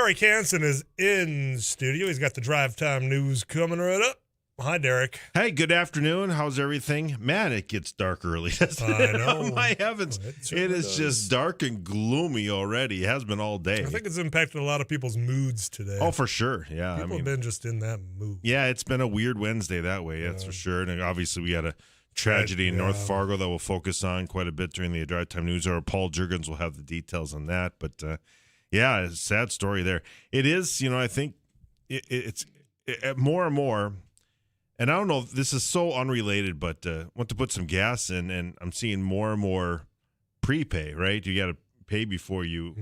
Derek Hansen is in studio. He's got the drive time news coming right up. Hi, Derek. Hey, good afternoon. How's everything? Man, it gets dark early. I know. Oh, my heavens. It is just dark and gloomy already. It has been all day. I think it's impacted a lot of people's moods today. Oh, for sure. Yeah. People have been just in that mood. Yeah, it's been a weird Wednesday that way. That's for sure. And obviously, we had a tragedy in North Fargo that we'll focus on quite a bit during the Drive Time News Hour. Paul Juergens will have the details on that. But, yeah, it's a sad story there. It is, I think it's more and more. And I don't know, this is so unrelated, but went to put some gas in, and I'm seeing more and more prepay, right? You got to pay before you,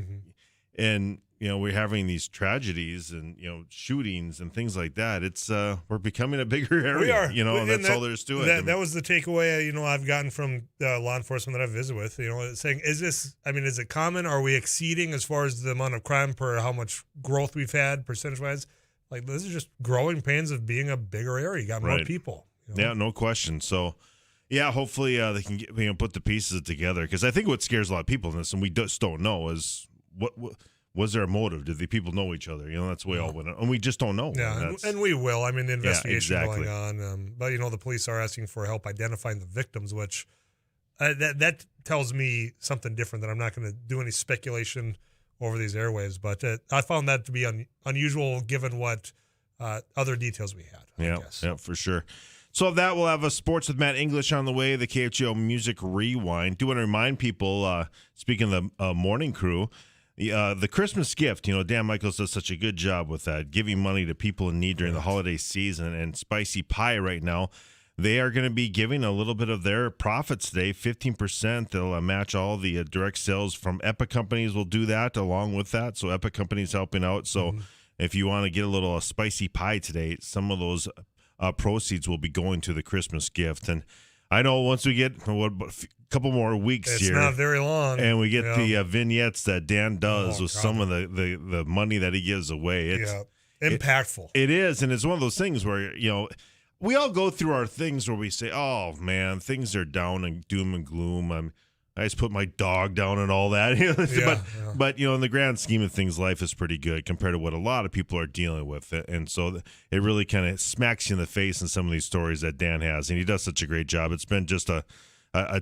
and, we're having these tragedies and, shootings and things like that. It's, we're becoming a bigger area. We are. And that's all there is to it. That was the takeaway, I've gotten from law enforcement that I've visited with, saying, is it common? Are we exceeding as far as the amount of crime per how much growth we've had percentage-wise? Like, this is just growing pains of being a bigger area. You got more people. Yeah, no question. So, yeah, hopefully they can get, put the pieces together. Because I think what scares a lot of people in this, and we just don't know, is what was there a motive? Did the people know each other? That's the way all went on. And we just don't know. Yeah, and we will. The investigation going on. But, the police are asking for help identifying the victims, which that tells me something different, that I'm not going to do any speculation over these airwaves, but I found that to be unusual given what other details we had. I guess. Yeah, for sure. So that we'll have a Sports with Matt English on the way, the KFGO Music Rewind. Do want to remind people, speaking of the morning crew, the Christmas gift, Dan Michaels does such a good job with that, giving money to people in need during the holiday season. And Spicy Pie right now, they are going to be giving a little bit of their profits today, 15%. They'll match all the direct sales from Epic companies. Will do that along with that. So Epic companies helping out. So if you want to get a little spicy pie today, some of those proceeds will be going to the Christmas gift. And I know once we get a couple more weeks it's here, not very long, and we get the vignettes that Dan does with some of the money that he gives away. It's impactful. It is, and it's one of those things where we all go through our things where we say, oh, man, things are down and doom and gloom. I just put my dog down and all that. But in the grand scheme of things, life is pretty good compared to what a lot of people are dealing with. And so it really kind of smacks you in the face in some of these stories that Dan has. And he does such a great job. It's been just a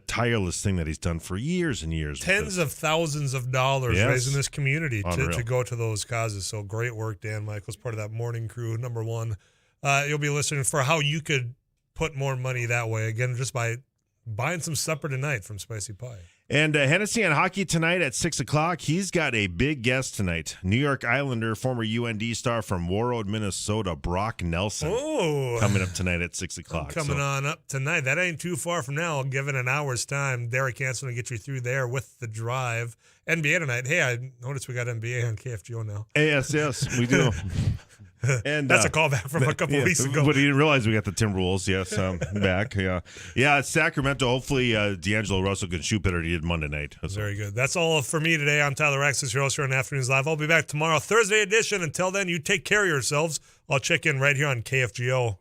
tireless thing that he's done for years and years. Tens of thousands of dollars raised in this community to go to those causes. So great work, Dan Michaels, part of that morning crew, number one. You'll be listening for how you could put more money that way. Again, just by buying some supper tonight from Spicy Pie. And Hennessy on hockey tonight at 6 o'clock. He's got a big guest tonight. New York Islander, former UND star from Warroad, Minnesota, Brock Nelson. Oh, coming up tonight at 6 o'clock. Coming on up tonight. That ain't too far from now. Given an hour's time, Derek Hansen will get you through there with the drive. NBA tonight. Hey, I noticed we got NBA on KFGO now. Yes, we do. And that's a callback from a couple weeks ago. But he didn't realize we got the Timberwolves. Yes, back. Yeah. It's Sacramento. Hopefully, D'Angelo Russell can shoot better than he did Monday night. Very good. That's all for me today. I'm Tyler Axness, your host here on Afternoons Live. I'll be back tomorrow, Thursday edition. Until then, you take care of yourselves. I'll check in right here on KFGO.